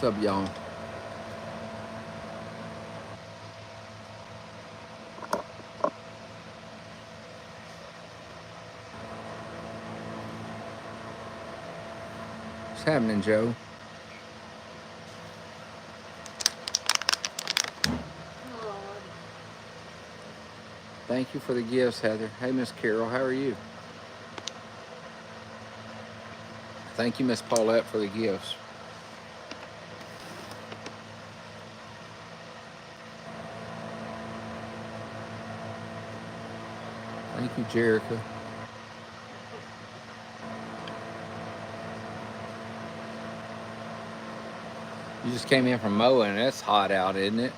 What's up, y'all? What's happening, Joe? Thank you for the gifts, Heather. Hey, Miss Carol, how are you? Thank you, Miss Paulette, for the gifts. Thank you, Jerica. You just came in from mowing. It's hot out, isn't it?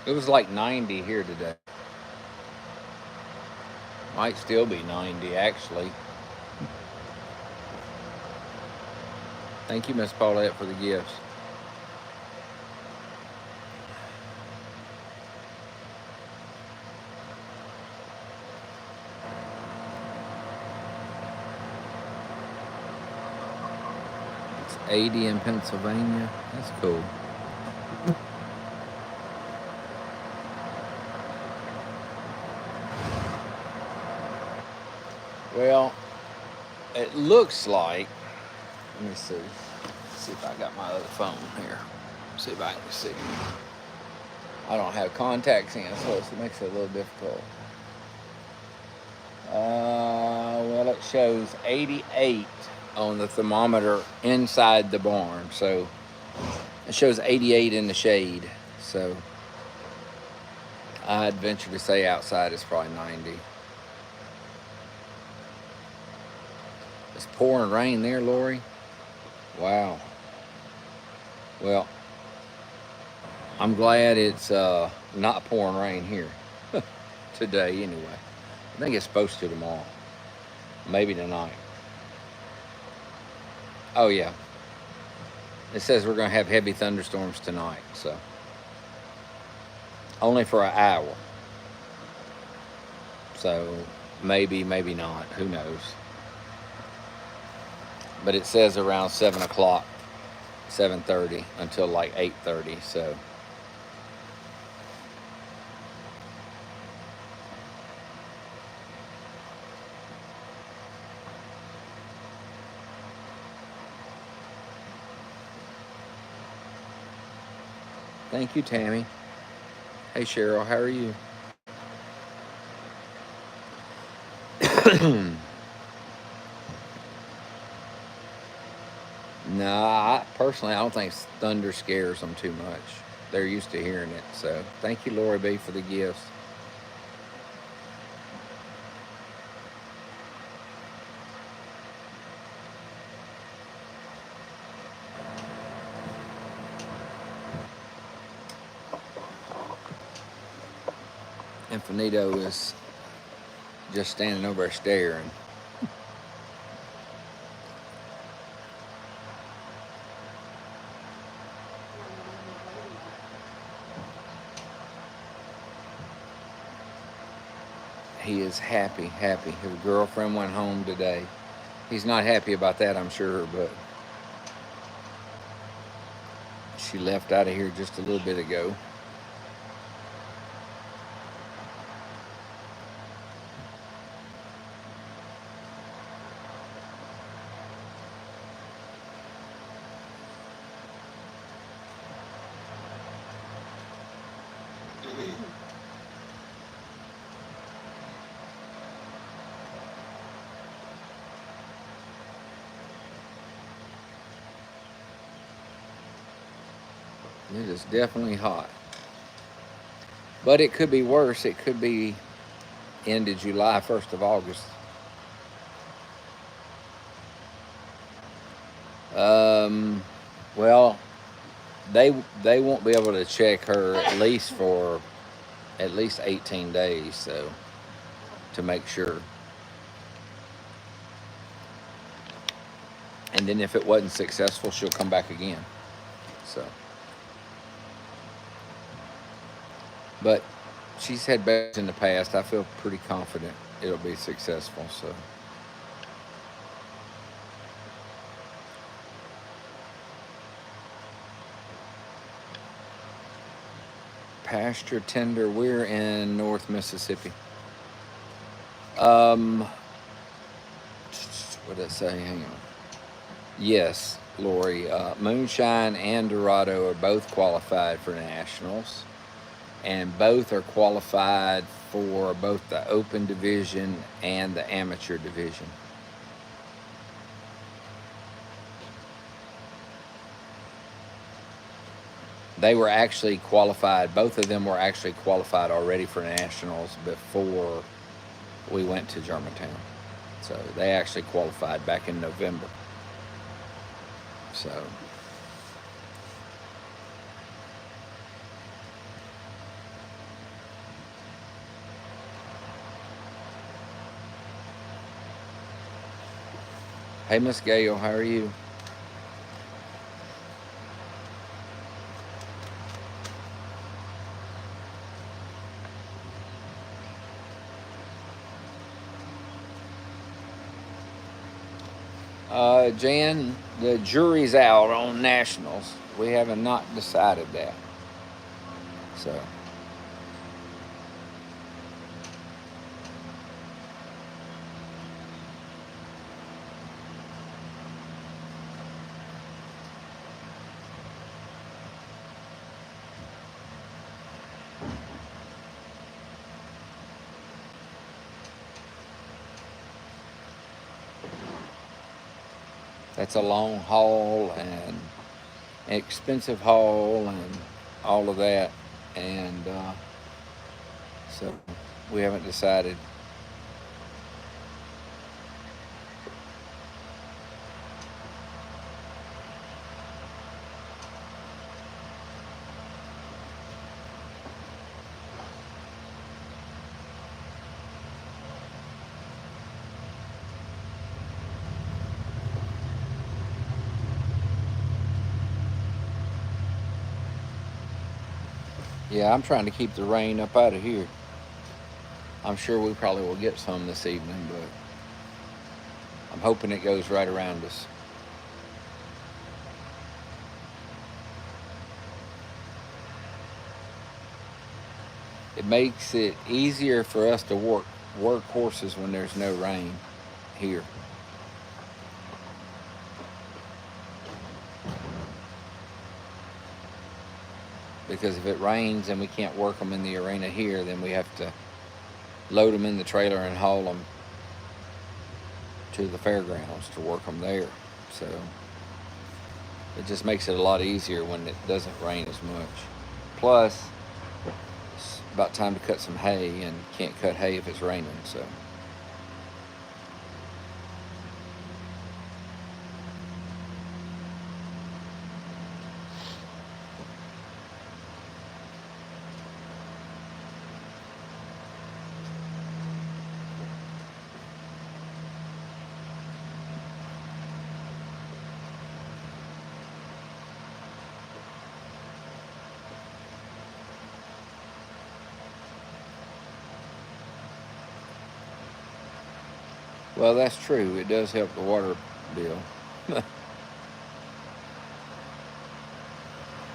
It was like 90 here today. Might still be 90, actually. Thank you, Miss Paulette, for the gifts. It's 80 in Pennsylvania. That's cool. Well, it looks like, let me see. See if I got my other phone here. See if I can see. I don't have contacts in, so it makes it a little difficult. Well, it shows 88 on the thermometer inside the barn. So it shows 88 in the shade. So I'd venture to say outside it's probably 90. It's pouring rain there, Lori. Wow. Well, I'm glad it's not pouring rain here today anyway. I think it's supposed to tomorrow. Maybe tonight. Oh, yeah. It says we're going to have heavy thunderstorms tonight, so. Only for an hour. So maybe, maybe not. Who knows? But it says around 7 o'clock, 7:30 until like 8:30, so. Thank you, Tammy. Hey, Cheryl, how are you? No, personally, I don't think thunder scares them too much. They're used to hearing it. So thank you, Lori B, for the gifts. Infinito is just standing over there staring. He is happy. His girlfriend went home today. He's not happy about that, I'm sure, but she left out of here just a little bit ago. It is definitely hot. But it could be worse. It could be end of July, 1st of August. Well, they won't be able to check her at least for at least 18 days, so to make sure. And then if it wasn't successful, she'll come back again. So, but she's had babies in the past. I feel pretty confident it'll be successful. So. pasture tender. We're in North Mississippi. What did I say? Hang on. Yes, Lori. Moonshine and Dorado are both qualified for nationals, and both are qualified for both the open division and the amateur division. They were actually qualified, both of them were actually qualified already for nationals before we went to Germantown. So they actually qualified back in November. So hey, Miss Gail, how are you? Jan, the jury's out on nationals. We haven't not decided that. So that's a long haul and expensive haul and all of that. And so we haven't decided. Yeah, I'm trying to keep the rain up out of here. I'm sure we probably will get some this evening, but I'm hoping it goes right around us. It makes it easier for us to work horses when there's no rain here. Because if it rains and we can't work them in the arena here, then we have to load them in the trailer and haul them to the fairgrounds to work them there. So it just makes it a lot easier when it doesn't rain as much. Plus, it's about time to cut some hay, and can't cut hay if it's raining. So well, that's true. It does help the water bill.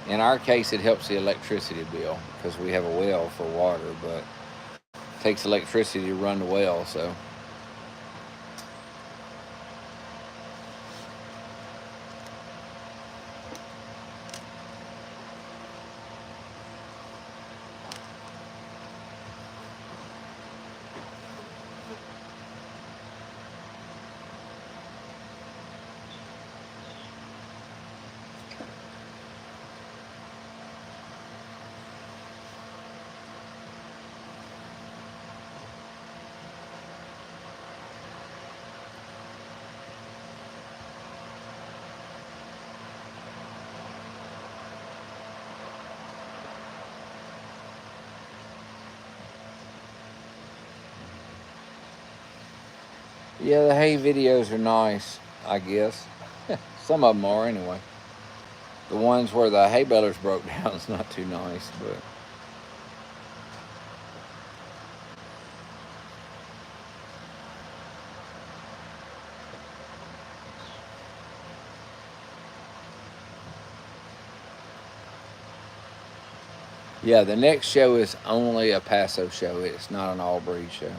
In our case, it helps the electricity bill because we have a well for water, but it takes electricity to run the well, so. Yeah, the hay videos are nice, I guess. Some of them are anyway. The ones where the hay balers broke down is not too nice, but Yeah, the next show is only a Paso show. It's not an all breed show.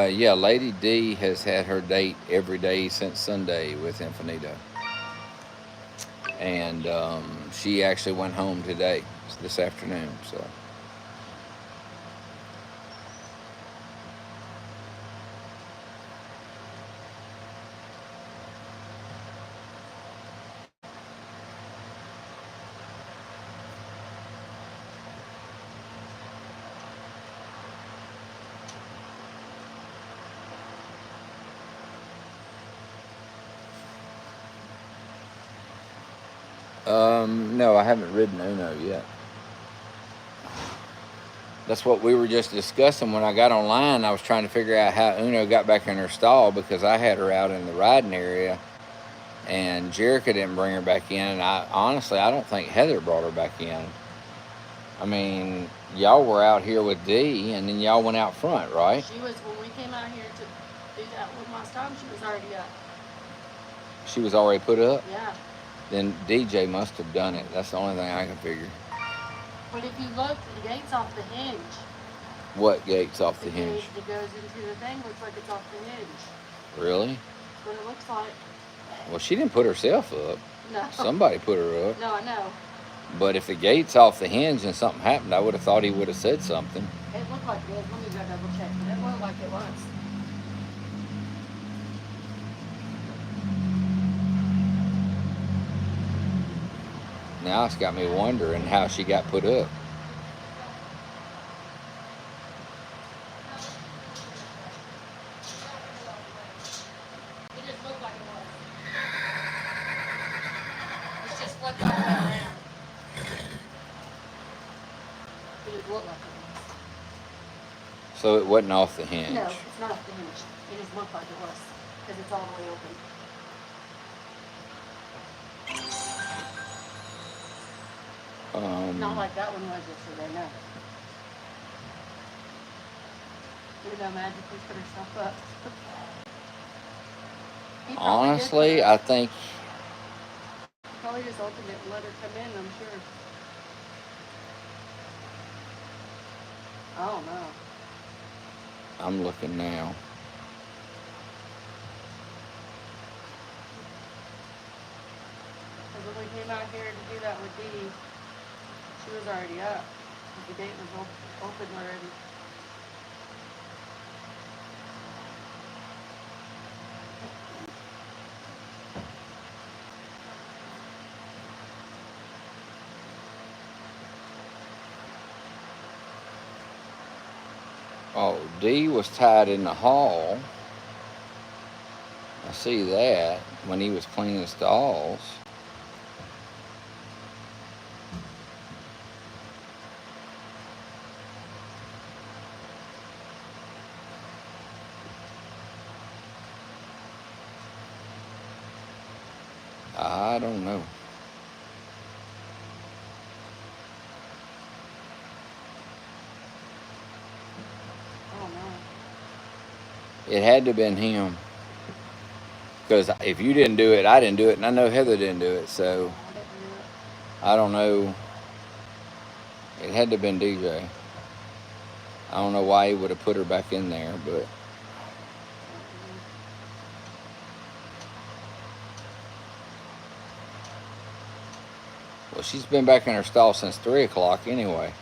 Yeah, Lady D has had her date every day since Sunday with Infinito. And she actually went home today, this afternoon. So, no, I haven't ridden Uno yet. That's what we were just discussing when I got online. I was trying to figure out how Uno got back in her stall because I had her out in the riding area, and Jerica didn't bring her back in. And I don't think Heather brought her back in. I mean, y'all were out here with D, and then y'all went out front, right? She was, when we came out here to do that one last time, she was already up. She was already put up? Yeah. Then DJ must have done it. That's the only thing I can figure. But if you look, the gate's off the hinge. What gate's off the hinge? Gate that goes into the thing looks like it's off the hinge. Really? That's what it looks like. Well, she didn't put herself up. No. Somebody put her up. No, I know. But if the gate's off the hinge and something happened, I would have thought he would have said something. It looked like it is. Let me go double check. It looked like it was. Now it's got me wondering how she got put up. It just looked like it was. It's just flipped all the way around. It just looked like it was. So it wasn't off the hinge. No, it's not off the hinge. It just looked like it was. Because it's all the way open. Not like that one was yesterday, no. Even though magically put herself up. Honestly, I think... He probably just opened it and let her come in, I'm sure. I don't know. I'm looking now. Because when we came out here to do that with Dee, she was already up. The gate was open already. Oh, D was tied in the hall. I see that when he was cleaning the stalls. I don't know. It had to have been him. Because if you didn't do it, I didn't do it, and I know Heather didn't do it, so I don't know. It had to have been DJ. I don't know why he would have put her back in there, but... Well, she's been back in her stall since 3 o'clock anyway.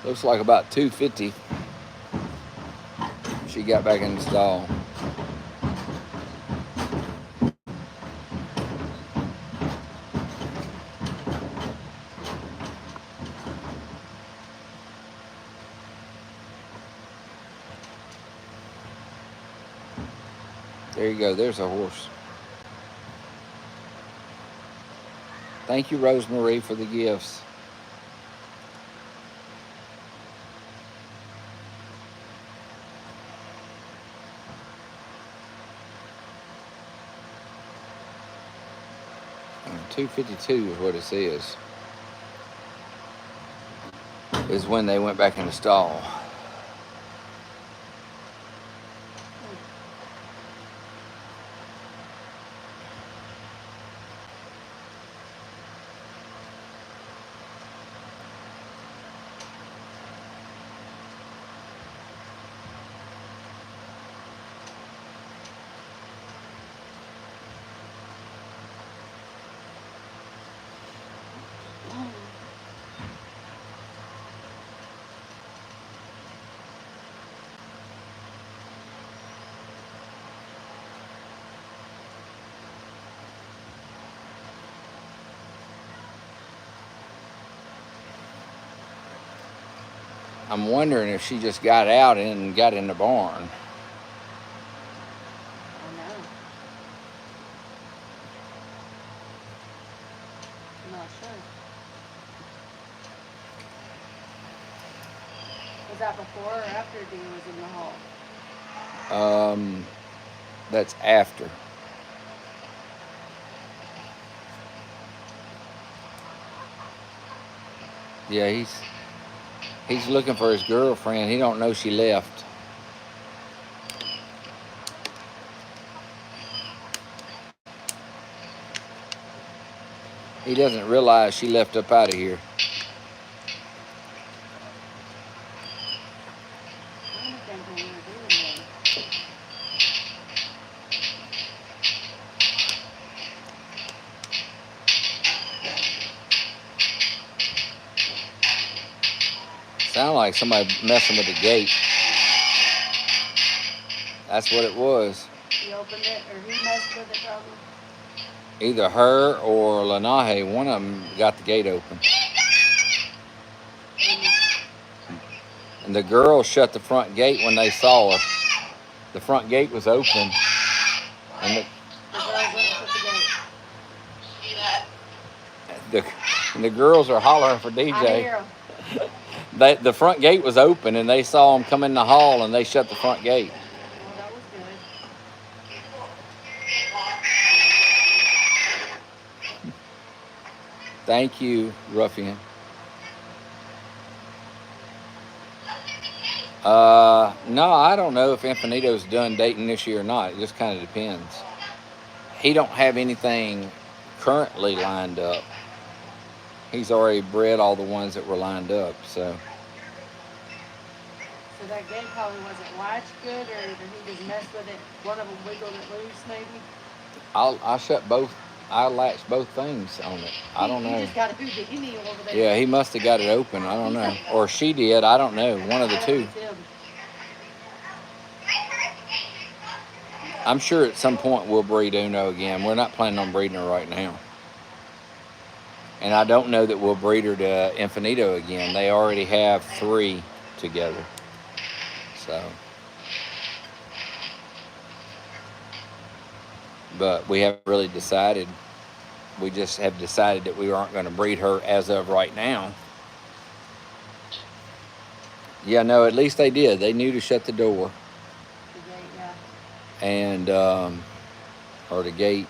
Looks like about 2:50 she got back in the stall. There you go. There's a horse. Thank you, Rosemarie, for the gifts. And 252 is what it says. Is when they went back in the stall. I'm wondering if she just got out and got in the barn. I know. I'm not sure. Was that before or after Dee was in the hall? That's after. Yeah, he's looking for his girlfriend. He don't know she left. He doesn't realize she left up out of here. I don't think we were doing that. Sound like somebody messing with the gate. That's what it was. He opened it, or he messed with it probably. Either her or Lanahe, one of them got the gate open. And the girls shut the front gate when they saw her. The front gate was open. And The girls went to the gate. the girls are hollering for I DJ. hear 'em. The front gate was open and they saw him come in the hall and they shut the front gate. Well, that was good. Thank you, Ruffian. No, I don't know if Infinito's done dating this year or not. It just kind of depends. He don't have anything currently lined up. He's already bred all the ones that were lined up, so. So that gate probably wasn't latched good, or did he just mess with it? One of them wiggled it loose, maybe? I'll shut both. I latched both things on it. I don't know. He just got a Houdini over there. Yeah, he must have got it open. I don't know. Or she did. I don't know. One of the two. I'm sure at some point we'll breed Uno again. We're not planning on breeding her right now. And I don't know that we'll breed her to Infinito again. They already have 3 together. So. But we haven't really decided. We just have decided that we aren't going to breed her as of right now. Yeah, no, at least they did. They knew to shut the door. The gate, yeah. And, or the gate.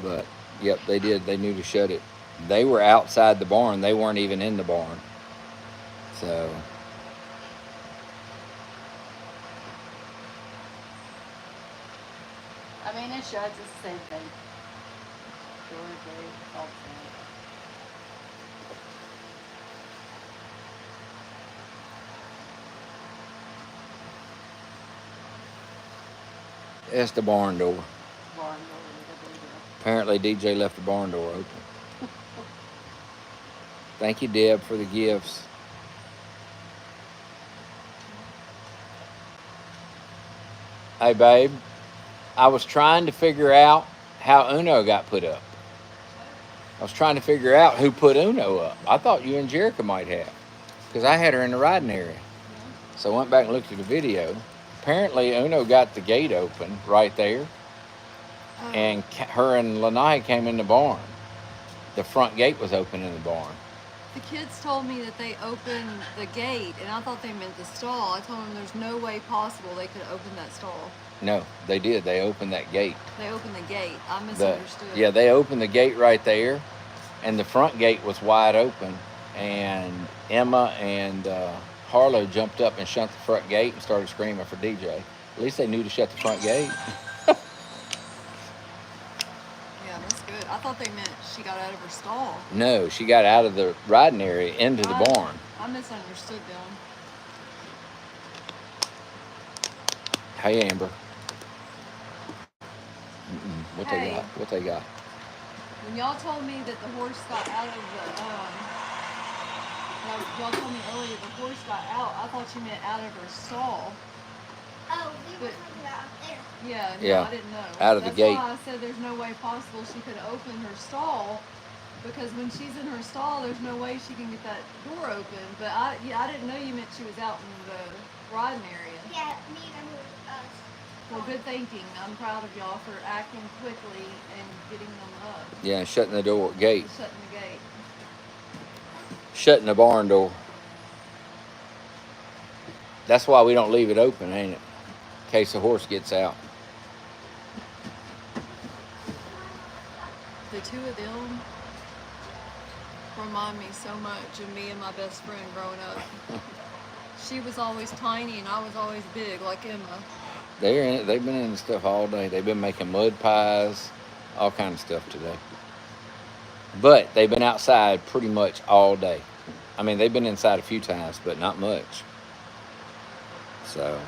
But, yep, they did. They knew to shut it. They were outside the barn. They weren't even in the barn. So. I mean, it shuts. It's the same thing. Door, gate, all the same. It's the barn door. Barn door, whatever we do. Apparently, DJ left the barn door open. Thank you, Deb, for the gifts. Hey, babe. I was trying to figure out how Uno got put up. I was trying to figure out who put Uno up. I thought you and Jerica might have, because I had her in the riding area. So I went back and looked at the video. apparently Uno got the gate open right there, Oh. and her and Lanai came in the barn. The front gate was open in the barn. The kids told me that they opened the gate, and I thought they meant the stall. I told them there's no way possible they could open that stall. No, they did. They opened that gate. They opened the gate. I misunderstood. Yeah, they opened the gate right there, and the front gate was wide open. And Emma and Harlow jumped up and shut the front gate and started screaming for DJ. At least they knew to shut the front gate. Yeah, that's good. I thought they meant she got out of her stall. No, she got out of the riding area into the barn. I misunderstood them. Hey, Amber. What Hey. they got? What they got? When y'all told me that the horse got out of the, y'all told me earlier the horse got out, I thought you meant out of her stall. Oh, we were talking about up there. Yeah, no, Yeah, I didn't know. out of the gate. That's why I said there's no way possible she could open her stall, because when she's in her stall, there's no way she can get that door open. But I didn't know you meant she was out in the riding area. Yeah, me and us. Well, good thinking. I'm proud of y'all for acting quickly and getting them up. Yeah, shutting the gate. Shutting the gate. Shutting the barn door. That's why we don't leave it open, ain't it? In case the horse gets out. The two of them remind me so much of me and my best friend growing up. She was always tiny and I was always big, like Emma. They're in it. They've been in the stuff all day. They've been making mud pies, all kinds of stuff today. But they've been outside pretty much all day. I mean, they've been inside a few times, but not much. So,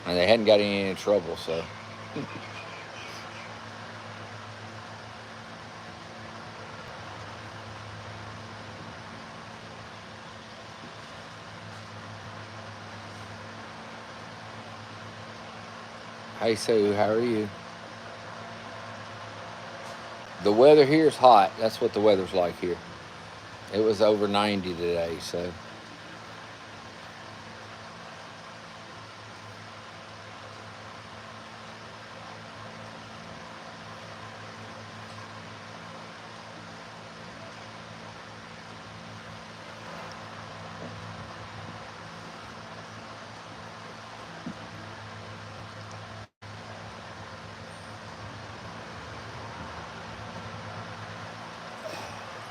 and they hadn't got in any trouble, so. Hey Sue, how are you? The weather here is hot. That's what the weather's like here. It was over 90 today, so.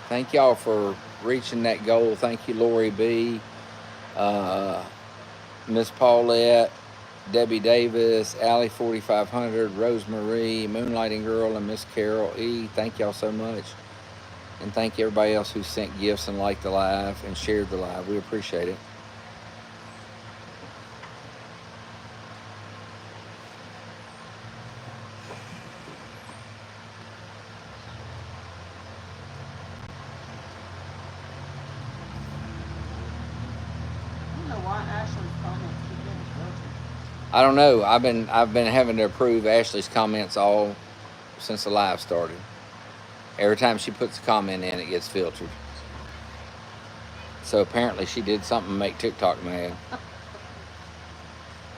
Thank y'all for reaching that goal. Thank you, Lori B., Miss Paulette, Debbie Davis, Allie 4500, Rose Marie, Moonlighting Girl, and Miss Carol E. Thank y'all so much. And thank everybody else who sent gifts and liked the live and shared the live. We appreciate it. I don't know. I've been having to approve Ashley's comments all since the live started. Every time she puts a comment in, it gets filtered. So apparently she did something to make TikTok mad.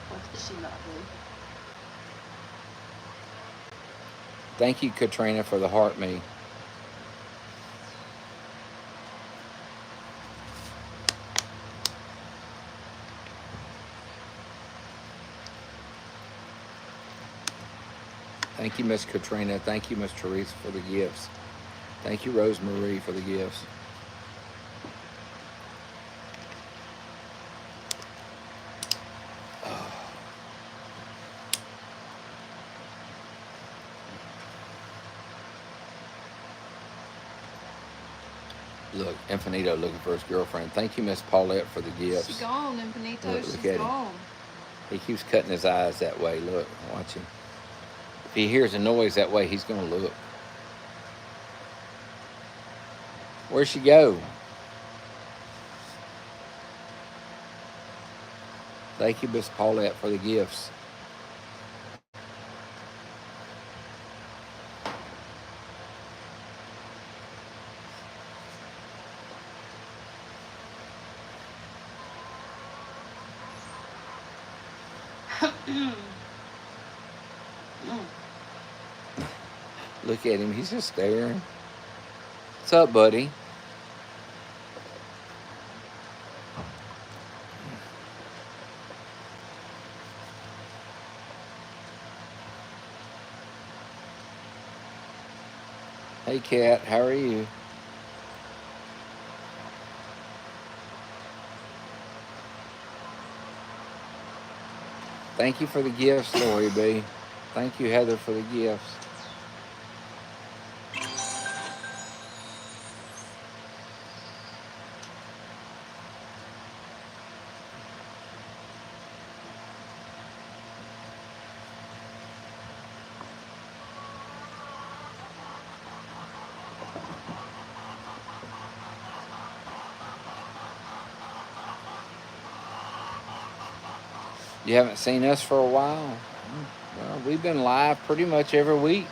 What did she not do? Thank you, Katrina, for the heart me. Thank you, Miss Katrina. Thank you, Miss Teresa, for the gifts. Thank you, Rose Marie, for the gifts. Oh. Look, Infinito looking for his girlfriend. Thank you, Miss Paulette, for the gifts. She's gone, Infinito. Look She's at him. gone. He keeps cutting his eyes that way. Look, watch him. If he hears a noise that way, he's going to look. Where'd she go? Thank you, Miss Paulette, for the gifts. Look at him. He's just staring. What's up, buddy? Hey, cat. How are you? Thank you for the gifts, Lori B. Thank you, Heather, for the gifts. You haven't seen us for a while? Well, we've been live pretty much every week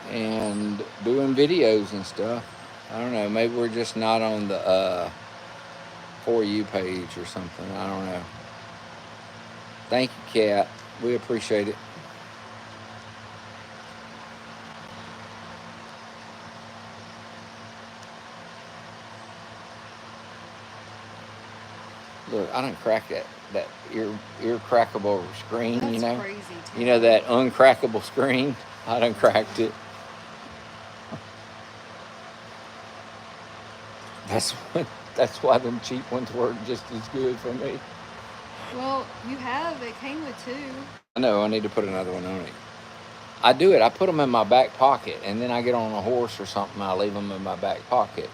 and doing videos and stuff. I don't know. Maybe we're just not on the For You page or something. I don't know. Thank you, Kat. We appreciate it. Look, I done cracked that ear crackable screen. That's you know, crazy. You know that uncrackable screen. I done cracked it. That's why them cheap ones work just as good for me. Well, it came with 2. I know. I need to put another one on it. I do it. I put them in my back pocket, and then I get on a horse or something. I leave them in my back pocket,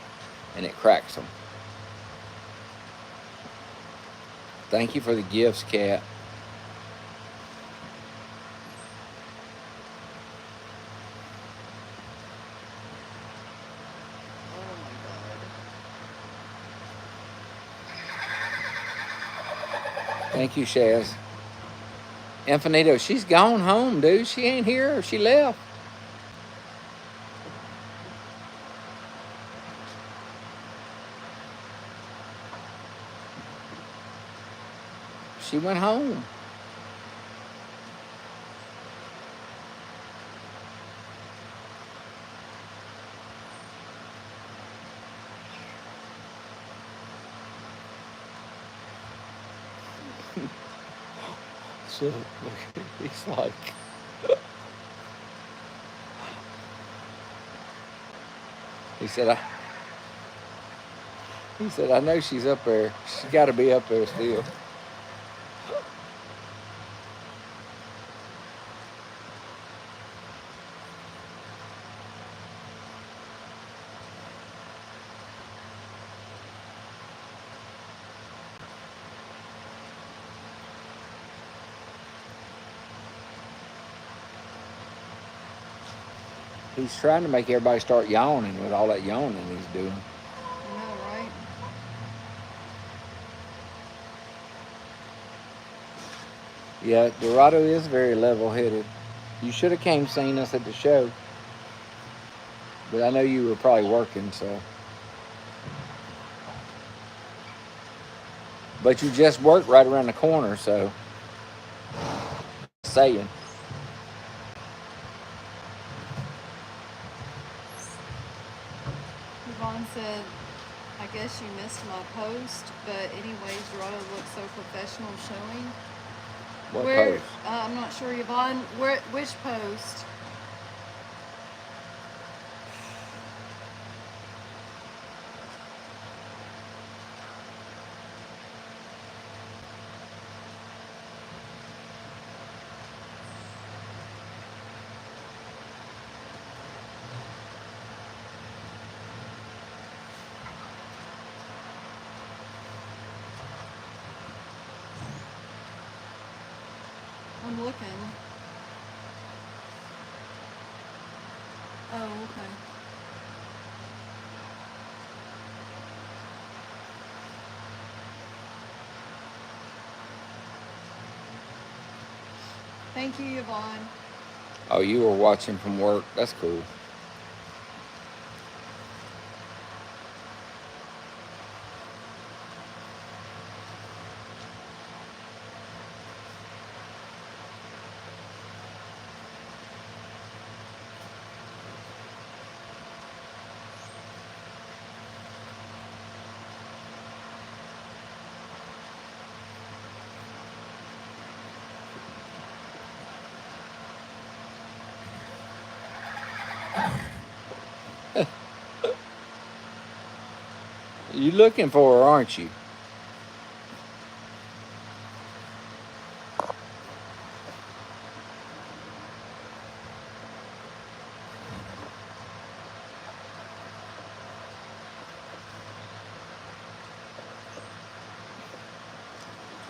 and it cracks them. Thank you for the gifts, Kat. Oh my god. Thank you, Shaz. Infinito, she's gone home, dude. She ain't here. She left. She went home. So he's like, he said, I know she's up there. She's got to be up there still. He's trying to make everybody start yawning with all that yawning he's doing. I know, right? Yeah, Dorado is very level-headed. You should have came seen us at the show. But I know you were probably working, so. But you just worked right around the corner, so. Saying. Yvonne said, I guess you missed my post, but anyways, Dorado looks so professional showing. What post? I'm not sure, Yvonne. Which post? I'm looking. Oh, okay. Thank you, Yvonne. Oh, you were watching from work. That's cool. You looking for her, aren't you?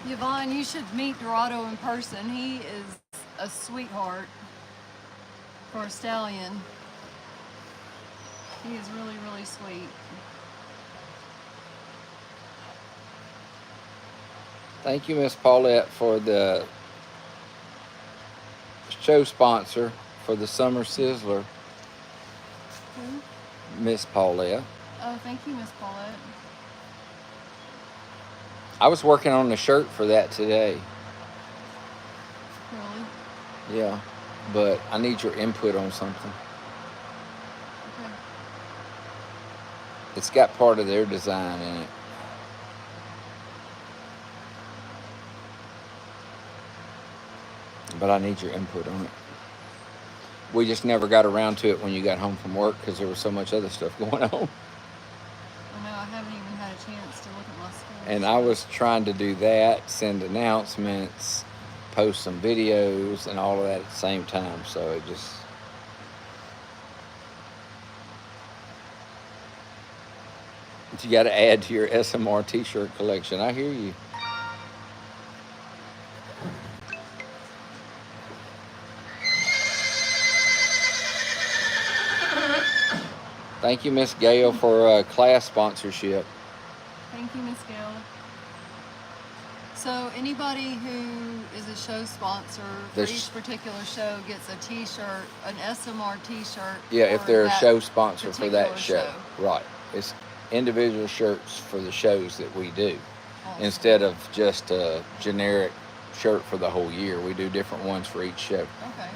Yvonne, you should meet Dorado in person. He is a sweetheart for a stallion. He is really, really sweet. Thank you, Miss Paulette, for the show sponsor for the Summer Sizzler. Who? Miss Paulette. Oh, thank you, Miss Paulette. I was working on the shirt for that today. Really? Yeah, but I need your input on something. Okay. It's got part of their design in it. But I need your input on it. We just never got around to it when you got home from work because there was so much other stuff going on. I know, I haven't even had a chance to look at my stuff. And I was trying to do that, send announcements, post some videos, and all of that at the same time. So it just... You got to add to your SMR t-shirt collection. I hear you. Thank you, Miss Gail, for class sponsorship. Thank you, Miss Gail. So anybody who is a show sponsor for each particular show gets a t-shirt, an SMR t-shirt. Yeah, if they're a that show sponsor for that particular show. Right. It's individual shirts for the shows that we do. Awesome. Instead of just a generic shirt for the whole year. We do different ones for each show. Okay.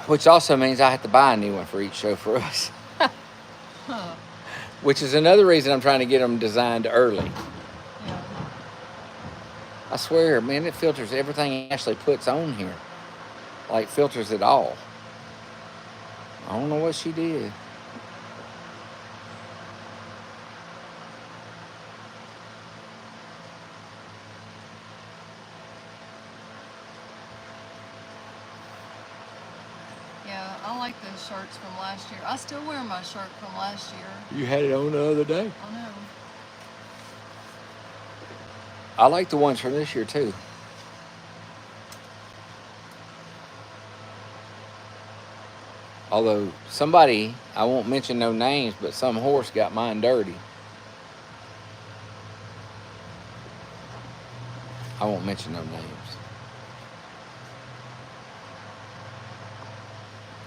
Which also means I have to buy a new one for each show for us. Huh. Which is another reason I'm trying to get them designed early. Yeah. I swear, man, it filters everything Ashley puts on here. Like, filters it all. I don't know what she did. Yeah, I like those shirts from last year. I still wear my shirt from last year. You had it on the other day. I know. I like the ones from this year, too. Although somebody, I won't mention no names, but some horse got mine dirty. I won't mention no names.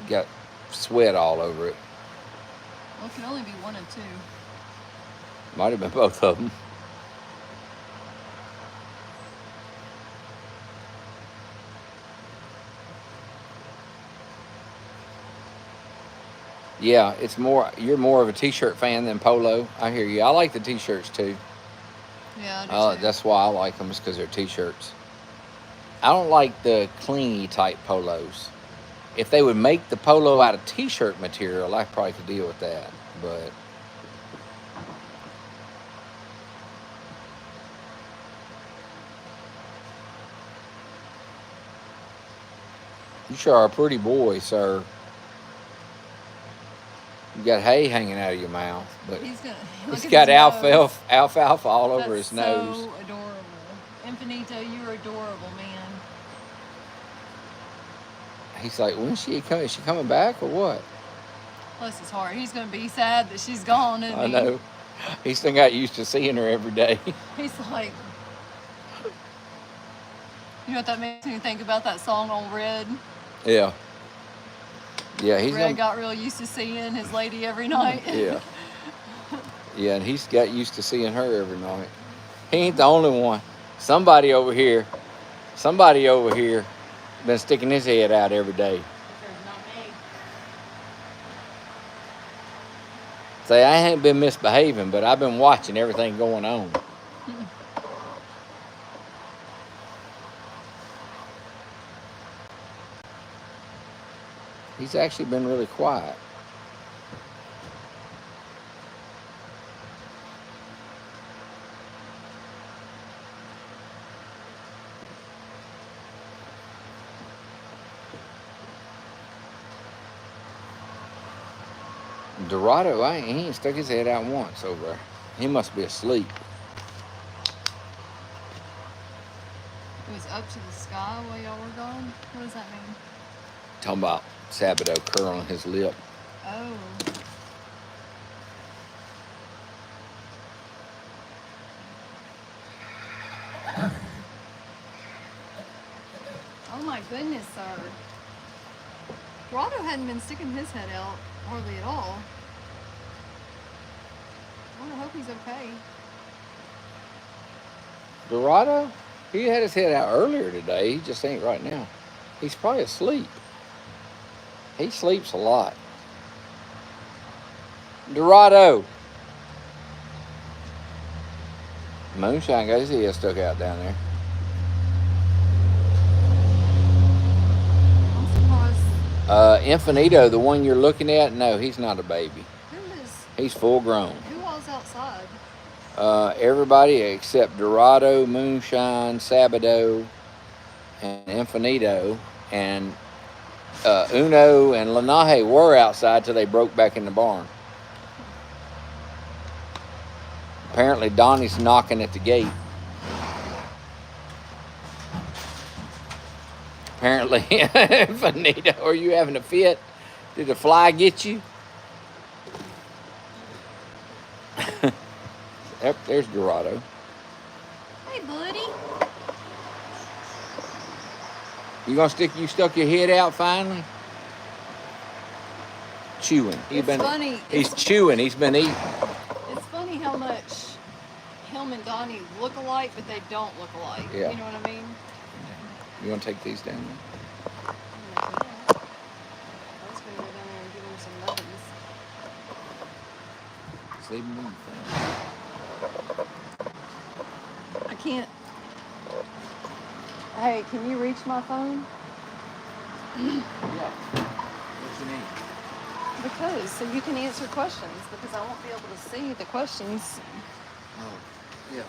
Got sweat all over it. Well, it can only be one of two. Might have been both of them. Yeah, it's more. You're more of a t-shirt fan than polo. I hear you. I like the t-shirts too. Yeah, I do too. That's why I like them, is because they're t-shirts. I don't like the clingy type polos. If they would make the polo out of t-shirt material, I probably could deal with that. But you sure are a pretty boy, sir. You got hay hanging out of your mouth, but He's got alfalfa all over his nose. So adorable. Infinito, you're adorable, man. He's like, when's she coming? Is she coming back or what? Bless his heart. He's going to be sad that she's gone, isn't he? I know. He's still got used to seeing her every day. He's like, you know what that makes me think about, that song on Red? Yeah. Yeah, Red got real used to seeing his lady every night. Yeah. Yeah, and he's got used to seeing her every night. He ain't the only one. Somebody over here been sticking his head out every day. Say, I ain't been misbehaving, but I've been watching everything going on. He's actually been really quiet. Dorado, he ain't stuck his head out once over there. He must be asleep. It was up to the sky while y'all were gone? What does that mean? Talking about Sabato curling his lip. Oh. Oh my goodness, sir. Dorado hadn't been sticking his head out hardly at all. I hope he's okay. Dorado? He had his head out earlier today. He just ain't right now. He's probably asleep. He sleeps a lot. Dorado. Moonshine got his head stuck out down there. I'm surprised. Infinito, the one you're looking at, no, he's not a baby. Who is? He's full grown. Who all's outside? Everybody except Dorado, Moonshine, Sabado, and Infinito, and Uno and Lanaje were outside till they broke back in the barn. Apparently Donnie's knocking at the gate. Apparently, Infinito, are you having a fit? Did the fly get you? Yep, there's Dorado. Hey, buddy. You stuck your head out finally? Chewing. It's funny. He's chewing. He's been eating. It's funny how much him and Donnie look alike, but they don't look alike. Yeah. You know what I mean? You want to take these down there? I was going to go down there and give him some nubbies. Just leave them in. I can't. Hey, can you reach my phone? Yeah. What you need? Because, so you can answer questions, because I won't be able to see the questions. Oh, yeah.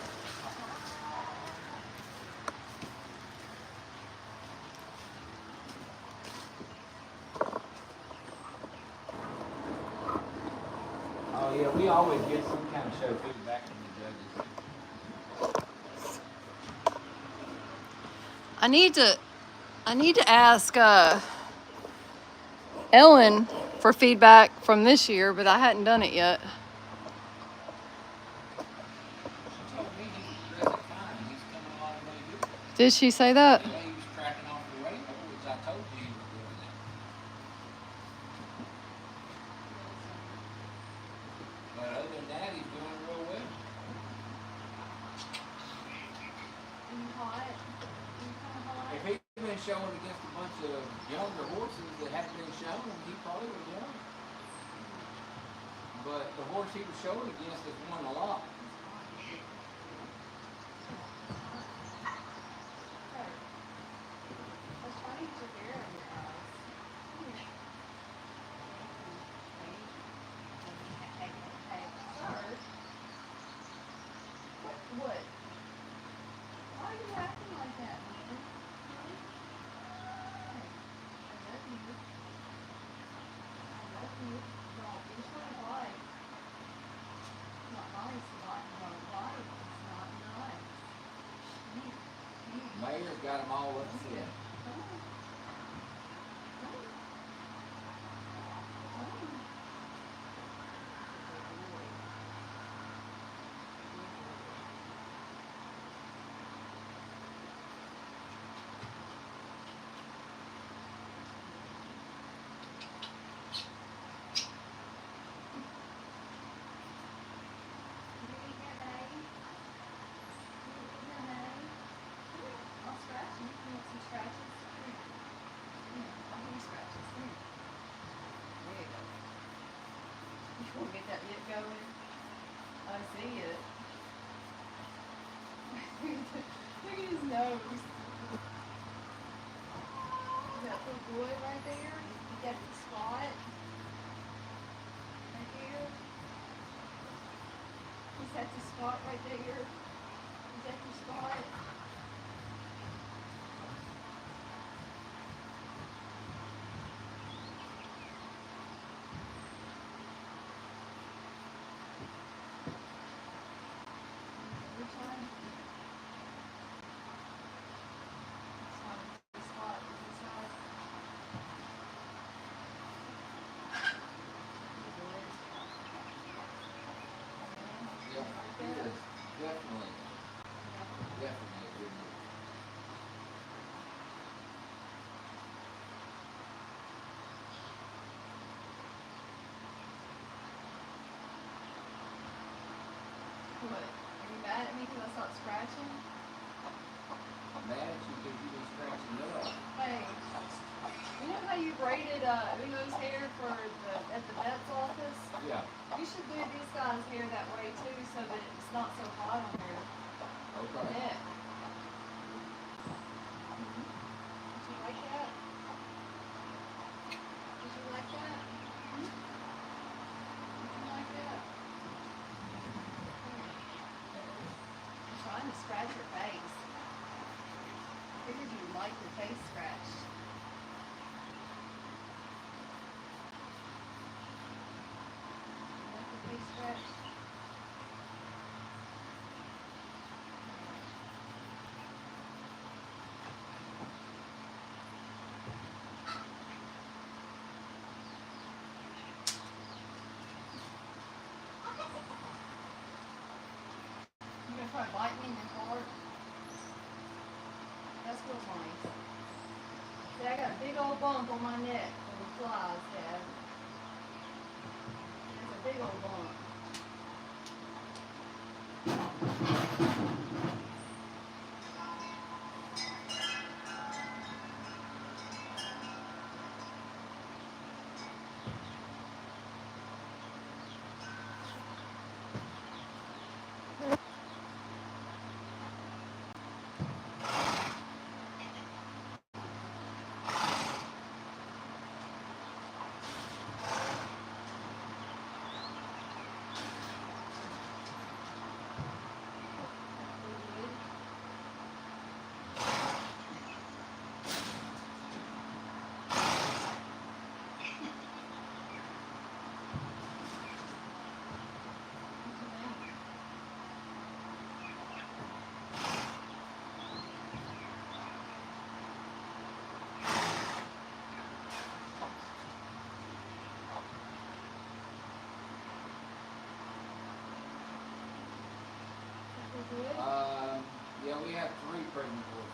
Oh, yeah, we always get some kind of show feedback from the judges. I need to ask Ellen for feedback from this year, but I hadn't done it yet. She told me he does it fine. He's coming along really good. Did she say that? Yeah, he was tracking off the radio, which I told you he was doing that. But other than that, he's doing real well. If he'd been showing against a bunch of younger horses that hadn't been shown, he probably would have won. But the horse he was showing against has won a lot. What? Why are you acting like that, man? I love you. I love you. No, you're so right. It's not nice to not right. It's not nice. Mayor's got them all upset. Get that lip going. I see it. Look at his nose. That little boy right there. You got the spot. Right there. Is that the spot right there? Is that your spot? Definitely. Definitely a good move. What? Are you mad at me because I stopped scratching? I'm mad at you because you been scratching nuts. Hey, you know how you braided Uno's hair for at the vet's office? Yeah. You should do these guys' hair that way too, so that it's not so hot on their Okay. neck. Did you like that? Did you like that? Did you like that? I'm trying to scratch your face. Figured you'd like your face scratched. Like your face scratched? You gonna try to bite me in your car? That feels nice. See, I got a big old bump on my neck from the flies, Dad. It's a big old bump. Good? Yeah, we have 3 pregnant horses.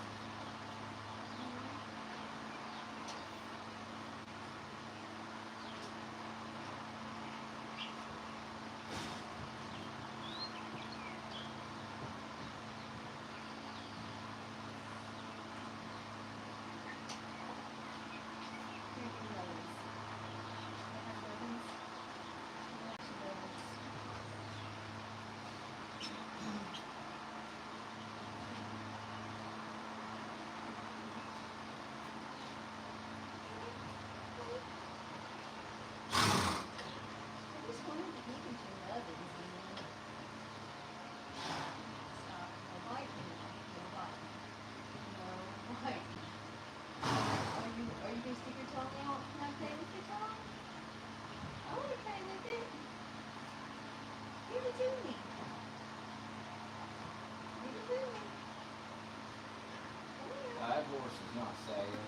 Are you gonna stick your tongue out? Can I play with your tongue? I want to play with it. Give it to me. Give it to me. That horse is not sad.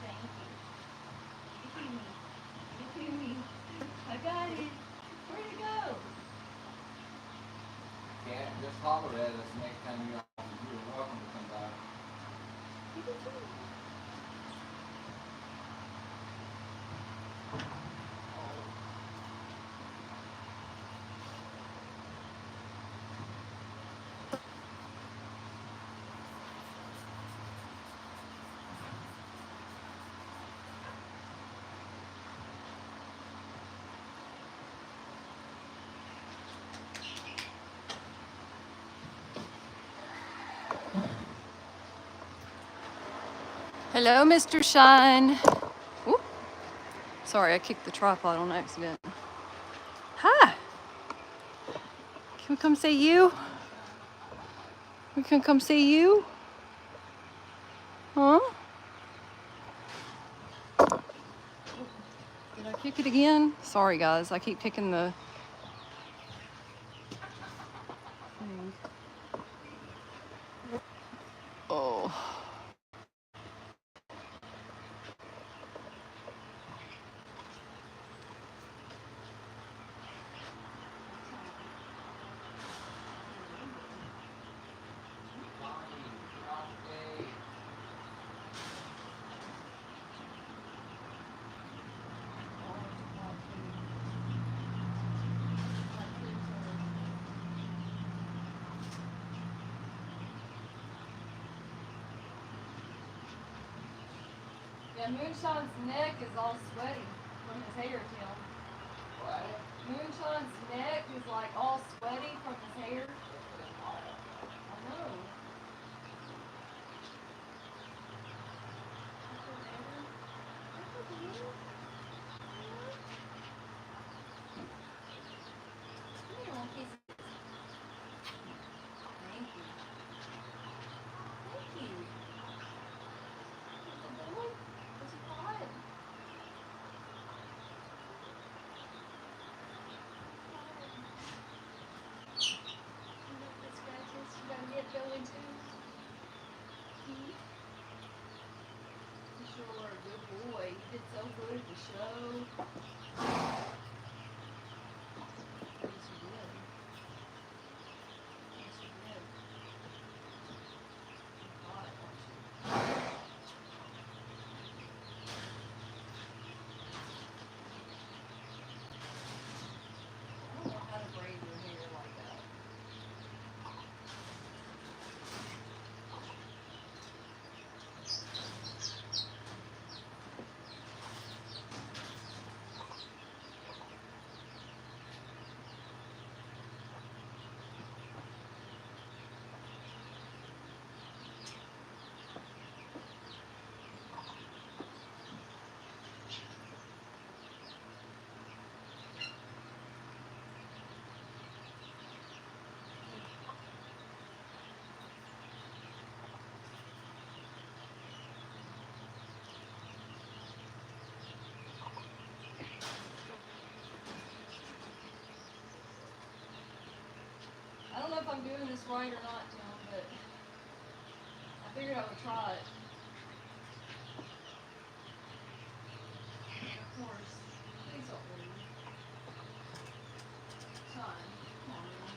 Thank you. Give it to me. Give it to me. I got it. Where'd it go? Cat, just holler at us next time you're on. You're welcome to come by. Give it to me. Hello, Mr. Shine. Ooh. Sorry, I kicked the tripod on accident. Hi. Can we come see you? We can come see you? Huh? Did I kick it again? Sorry, guys. I keep kicking the thing. Oh. Yeah, Moonshine's neck is all sweaty from his hair, Tim. What? Moonshine's neck is like all sweaty from his hair. I know. Come here, little kisses. Thank you. Thank you. Good boy. What's he called? The scratches. You got a nip going too? You sure are a good boy. You did so good at the show. Yes, you did. Yes, you did. You caught it, don't you? I don't know how to braid your hair like that. I don't know if I'm doing this right or not, Tim, but I figured I would try it. Of course. Please don't leave. Shine. Come on, man.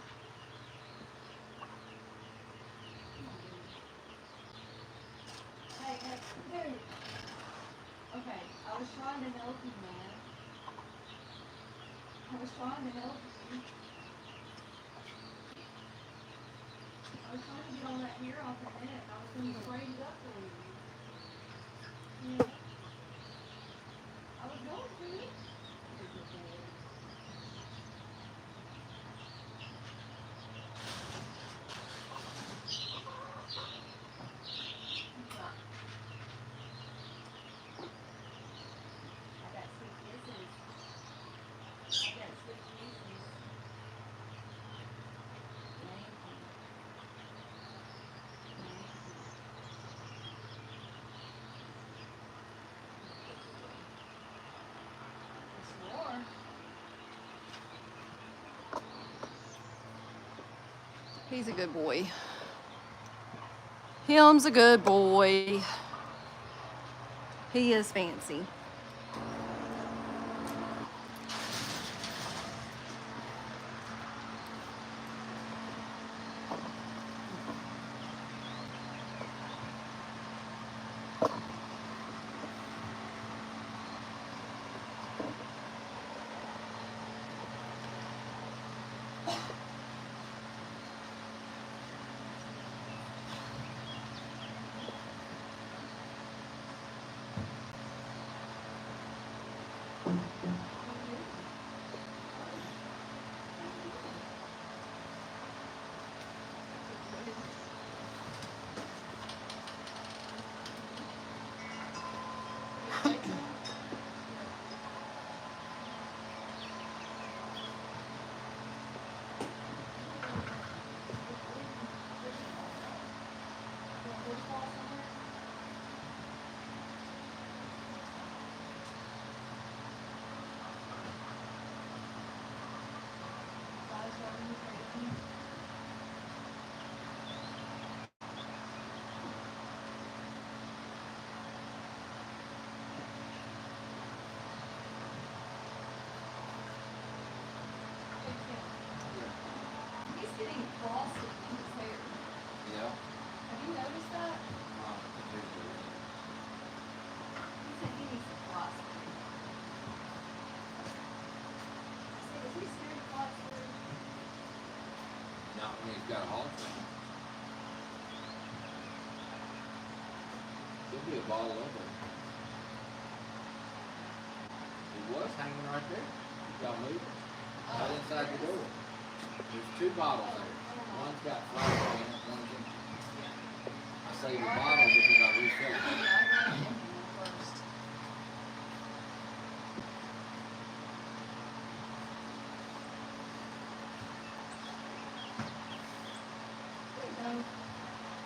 Come on, dude. Hey, dude. Okay, I was trying to help you, man. I was trying to help you. I was trying to get all that hair off your neck. I was going to braid it up for you. Yeah. I was going to. You're a good boy. Come on. I got sweet kisses. I got sweet kisses. Thank you. Thank you. Yes, you are. He's a good boy. Him's a good boy. He is fancy. He's getting frosted in his hair. Yeah. Have you noticed that? He said he needs some frosting. Is he scared of frosting? Not when he's got a hog thing. There'll be a bottle of it. was hanging right there. Y'all move it. Right inside the door. There's 2 bottles there. One's got flour in it, one's in. I say the bottle because I refilled it.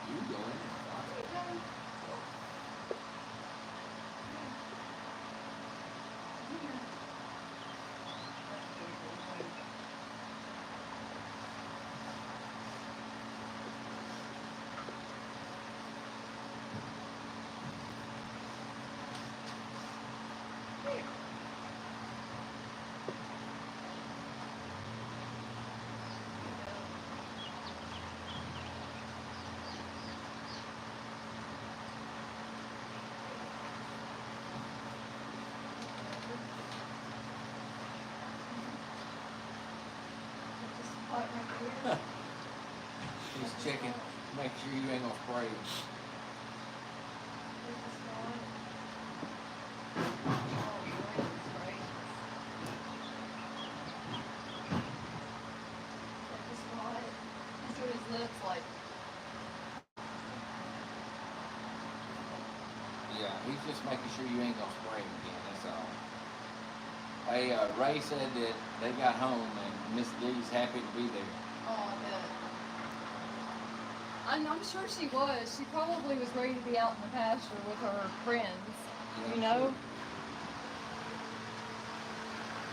You go in there. Just checking, make sure you ain't gonna spray it. That's what his lips like. Yeah, he's just making sure you ain't gonna spray him again, that's all. Hey, Ray said that they got home and Miss D's happy to be there. Oh, I bet. I'm sure she was. She probably was ready to be out in the pasture with her friends, you know?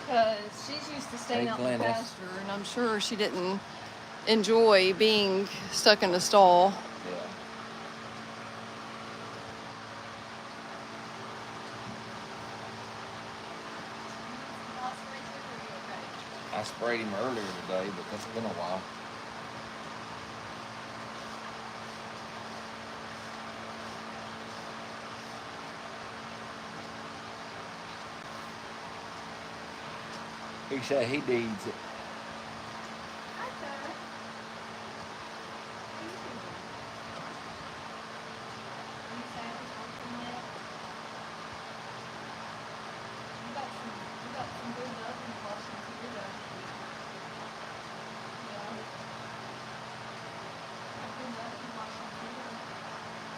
Because she's used to staying out in the pasture, and I'm sure she didn't enjoy being stuck in a stall. Yeah. I sprayed him earlier today, but that's been a while. He said he needs it.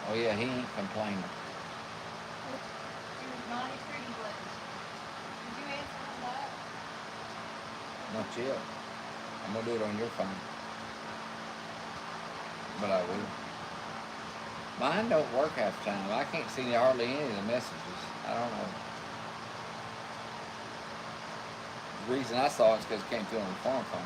Oh yeah, he ain't complaining. Not yet. I'm gonna do it on your phone. But I will. Mine don't work half the time. I can't see hardly any of the messages. I don't know. The reason I saw it is because it came through on the farm phone.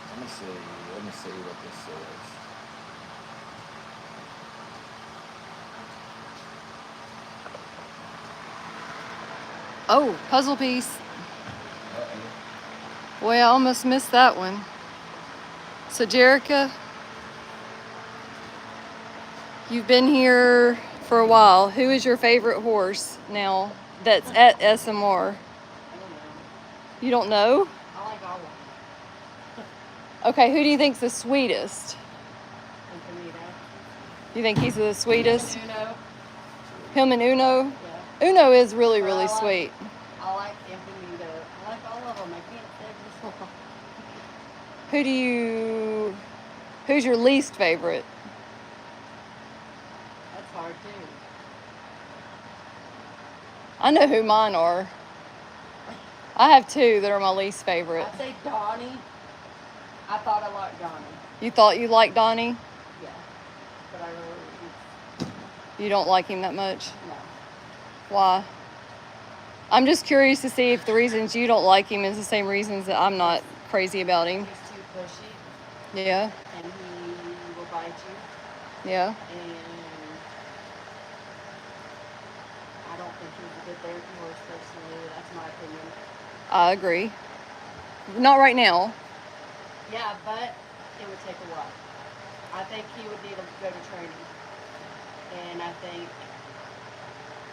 Let me see what this says. Oh, puzzle piece. Uh-oh. Boy, I almost missed that one. So, Jerica, you've been here for a while. Who is your favorite horse now that's at SMR? You don't know? I like all of them. Okay, who do you think's the sweetest? You think he's the sweetest? Uno. Him and Uno? Yeah. Uno is really, But really I like- sweet. I like Infinito. I like all of them. I can't say just one. Who's your least favorite? That's hard too. I know who mine are. I have 2 that are my least favorite. I'd say Donnie. I thought I liked Donnie. You thought you liked Donnie? Yeah. But I really You don't like him that much? no. Why? I'm just curious to see if the reasons you don't like him is the same reasons that I'm not crazy about him. He's too pushy Yeah, and he will bite you. yeah. And I don't think good therapy horse personally. That's my opinion. I agree. Not right now. Yeah, but it would take a while. I think he would need to go to training. And I think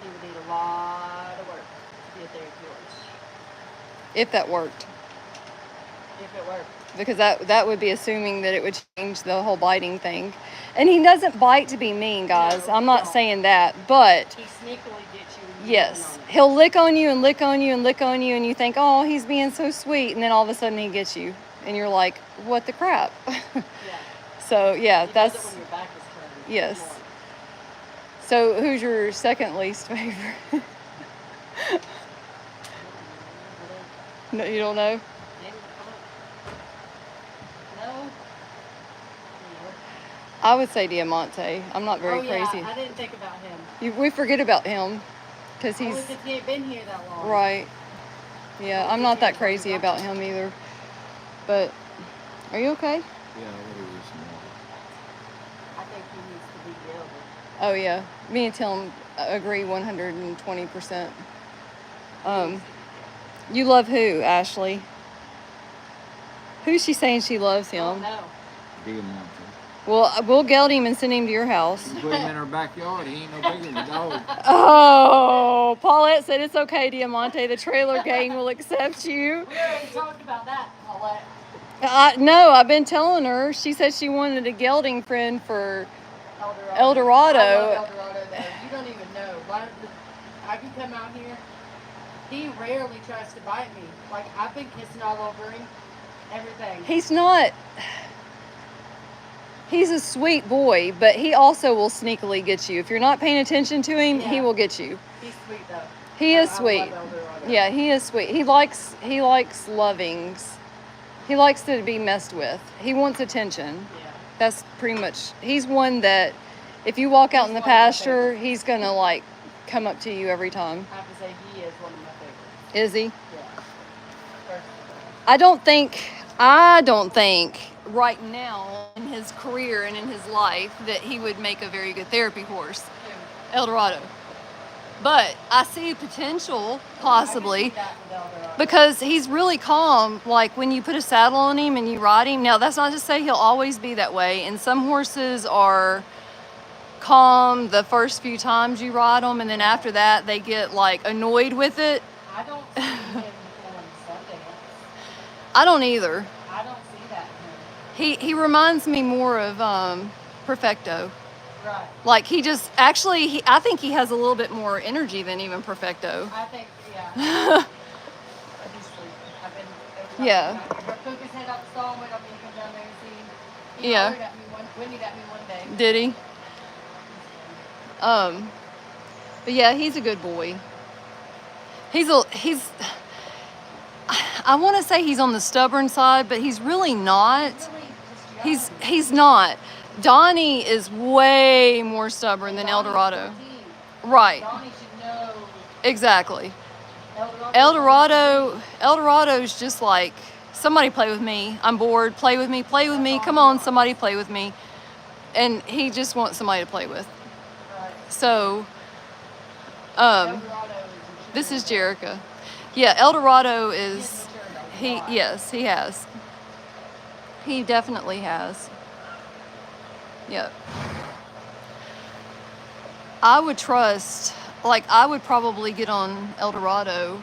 he would need a lot of work to be a therapy horse. If that worked. If it worked. Because that would be assuming that it would change the whole biting thing. And he doesn't bite to be mean, guys. No, I'm he not don't. saying that. But He sneakily gets you. when you're yes, laying on him. he'll lick on you and lick on you and lick on you, and you think, oh, he's being so sweet. And then all of a sudden he gets you. And you're like, what the crap? Yeah. So, yeah, He does that's, it when your back is turned. yes. More. So who's your second least favorite? No, you don't know? Maybe, no. I would say Diamante. I'm not very crazy. Yeah, I didn't think about him. We forget about him because Only he's because he ain't been here that long. right. Yeah, I'm not that crazy about him either. But are you okay? Yeah, what is this more? I think he needs to be gelded. Oh yeah, me and Tim agree 120%. You love who, Ashley? Who's she saying she loves Oh him? no. Diamonte. Well, we'll geld him and send him to your house. You put him in our backyard, he ain't no bigger than a dog. Oh, Paulette said it's okay, Diamante. The trailer gang will accept you. We already talked about that, Paulette. No, I've been telling her. She said she wanted a gelding friend for El Dorado. I love El Dorado though. You don't even know. I can come out here. He rarely tries to bite me. Like, I've been kissing all over him. Everything. He's not. He's a sweet boy, but he also will sneakily get you. If you're not paying attention to him, he Yeah. will get you. He's sweet though. He is I sweet. love El Dorado. Yeah, he is sweet. He likes lovings. He likes to be messed with. He wants attention. Yeah. That's pretty much. He's one that if you walk out in the He's one of my pasture, favorites. he's gonna like come up to you every time. I have to say he is one of my favorites. Is he? Yeah. Personally. I don't think right now in his career and in his life that he would make a very good therapy horse, El Dorado. But I see potential possibly I can see that with El Dorado. because he's really calm. Like when you put a saddle on him and you ride him. Now that's not to say he'll always be that way. And some horses are calm the first few times you ride them, and then after that they get like annoyed with it. I don't see him on Sundance. I don't either. I don't see that in him. He reminds me more of Perfecto. Right. Like he just actually I think he has a little bit more energy than even Perfecto. I think, yeah. He's sleeping. I've been every time Yeah. I poke his head out the stall and wait on me to come down there and see him. He Yeah. hollered at me whinnied at me one day. Did he? But yeah, he's a good boy. He's I want to say he's on the stubborn side, but he's really not. Really just young. He's not. Donnie is way more stubborn than El Dorado. Donnie's 14. Right. Donnie should know. Exactly. El El Dorado's just like, somebody play with me. I'm bored. Play with me. Play with me. Come on, somebody play with me. And he just wants somebody to play with. Right. So, El Dorado is this is mature. Jerica. Yeah, El Dorado He is, is mature, though. yes, he has. He definitely has. Yep. I would trust, like I would probably get on El Dorado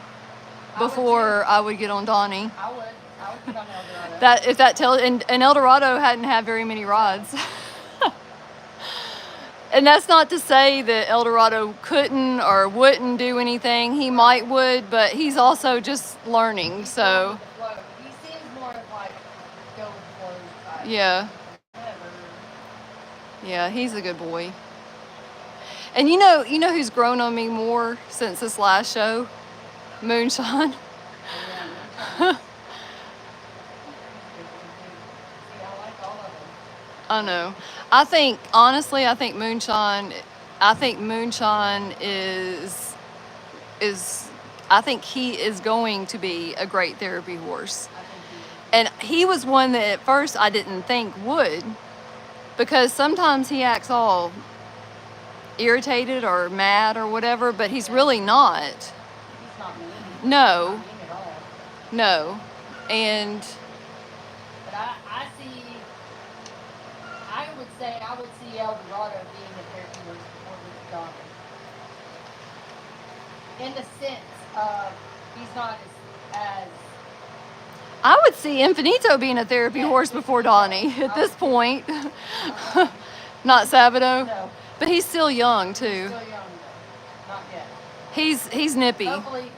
I would before I would get on Donnie. I would put on El Dorado. That if that tells, and El Dorado hadn't had very many rides. And that's not to say that El Dorado couldn't or wouldn't do anything. He might would, but he's also just learning. So He seems more of like go with the flow type. yeah, Whatever. yeah, he's a good boy. And you know who's grown on me more since this last show? Moonshine. Yeah. See, I like all of them. I know. I think honestly, I think Moonshine is I think he is going to be a great therapy horse. I think he is. And he was one that at first I didn't think would, because sometimes he acts all irritated or mad or whatever, but he's really not. He's not mean. No, He's not mean at all. no. And But I would say I would see El Dorado being a therapy nurse before this Donnie. In the sense of he's not as I would see Infinito being a therapy horse before Donnie at this point. Not Sabado, no, but he's still young too. still young though. Not yet. He's nippy. Hopefully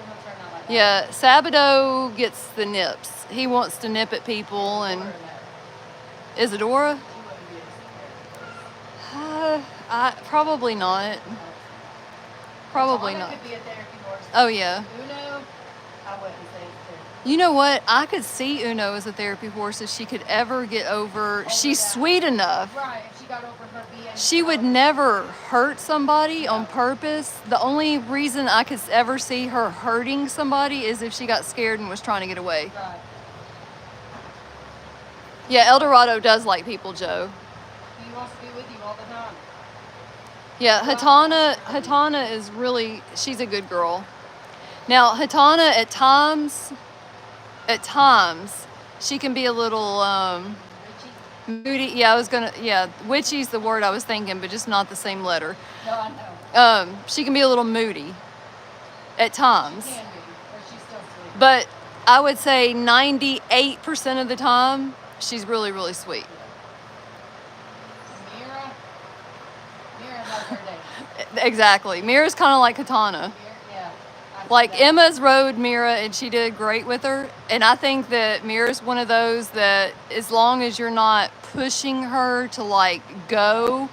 he'll turn out like that. Yeah, Sabado gets the nips. He wants to nip at people, and Or that. Isadora, She wouldn't be a therapy nurse. probably not. Probably Donna not. could be a therapy horse. Oh yeah. Uno, I wouldn't say therapy. You know what? I could see Uno as a therapy horse if she could ever get over. She's that. sweet enough. Right, if she got over her being. She would never hurt somebody on purpose. The only reason I could ever see her hurting somebody is if she got scared and was trying to get away. Right. Yeah, El Dorado does like people, Joe. He wants to be with you all the time. Yeah, Hatana is really, she's a good girl. Now, Hatana at times, she can be a little Richie? moody. Yeah, witchy's the word I was thinking, but just not the same letter. No, I know. She can be a little moody at times. She can be, but she's still sweet. But I would say 98% of the time, she's really, really sweet. Mera knows her day. Exactly. Mira's kind of like Katana. Yeah. I see Like that. Emma's rode Mira and she did great with her. And I think that Mira's one of those that as long as you're not pushing her to like go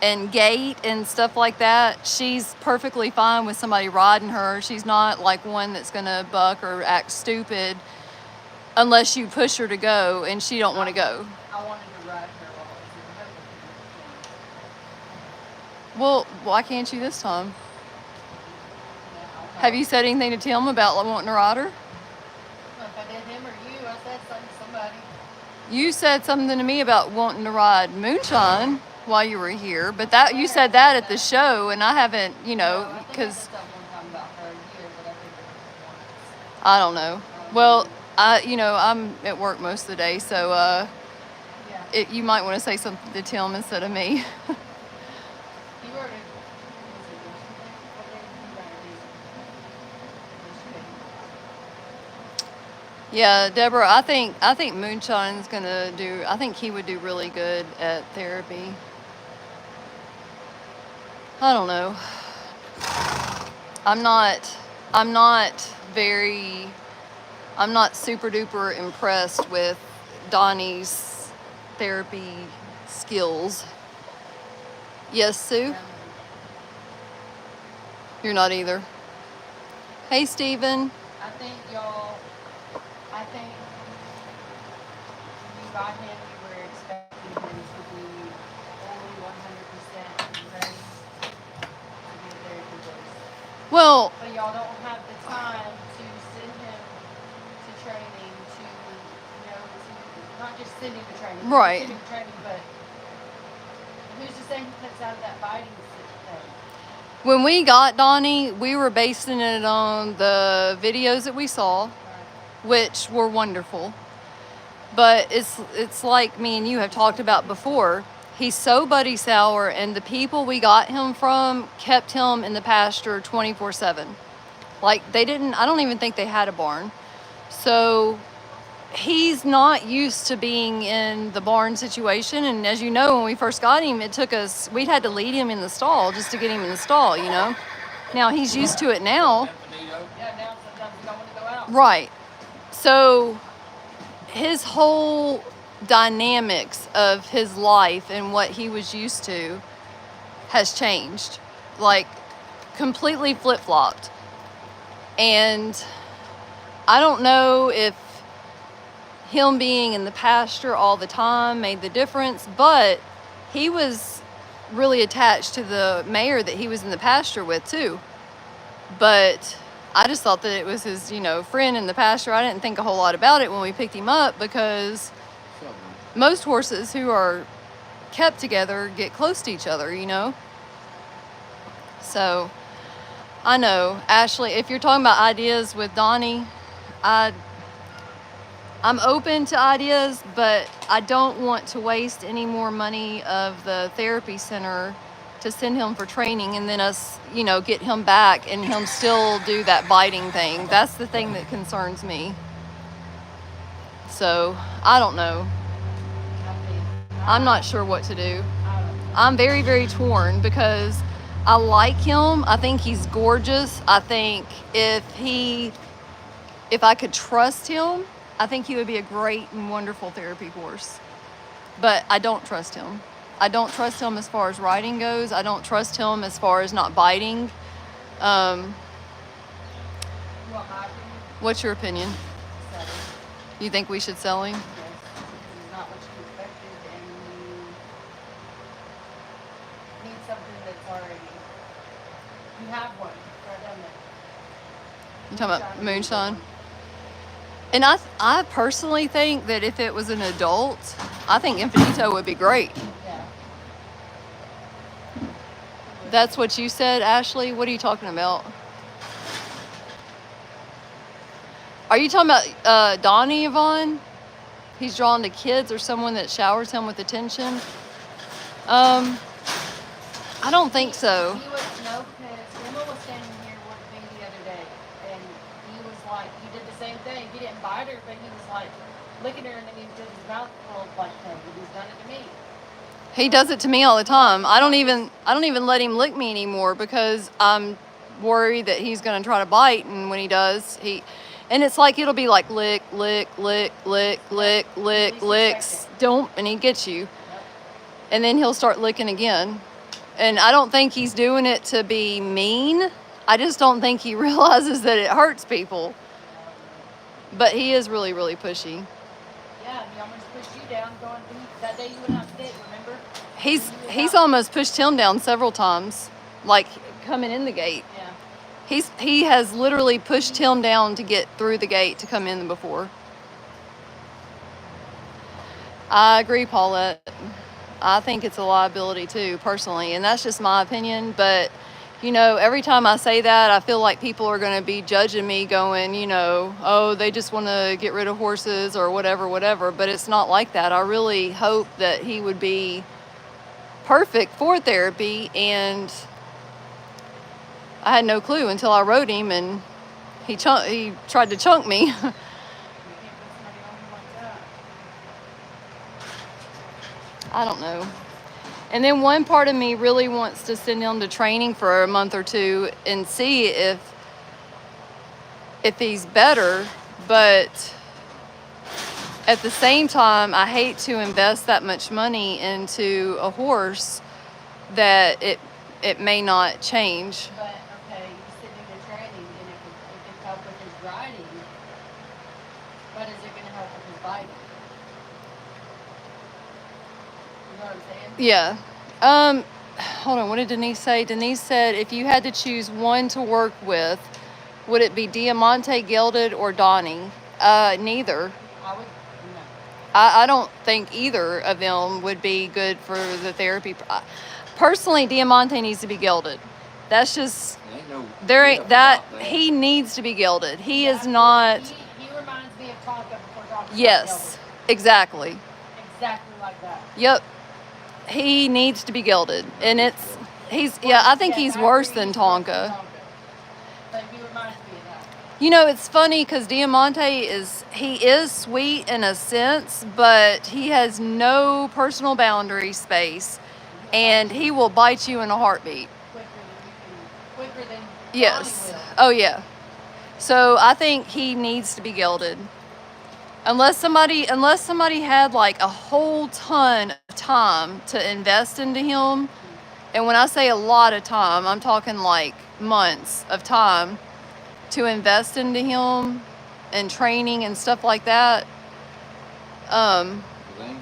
and gait and stuff like that, she's perfectly fine with somebody riding her. She's not like one that's gonna buck or act stupid unless you push her to go and she don't want to go. I wanted to ride her while I was in Well, why can't you this time? the Have you said anything to Tim about wanting to ride her? If I did him or you, I said something to somebody. You said something to me about wanting to ride Moonshine while you were here, but that you said that at the show, and I haven't, No, I think I because said something one time about her a year, but I think it was I don't know. Well, I'm at work most of the day, so once. Yeah. you might want to say something to Tim instead of me. He wrote it. What day did he write it? Yeah, Deborah, I think Moonshine's gonna do. I think he would do really good at therapy. I don't know. I'm not super duper impressed with Donnie's therapy skills. Yes, Sue? You're not either. Hey, Steven. I think when you got him, you were expecting him to be only 100% ready to be a therapy voice. Well, But y'all don't have the time to send him to training to not just send him to training. Right. Send him to training, but who's to say he cuts out of that biting thing? when we got Donnie, we were basing it on the videos that we saw, which were wonderful. But it's like me and you have talked about before. He's so buddy sour, and the people we got him from kept him in the pasture 24/7. Like I don't even think they had a barn. So he's not used to being in the barn situation. And as you know, when we first got him, we'd had to lead him in the stall just to get him in the stall, Now he's used to it now. Yeah, now sometimes you don't want to go out. Right. So his whole dynamics of his life and what he was used to has changed, like completely flip-flopped. And I don't know if him being in the pasture all the time made the difference, but he was really attached to the mare that he was in the pasture with too. But I just thought that it was his, friend in the pasture. I didn't think a whole lot about it when we picked him up, because most horses who are kept together get close to each other, So I know, Ashley, if you're talking about ideas with Donnie, I'm open to ideas, but I don't want to waste any more money of the therapy center to send him for training and then us, get him back and him still do that biting thing. That's the thing that concerns me. So I don't know. I'm not sure what to do. I'm very, very torn because I like him. I think he's gorgeous. I think if I could trust him, I think he would be a great and wonderful therapy horse. But I don't trust him. I don't trust him as far as riding goes. I don't trust him as far as not biting. What's your opinion? You think we should sell him? Yes. He's not what you expected, and you need something that's already. You have one right down there. You talking about moonshine? And I personally think that if it was an adult, I think Infinito would be great. Yeah. That's what you said, Ashley? What are you talking about? Are you talking about Donnie, Yvonne? He's drawn to kids or someone that showers him with attention? I don't think so. He was no, because Emma was standing here with me the other day, and he was like, he did the same thing. He didn't bite her, but he was like licking her, and then he did his mouth full like that. He's done it to me. He does it to me all the time. I don't even let him lick me anymore because I'm worried that he's gonna try to bite, and when he does, and it's like it'll be like lick, lick, lick, lick, lick, lick, licks, don't, and he gets you. And then he'll start licking again. And I don't think he's doing it to be mean. I just don't think he realizes that it hurts people. But he is really, really pushy. Yeah, and he almost pushed you down going that day you went out to date, remember? He's almost pushed him down several times, like coming in the gate. Yeah. He has literally pushed him down to get through the gate to come in before. I agree, Paulette. I think it's a liability too, personally, and that's just my opinion. But, every time I say that, I feel like people are going to be judging me going, oh, they just want to get rid of horses or whatever. But it's not like that. I really hope that he would be perfect for therapy, and I had no clue until I rode him, and he tried to chunk me. You can't put somebody on him like that. I don't know. And then one part of me really wants to send him to training for a month or two and see if he's better, but at the same time, I hate to invest that much money into a horse that it may not change. But okay, you send him to training, and it can help with his riding. But is it going to help with his biting? You know what I'm saying? Yeah. Hold on, what did Denise say? Denise said if you had to choose one to work with, would it be Diamonte, Gelded, or Donnie? Neither. I would. No. I don't think either of them would be good for the therapy. Personally, Diamante needs to be gelded. That's just, he needs to be gelded. He is not. He reminds me of Tonka before Tonka. Yes, exactly. Exactly like that. Yep. He needs to be gelded. And I think he's worse than Tonka. But he reminds me of that. It's funny because Diamante is sweet in a sense, but he has no personal boundary space, and he will bite you in a heartbeat. Quicker than Yes. Donnie will. Oh yeah. So I think he needs to be gelded. Unless somebody had like a whole ton of time to invest into him, and when I say a lot of time, I'm talking like months of time to invest into him and training and stuff like that. They ain't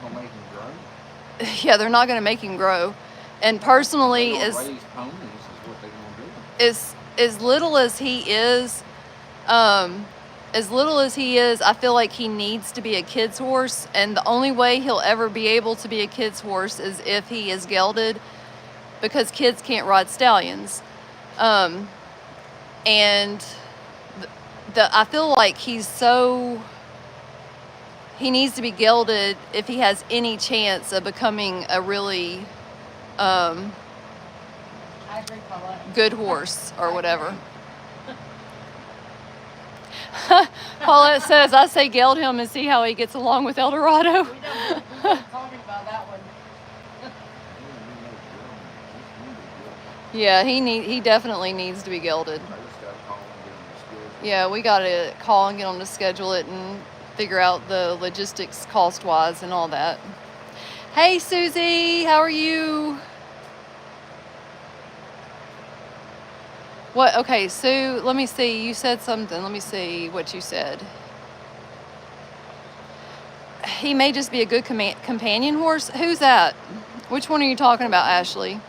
gonna make him grow. Yeah, they're not going to make him grow. And personally, They gonna raise ponies is what they're gonna do. as little as he is, I feel like he needs to be a kid's horse, and the only way he'll ever be able to be a kid's horse is if he is gelded, because kids can't ride stallions. And I feel like he needs to be gelded if he has any chance of becoming a really I agree, Paula. good horse or whatever. Paulette says, I say geld him and see how he gets along with El Dorado. We've been talking about that one. Yeah, he definitely needs to be gelded. I just got to call and get him to schedule. Yeah, we got to call and get them to schedule it and figure out the logistics cost-wise and all that. Hey, Susie, how are you? What? Okay, Sue, let me see. You said something. Let me see what you said. He may just be a good companion horse. Who's that? Which one are you talking about, Ashley?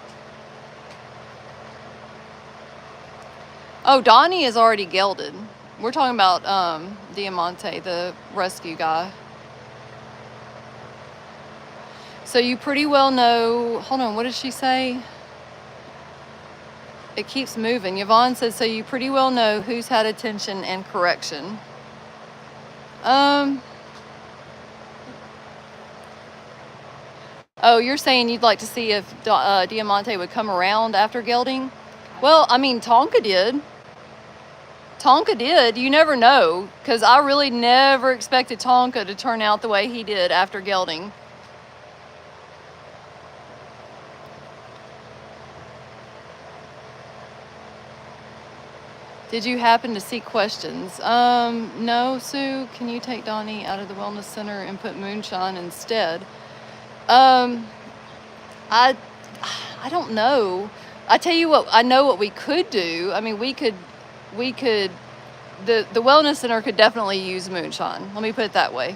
Oh, Donnie is already gelded. We're talking about Diamonte, the rescue guy. So you pretty well know. Hold on, what did she say? It keeps moving. Yvonne says, so you pretty well know who's had attention and correction. Oh, you're saying you'd like to see if Diamante would come around after gelding? Well, I mean, Tonka did. Tonka did. You never know, because I really never expected Tonka to turn out the way he did after gelding. Did you happen to see questions? No, Sue. Can you take Donnie out of the wellness center and put moonshine instead? I don't know. I tell you what, I know what we could do. I mean, we could, the wellness center could definitely use moonshine. Let me put it that way.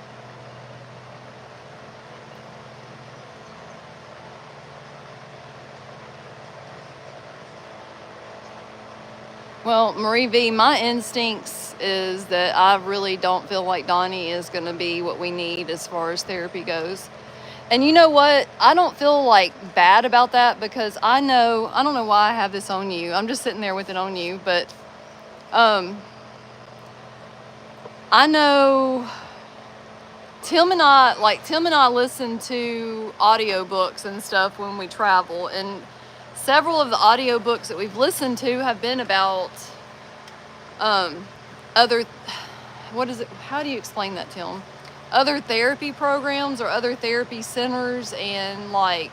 Well, Marie V, my instincts is that I really don't feel like Donnie is going to be what we need as far as therapy goes. And you know what? I don't feel like bad about that, because I don't know why I have this on you. I'm just sitting there with it on you, but I know Tim and I listen to audiobooks and stuff when we travel, and several of the audiobooks that we've listened to have been about other, how do you explain that, Tim? Other therapy programs or other therapy centers, and like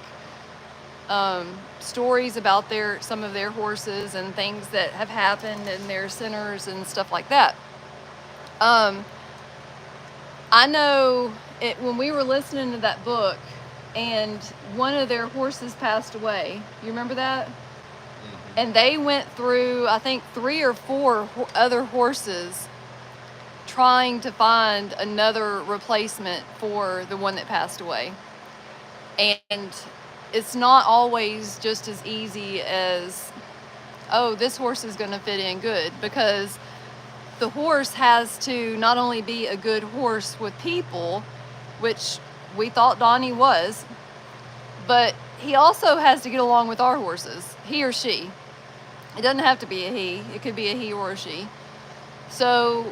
stories about some of their horses and things that have happened in their centers and stuff like that. I know when we were listening to that book, and one of their horses passed away. You remember that? Mm-hmm. And they went through, I think, 3 or 4 other horses trying to find another replacement for the one that passed away. And it's not always just as easy as, oh, this horse is going to fit in good, because the horse has to not only be a good horse with people, which we thought Donnie was, but he also has to get along with our horses, he or she. It doesn't have to be a he, it could be a he or a she. So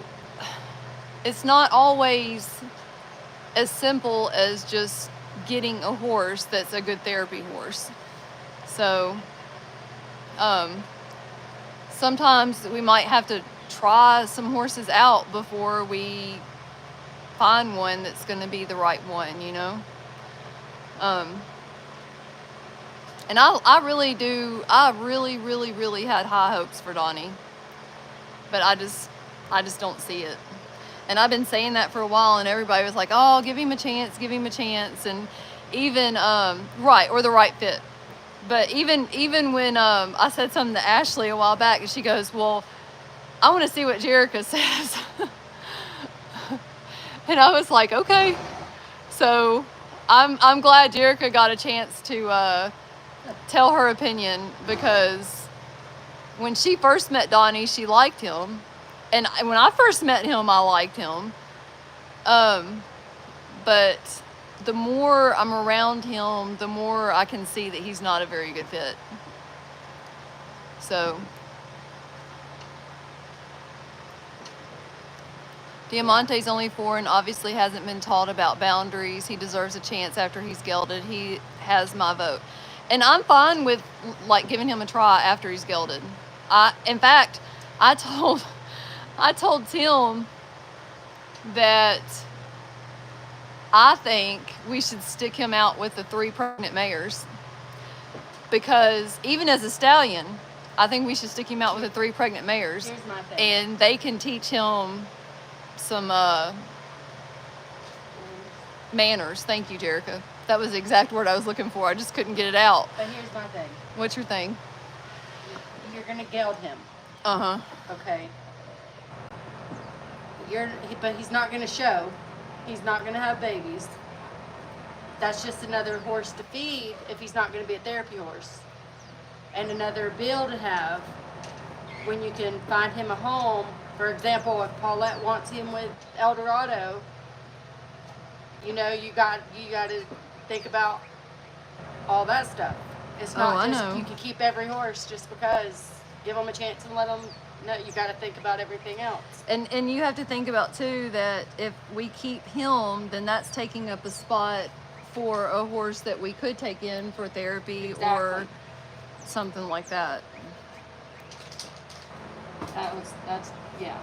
it's not always as simple as just getting a horse that's a good therapy horse. So sometimes we might have to try some horses out before we find one that's going to be the right one, you know. And I really really had high hopes for Donnie, but I just don't see it. And I've been saying that for a while, and everybody was like, oh, give him a chance, and even right, or the right fit. But even when I said something to Ashley a while back, and she goes, well, I want to see what Jerica says. And I was like, okay. So I'm glad Jerica got a chance to tell her opinion, because when she first met Donnie, she liked him. And when I first met him, I liked him. But the more I'm around him, the more I can see that he's not a very good fit. So Diamante's only 4 and obviously hasn't been taught about boundaries. He deserves a chance after he's gelded. He has my vote. And I'm fine with like giving him a try after he's gelded. In fact, I told Tim that I think we should stick him out with the 3 pregnant mares. Because even as a stallion, I think we should stick him out with the 3 pregnant mares. Here's my thing. And they can teach him some manners. Thank you, Jerica. That was the exact word I was looking for. I just couldn't get it out. But here's my thing. What's your thing? You're gonna geld him, Uh-huh. okay? But he's not gonna show. He's not gonna have babies. That's just another horse to feed if he's not gonna be a therapy horse. And another bill to have when you can find him a home. For example, if Paulette wants him with Dorado, you know, you got to think about all that stuff. It's not I just know. you can keep every horse just because. Give them a chance and let them. No, you got to think about everything else. And you have to think about too that if we keep him, then that's taking up a spot for a horse that we could take in for therapy or Exactly. something like that. That's yeah.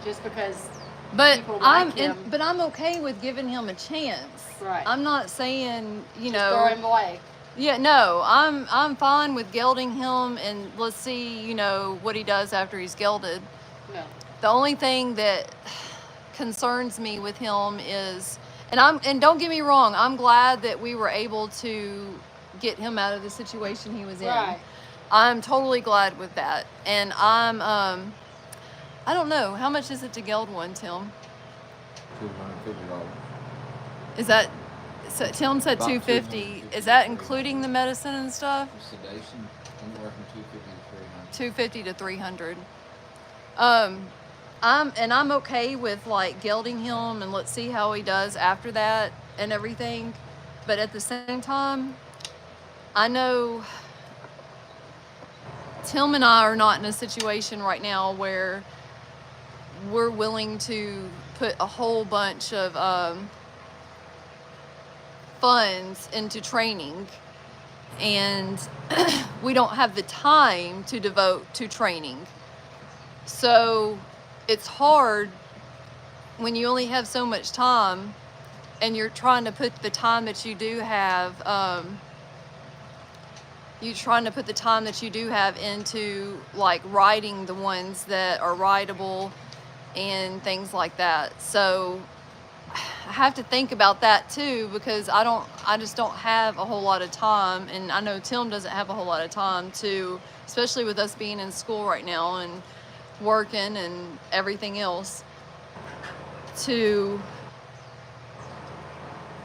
Just because But people like him. but I'm okay with giving him a chance. Right. I'm not saying, you just throw know, him away. yeah, no, I'm fine with gelding him and let's see, you know, what he does after he's gelded. No. The only thing that concerns me with him is, and don't get me wrong, I'm glad that we were able to get him out of the situation he was in. Right. I'm totally glad with that. And I don't know, how much is it to geld one, Tim? $250. Is that, so Tim said About 250. $250. Is that including the medicine and stuff? Sedation, anywhere from 250 to 300. 250 to 300. I'm okay with like gelding him and let's see how he does after that and everything. But at the same time, I know Tim and I are not in a situation right now where we're willing to put a whole bunch of funds into training, and we don't have the time to devote to training. So it's hard when you only have so much time and you're trying to put the time that you do have into like riding the ones that are rideable and things like that. So I have to think about that too, because I just don't have a whole lot of time, and I know Tim doesn't have a whole lot of time to, especially with us being in school right now and working and everything else, to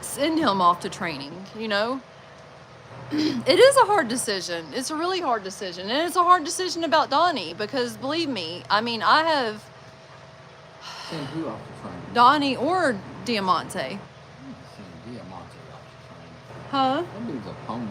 send him off to training, you know? It is a hard decision. It's a really hard decision. And it's a hard decision about Donnie, because believe me, I mean, I have Send who off the train? Donnie or Diamante. Send Diamonte off the train. Huh? That dude's a pony.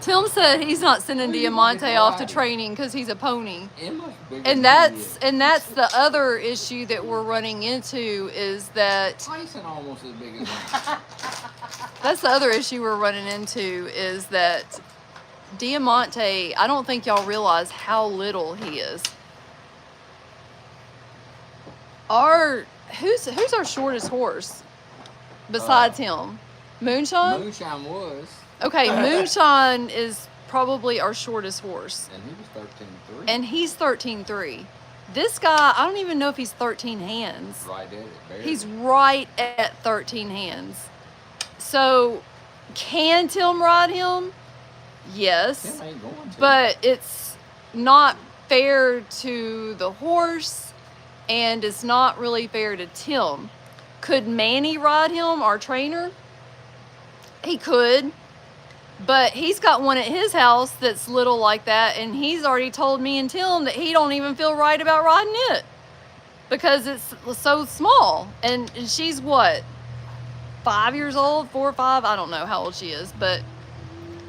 Tim said he's not sending Well, you Diamante want me off to to training because he's a pony. Emma's bigger And than he is. that's the other issue that we're running into, is that Tyson almost as big as him. that's the other issue we're running into, is that Diamante, I don't think y'all realize how little he is. Who's our shortest horse besides him? Moonshine? Moonshine was, Okay, Moonshine is probably our shortest horse. and he was 13.3. And he's 13.3. This guy, I don't even know if he's 13 hands. Right at it, barely. He's right at 13 hands. So, can Tim ride him? Yes. Tim ain't going to. But it's not fair to the horse, and it's not really fair to Tim. Could Manny ride him, our trainer? He could. But he's got one at his house that's little like that, and he's already told me and Tim that he don't even feel right about riding it because it's so small. And she's what, 5 years old, 4 or 5? I don't know how old she is, but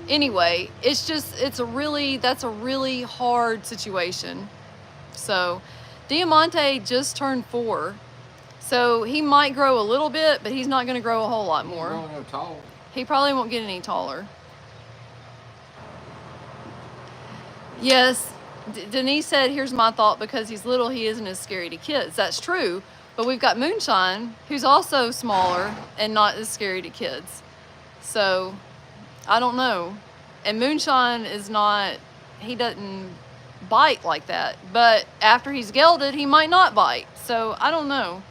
Anyway, that's a really hard situation. So Diamante just turned 4. So he might grow a little bit, but he's not going to grow a whole lot more. Growing no tall. He probably won't get any taller. Yes, Denise said, here's my thought, because he's little, he isn't as scary to kids. That's true, but we've got Moonshine, who's also smaller and not as scary to kids. So, I don't know. And Moonshine he doesn't bite like that. But after he's gelded, he might not bite. So, I don't know.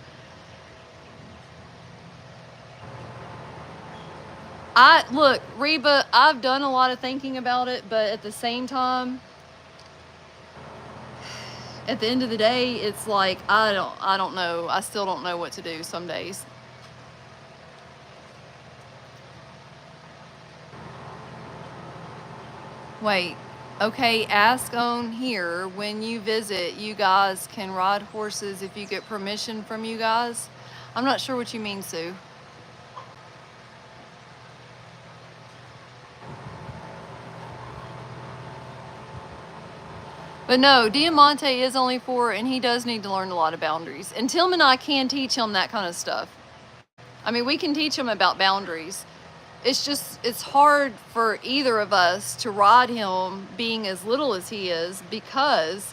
Look, Reba, I've done a lot of thinking about it, but at the same time, at the end of the day, it's like, I don't know. I still don't know what to do some days. Wait, okay, ask on here, when you visit, you guys can ride horses if you get permission from you guys? I'm not sure what you mean, Sue. But no, Diamante is only 4, and he does need to learn a lot of boundaries. And Tim and I can teach him that kind of stuff. I mean, we can teach him about boundaries. It's hard for either of us to ride him being as little as he is, because,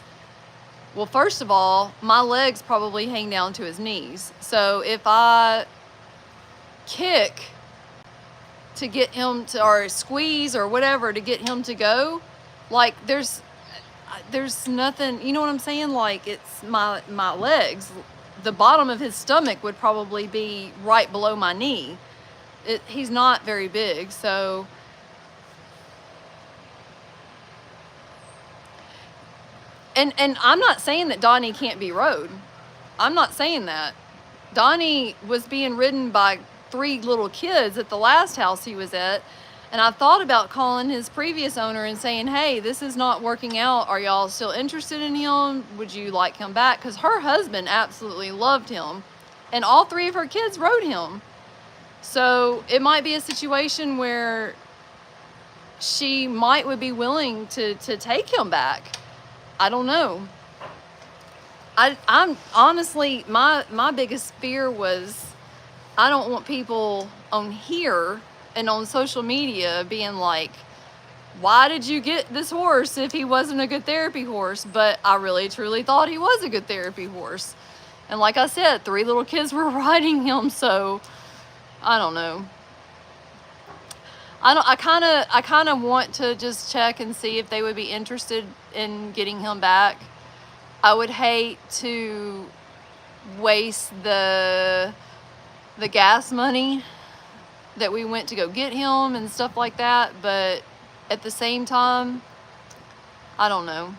well, first of all, my legs probably hang down to his knees. So if I kick to get him to, or squeeze or whatever to get him to go, like, there's nothing, you know what I'm saying? Like, it's my legs, the bottom of his stomach would probably be right below my knee. He's not very big, so. And I'm not saying that Donnie can't be rode. I'm not saying that. Donnie was being ridden by 3 little kids at the last house he was at. And I thought about calling his previous owner and saying, hey, this is not working out. Are y'all still interested in him? Would you like him back? Because her husband absolutely loved him. And all 3 of her kids rode him. So it might be a situation where she would be willing to take him back. I don't know. I'm honestly, my biggest fear was, I don't want people on here and on social media being like, why did you get this horse if he wasn't a good therapy horse? But I really truly thought he was a good therapy horse. And like I said, 3 little kids were riding him, so I don't know. I kind of want to just check and see if they would be interested in getting him back. I would hate to waste the gas money that we went to go get him and stuff like that, but at the same time, I don't know.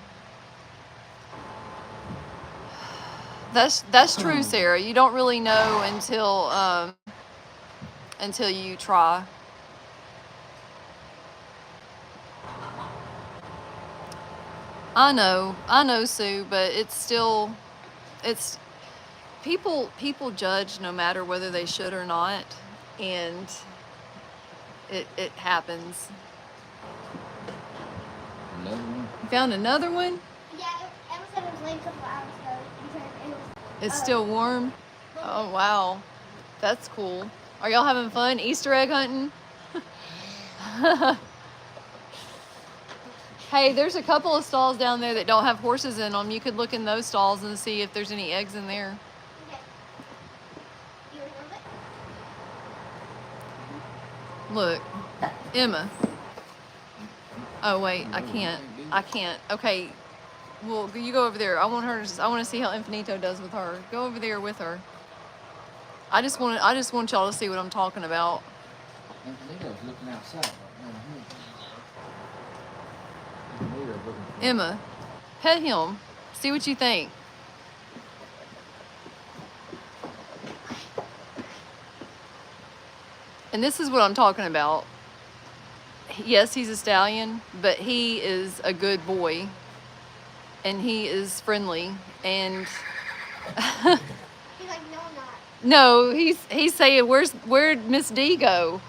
That's true, Sarah. You don't really know until you try. I know, Sue, but it's people judge no matter whether they should or not, and it happens. Another one. You found another one? Yeah, Emma said it was late a couple hours ago because it was. It's still warm? Oh, wow. That's cool. Are y'all having fun Easter egg hunting? Hey, there's a couple of stalls down there that don't have horses in them. You could look in those stalls and see if there's any eggs in there. Okay. You remember it? Look, Emma. Oh, wait, I can't. Okay, well, you go over there. I want to see how Infinito does with her. Go over there with her. I just want y'all to see what I'm talking about. Infinito's looking outside right now. Emma, pet him. See what you think. And this is what I'm talking about. Yes, he's a stallion, but he is a good boy. And he is friendly. And He's like, no, I'm not. no, he's saying, where'd Miss D go?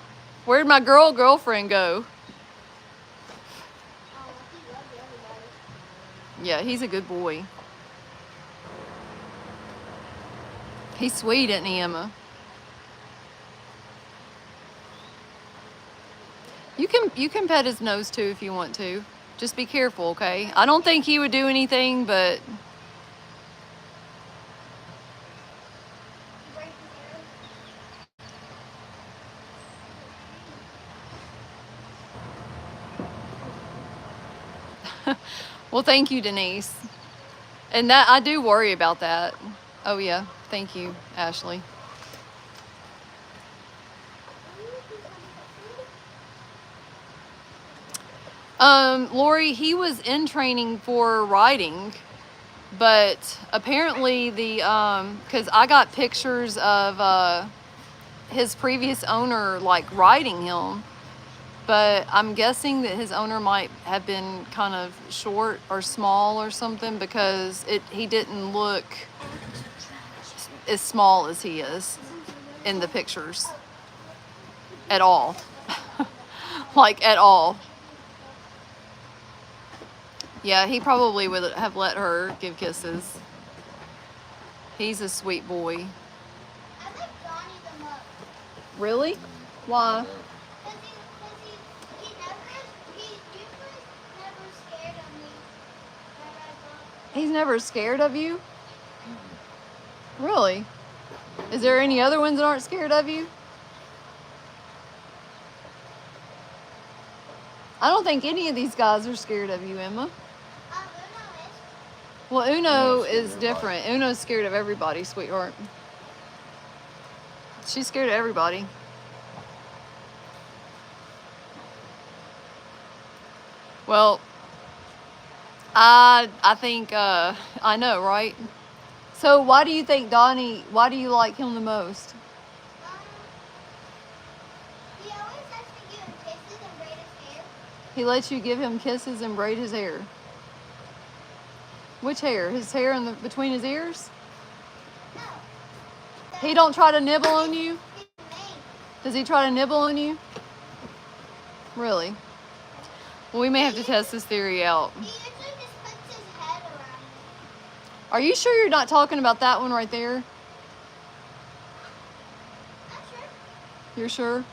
Where'd my girlfriend go? Yeah, he's a good boy. He's sweet, isn't he, Emma? You can pet his nose too if you want to. Just be careful, okay? I don't think he would do anything, but Break his ear. well, thank you, Denise. And that I do worry about that. Oh yeah, thank you, Ashley. Lori, he was in training for riding, but apparently because I got pictures of his previous owner like riding him, but I'm guessing that his owner might have been kind of short or small or something because he didn't look as small as he is in the pictures at all. Like at all. Yeah, he probably would have let her give kisses. He's a sweet boy. I like Donnie the most. Really? Why? Because he usually never scared of me. Whenever I go. He's never scared of you? Really? Is there any other ones that aren't scared of you? I don't think any of these guys are scared of you, Emma. Uno is. Well, Uno Uno's scared is of different. Uno's scared of everybody, sweetheart. She's scared of everybody. Well, I think I know, right? So why do you think Donnie? Why do you like him the most? He always has to give him kisses and braid his hair. He lets you give him kisses and braid his hair. Which hair? His hair in between his ears? No. He don't try to nibble on you? His mane. Does he try to nibble on you? Really? Well, we may have to test this theory out. He usually just puts his head around me. Are you sure you're not talking about that one right there? Not sure. You're sure?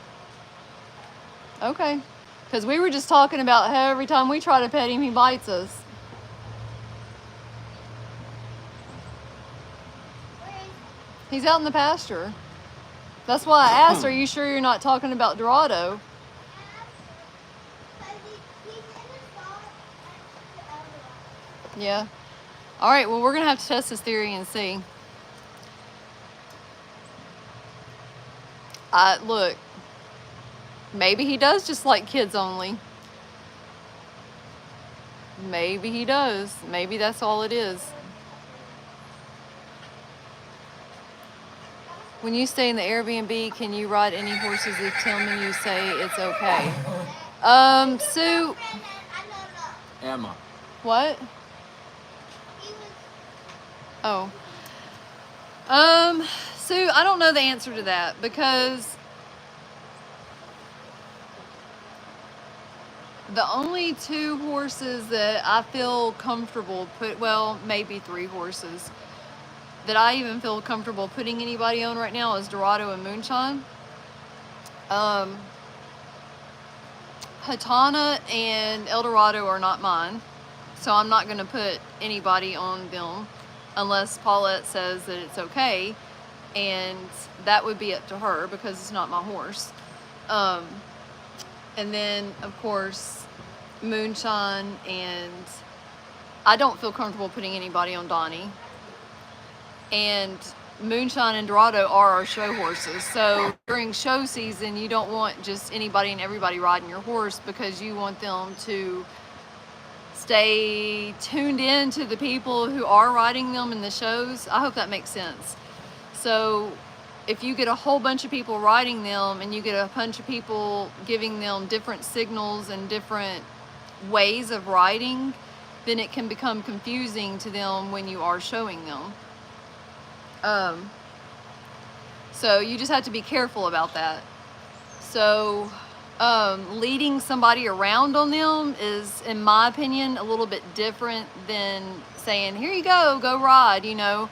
Okay. Because we were just talking about how every time we try to pet him, he bites us. Where is He's out in the pasture. That's why I asked, are you sure you're not talking about Dorado? Because he's in the stall next to Eldorado. Yeah. All right, well, we're going to have to test this theory and see. Look, maybe he does just like kids only. Maybe he does. Maybe that's all it is. When you stay in the Airbnb, can you ride any horses if Tim and you say it's okay? Sue, Emma. what? He was. Oh. Sue, I don't know the answer to that because the only 2 horses that I feel comfortable well, maybe 3 horses that I even feel comfortable putting anybody on right now is Dorado and Moonshine. Hatana and Eldorado are not mine, so I'm not going to put anybody on them unless Paulette says that it's okay, and that would be up to her because it's not my horse. And then, of course, Moonshine, and I don't feel comfortable putting anybody on Donnie. And Moonshine and Dorado are our show horses. So during show season, you don't want just anybody and everybody riding your horse because you want them to stay tuned in to the people who are riding them in the shows. I hope that makes sense. So if you get a whole bunch of people riding them and you get a bunch of people giving them different signals and different ways of riding, then it can become confusing to them when you are showing them. So you just have to be careful about that. So leading somebody around on them is, in my opinion, a little bit different than saying, here you go ride, you know.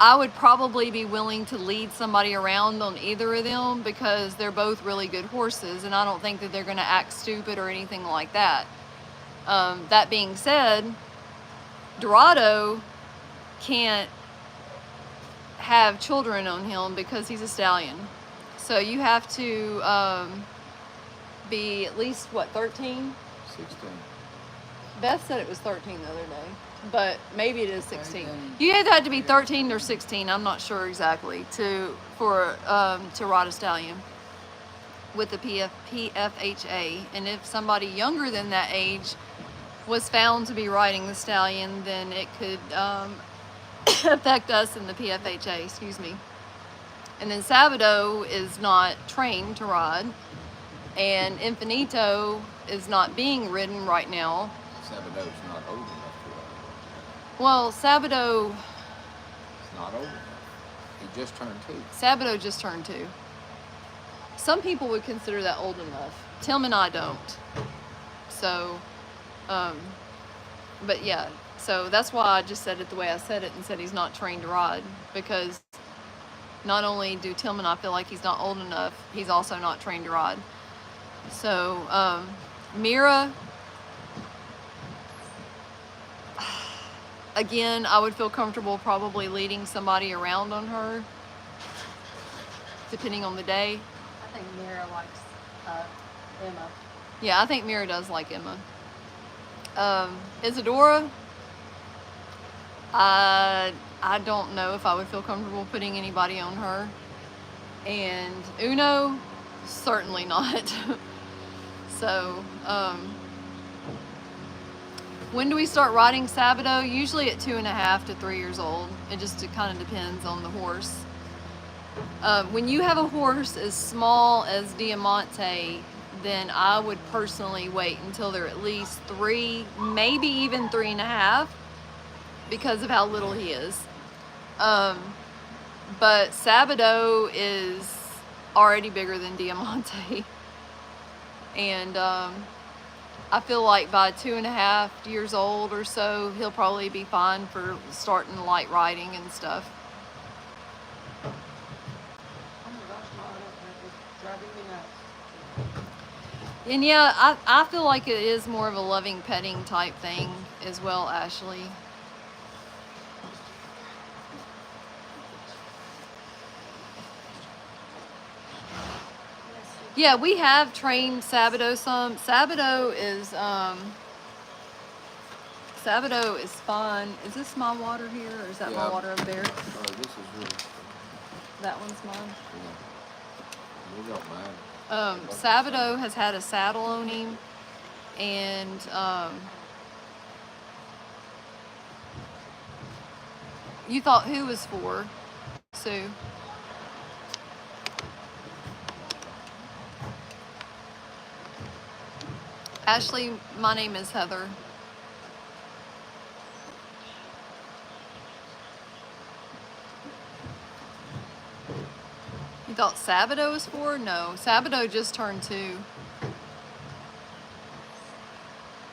I would probably be willing to lead somebody around on either of them because they're both really good horses, and I don't think that they're going to act stupid or anything like that. That being said, Dorado can't have children on him because he's a stallion. So you have to be at least, what, 13? 16. Beth said it was 13 the other day, but maybe it is 16. You either have to be 13 or 16. I'm not sure exactly to ride a stallion with the PFHA. And if somebody younger than that age was found to be riding the stallion, then it could affect us in the PFHA. Excuse me. And then Sabado is not trained to ride, and Infinito is not being ridden right now. Sabado's not old enough to ride. Well, Sabado... He's not old enough. He just turned 2. Sabado just turned 2. Some people would consider that old enough. Tim and I don't. So, but yeah. So that's why I just said it the way I said it and said he's not trained to ride. Because not only do Tim and I feel like he's not old enough, he's also not trained to ride. So, Mera... Again, I would feel comfortable probably leading somebody around on her, depending on the day. I think Mera likes Emma. Yeah, I think Mera does like Emma. Isadora, I don't know if I would feel comfortable putting anybody on her. And Uno, certainly not. So, when do we start riding Sabado? Usually at 2.5 to 3 years old. It just kind of depends on the horse. When you have a horse as small as Diamonte, then I would personally wait until they're at least 3, maybe even 3.5, because of how little he is. But Sabado is already bigger than Diamante. And I feel like by 2.5 years old or so, he'll probably be fine for starting light riding and stuff. Oh my gosh, no, I don't have it. Driving me nuts. And yeah, I feel like it is more of a loving petting type thing as well, Ashley. Yeah, we have trained Sabado some. Sabado is fun. Is this my water here, or is that my Yeah. water up there? This is really... That one's mine. Yeah. We don't mind. Sabado has had a saddle on him, and you thought who was for? Sue. Ashley, my name is Heather. You thought Sabado was 4? No, Sabado just turned 2.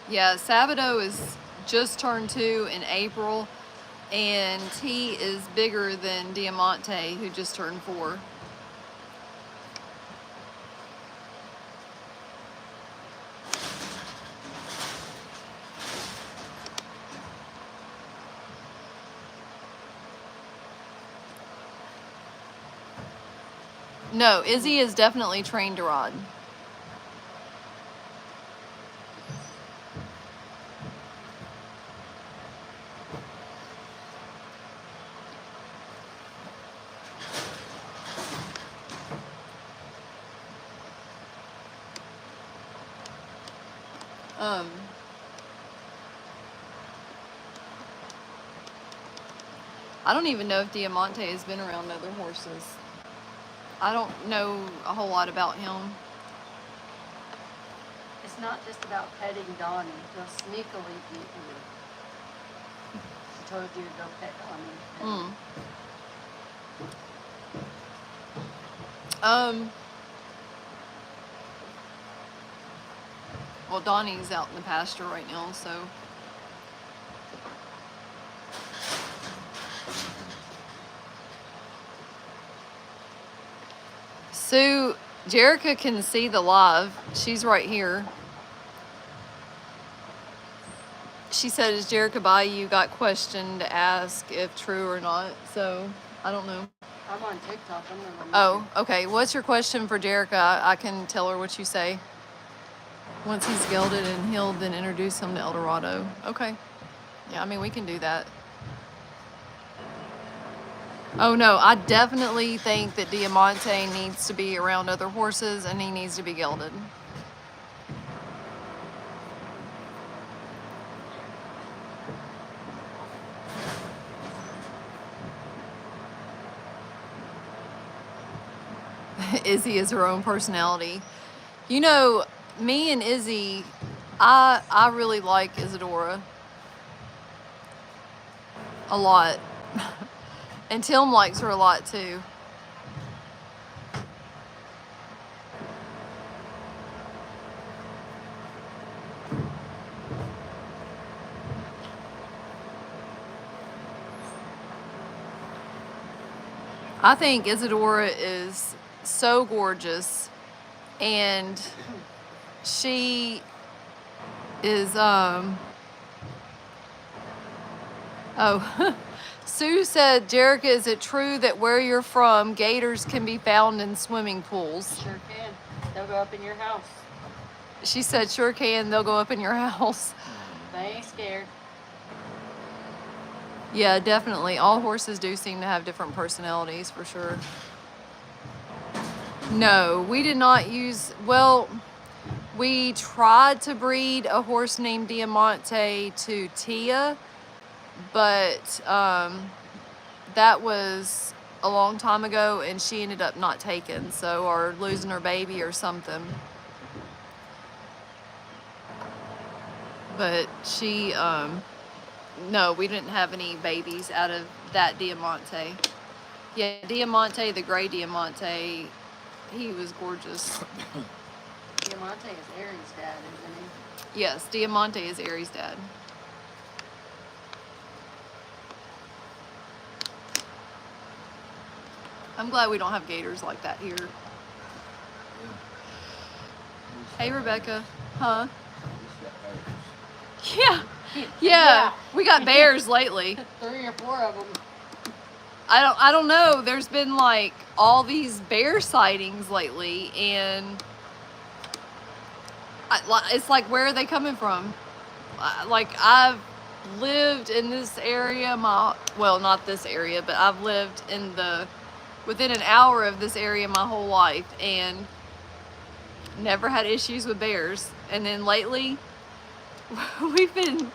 Yeah, Sabado is just turned 2 in April, and he is bigger than Diamante, who just turned 4. No, Izzy is definitely trained to ride. I don't even know if Diamante has been around other horses. I don't know a whole lot about him. It's not just about petting Donnie. He'll sneakily eat you. She told you to go pet Donnie. Um, well, Donnie's out in the pasture right now, so. Sue, Jerica can see the live. She's right here. She said, is Jerica by you? Got question to ask if true or not. So, I don't know. I'm on TikTok. I'm gonna. Oh, okay. What's your question for Jerica? I can tell her what you say. Once he's gelded and he'll then introduce him to El Dorado. Okay. Yeah, I mean, we can do that. Oh, no. I definitely think that Diamonte needs to be around other horses and he needs to be gelded. Izzy is her own personality. You know, me and Izzy, I really like Isadora a lot. And Tim likes her a lot too. I think Isadora is so gorgeous, and she is oh Sue said, Jerica, is it true that where you're from, gators can be found in swimming pools? Sure can. They'll go up in your house. She said, sure can, they'll go up in your house. They ain't scared. Yeah, definitely. All horses do seem to have different personalities, for sure. No, we did not use, well, we tried to breed a horse named Diamante to Tia, but that was a long time ago and she ended up not taken, so, or losing her baby or something. But she, no, we didn't have any babies out of that Diamante. Yeah, Diamante, the gray Diamante, he was gorgeous. Diamante is Aries' dad, isn't he? Yes, Diamante is Aries' dad. I'm glad we don't have gators like that here. Hey, Rebecca. Huh? Yeah. We got bears lately. 3 or 4 of them. I don't know. There's been like all these bear sightings lately, and it's like, where are they coming from? Like, I've lived in this area, well, not this area, but I've lived in within an hour of this area my whole life, and never had issues with bears. And then lately, we've been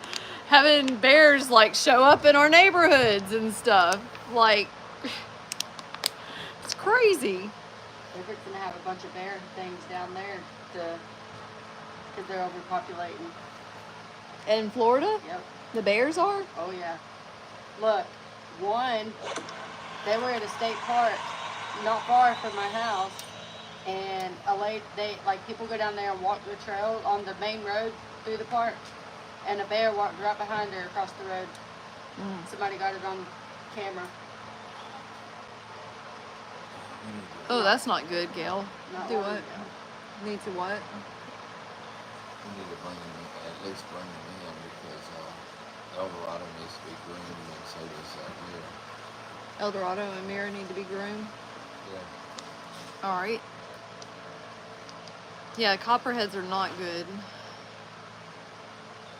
having bears like show up in our neighborhoods and stuff. Like, it's crazy. They're fixing to have a bunch of bear things down there because they're overpopulating. In Florida? Yep. The bears are? Oh yeah. Look, they were at a state park not far from my house, and people go down there and walk the trail on the main road through the park, and a bear walked right behind her across the road. Somebody got it on camera. Oh, that's not good, Gail. Not Do long what? ago. Need to what? We need to at least bring them in because El Dorado needs to be groomed and so does Mera. El Dorado and Mera need to be groomed. Yeah. All right. Yeah, copperheads are not good.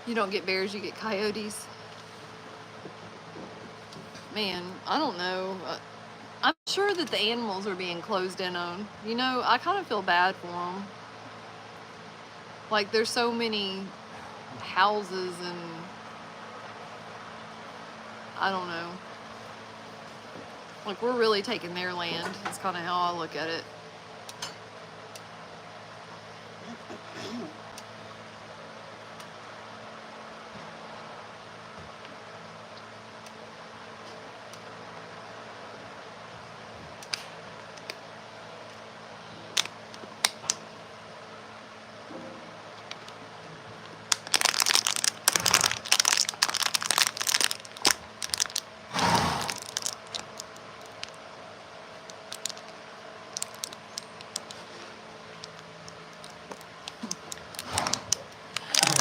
You don't get bears, you get coyotes. Man, I don't know. I'm sure that the animals are being closed in on. You know, I kind of feel bad for them. Like, there's so many houses and I don't know. Like, we're really taking their land. That's kind of how I look at it.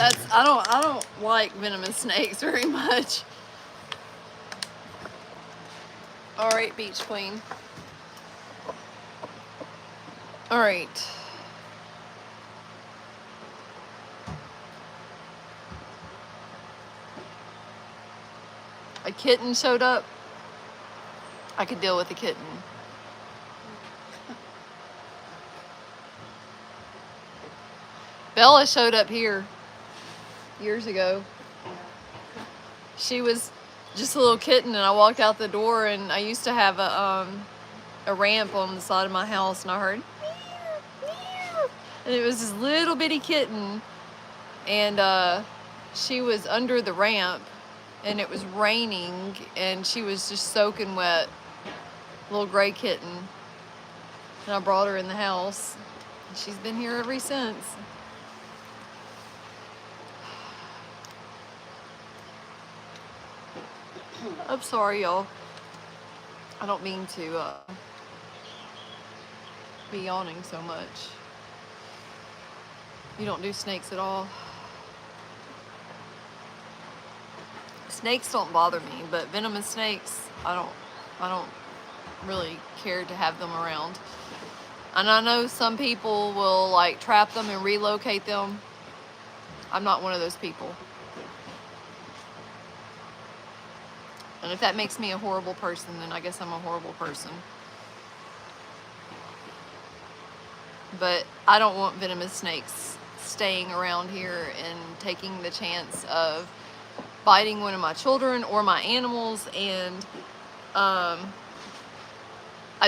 I don't like venomous snakes very much. All right, Beach Queen. All right. A kitten showed up. I could deal with a kitten. Bella showed up here years ago. She was just a little kitten, and I walked out the door, and I used to have a ramp on the side of my house, and I heard meow, meow, and it was this little bitty kitten, and she was under the ramp, and it was raining, and she was just soaking wet, little gray kitten, and I brought her in the house, and she's been here ever since. I'm sorry, y'all. I don't mean to be yawning so much. You don't do snakes at all? Snakes don't bother me, but venomous snakes, I don't really care to have them around. And I know some people will like trap them and relocate them. I'm not one of those people. And if that makes me a horrible person, then I guess I'm a horrible person. But I don't want venomous snakes staying around here and taking the chance of biting one of my children or my animals. And I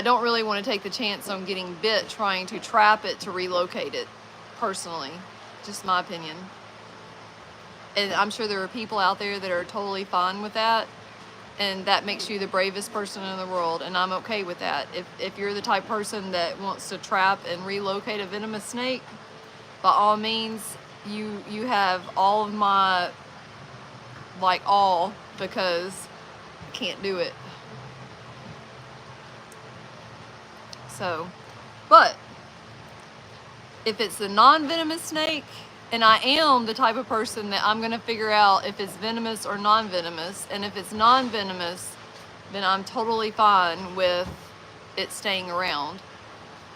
don't really want to take the chance on getting bit trying to trap it to relocate it, personally. Just my opinion. And I'm sure there are people out there that are totally fine with that. And that makes you the bravest person in the world, and I'm okay with that. If you're the type of person that wants to trap and relocate a venomous snake, by all means, you have all of my, like, all, because I can't do it. So, but if it's a non-venomous snake, and I am the type of person that I'm going to figure out if it's venomous or non-venomous. And if it's non-venomous, then I'm totally fine with it staying around.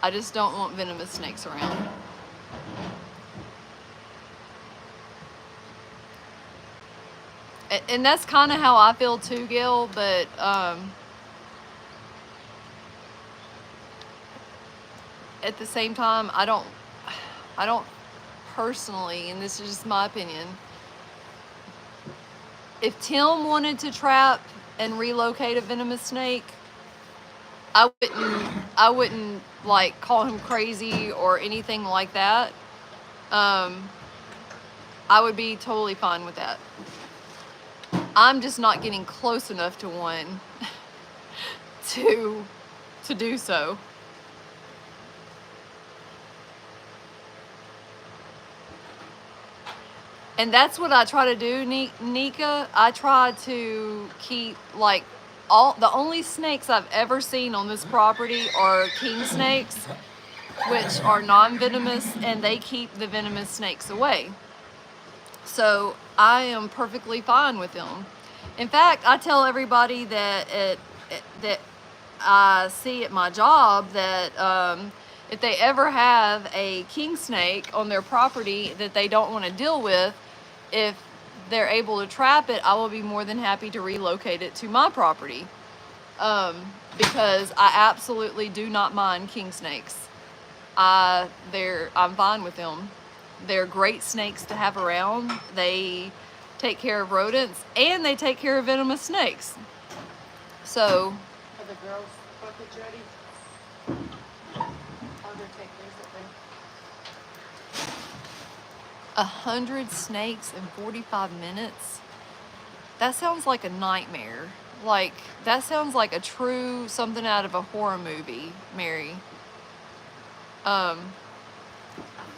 I just don't want venomous snakes around. And that's kind of how I feel too, Gail. But at the same time, I don't personally, and this is just my opinion, if Tim wanted to trap and relocate a venomous snake, I wouldn't like call him crazy or anything like that. I would be totally fine with that. I'm just not getting close enough to one to do so. And that's what I try to do, Nika. I try to keep, like, the only snakes I've ever seen on this property are king snakes, which are non-venomous, and they keep the venomous snakes away. So I am perfectly fine with them. In fact, I tell everybody that that I see at my job that if they ever have a king snake on their property that they don't want to deal with, if they're able to trap it, I will be more than happy to relocate it to my property. Because I absolutely do not mind king snakes. I'm fine with them. They're great snakes to have around. They take care of rodents, and they take care of venomous snakes. So, Are the girls' buckets ready? I'll go take these with them. 100 snakes in 45 minutes? That sounds like a nightmare. Like, that sounds like a true something out of a horror movie, Mary.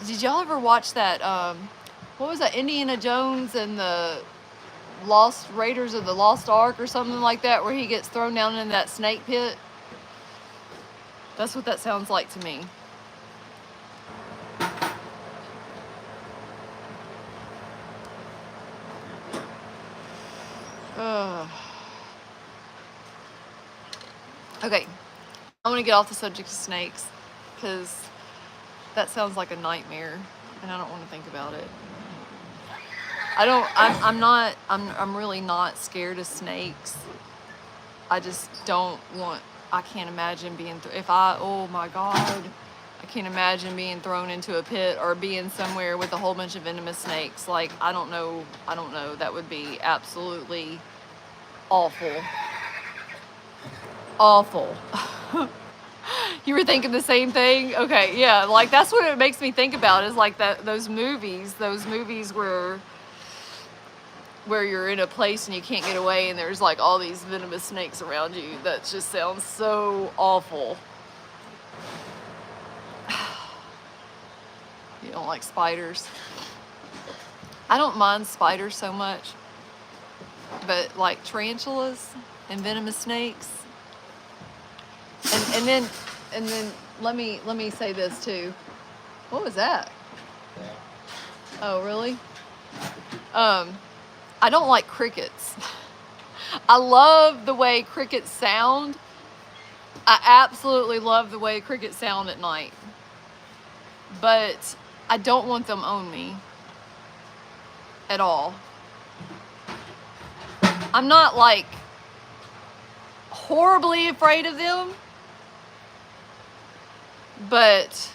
Did y'all ever watch that, what was that, Indiana Jones and the Raiders of the Lost Ark or something like that, where he gets thrown down in that snake pit? That's what that sounds like to me. Okay, I want to get off the subject of snakes because that sounds like a nightmare, and I don't want to think about it. I'm really not scared of snakes. I just don't want, I can't imagine being, oh my God, I can't imagine being thrown into a pit or being somewhere with a whole bunch of venomous snakes. Like, I don't know, that would be absolutely awful. Awful. You were thinking the same thing? Okay, yeah, like that's what it makes me think about is like those movies where you're in a place and you can't get away and there's like all these venomous snakes around you. That just sounds so awful. You don't like spiders? I don't mind spiders so much, but like tarantulas and venomous snakes. And then let me say this too. What was that? Oh, really? I don't like crickets. I love the way crickets sound. I absolutely love the way crickets sound at night. But I don't want them on me at all. I'm not like horribly afraid of them, but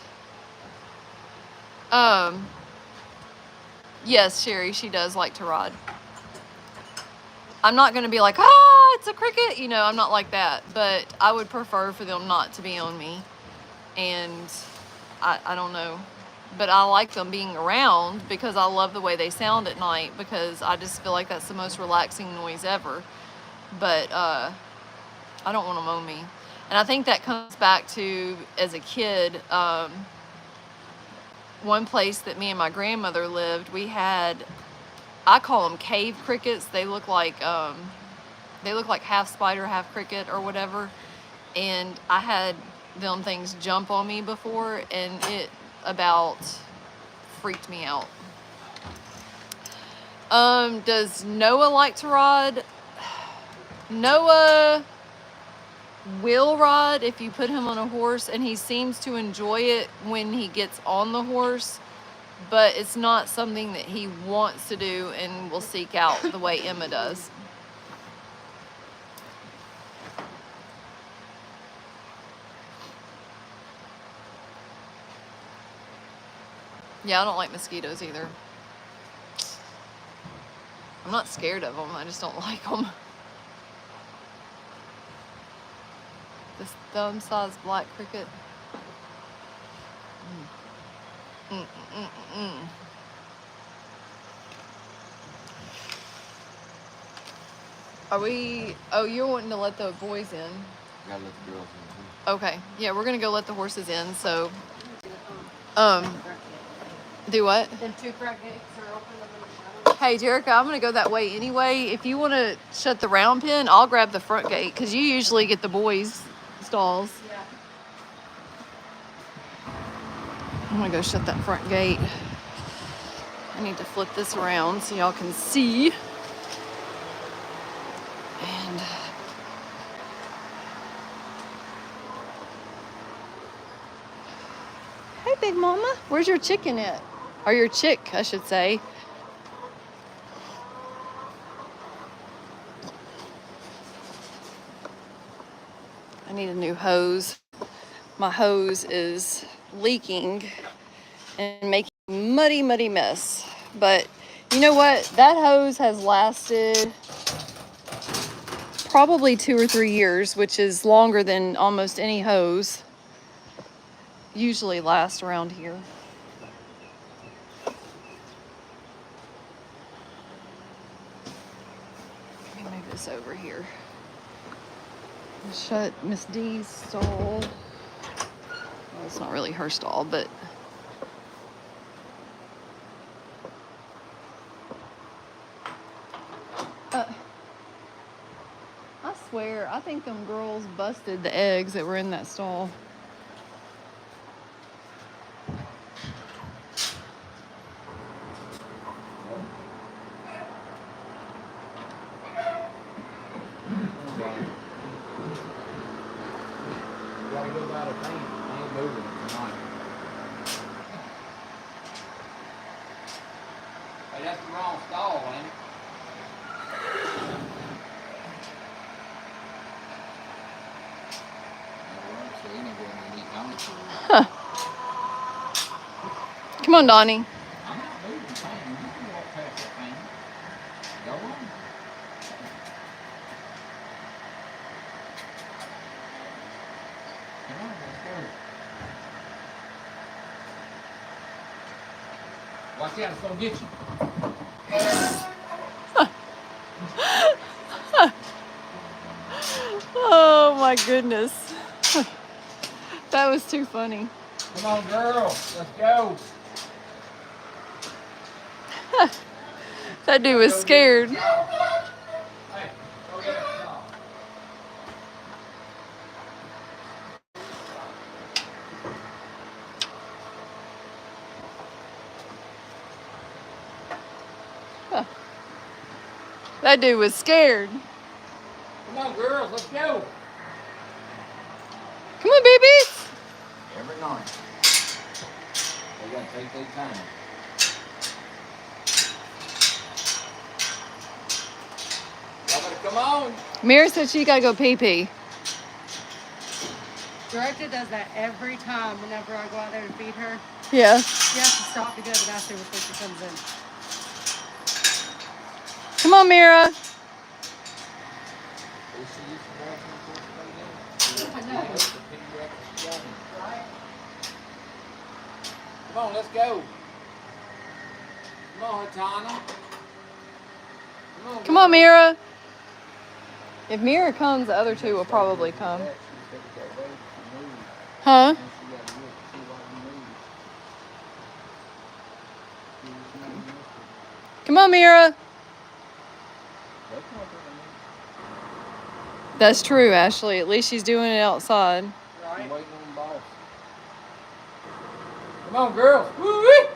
yes, Sherry, she does like to ride. I'm not going to be like, it's a cricket. You know, I'm not like that. But I would prefer for them not to be on me. And I don't know. But I like them being around because I love the way they sound at night because I just feel like that's the most relaxing noise ever. But I don't want them on me. And I think that comes back to, as a kid, one place that me and my grandmother lived, we had, I call them cave crickets. They look like half spider, half cricket or whatever. And I had them things jump on me before, and it about freaked me out. Does Noah like to ride? Noah will ride if you put him on a horse, and he seems to enjoy it when he gets on the horse. But it's not something that he wants to do and will seek out the way Emma does. Yeah, I don't like mosquitoes either. I'm not scared of them, I just don't like them. This thumb-sized black cricket. Are we, oh, you're wanting to let the boys in? Gotta let the girls in. Okay, yeah, we're gonna go let the horses in, so, do what? The 2 front gates are open. Hey, Jerica, I'm gonna go that way anyway. If you wanna shut the round pen, I'll grab the front gate, because you usually get the boys' stalls. Yeah. I'm gonna go shut that front gate. I need to flip this around so y'all can see. And hey, big mama, where's your chicken at? Or your chick, I should say. I need a new hose. My hose is leaking and making a muddy, muddy mess. But you know what? That hose has lasted probably 2 or 3 years, which is longer than almost any hose usually lasts around here. Let me move this over here. Shut Miss D's stall. Well, it's not really her stall, but I swear, I think them girls busted the eggs that were in that stall. about a thing. I ain't moving it tonight. Hey, that's the wrong stall, ain't it? Huh. Come on, Donnie. I'm not moving the thing. You can walk past that thing. Go on. Come on, let's go. Watch out, it's gonna get you. Oh my goodness. That was too funny. Come on, girl, let's go. That dude was scared. Hey, go get that stall. That dude was scared. Come on, girls, let's go. Come on, babies. Every night. They gotta take their time. Y'all better come on. Mira said she gotta go pee pee. Dorado does that every time whenever I go out there to feed her. Yeah. She has to stop to go to the bathroom before she comes in. Come on, Mira. Come on, let's go. Come on, Hatana. Come on, Mira. If Mira comes, the other two will probably come. Huh? Come on, Mira. That's true, Ashley. At least she's doing it outside. Right. Come on, girls. Woo-wee.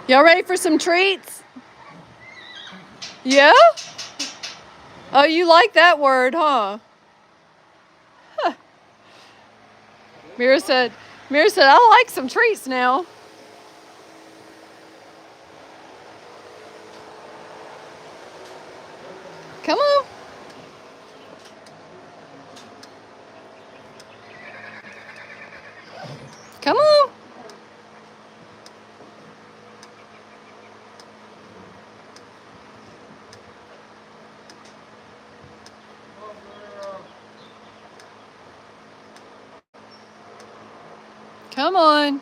Y'all ready for some treats? Yeah? Oh, you like that word, huh? Mira said, I like some treats now. Come on. Come on. Come on.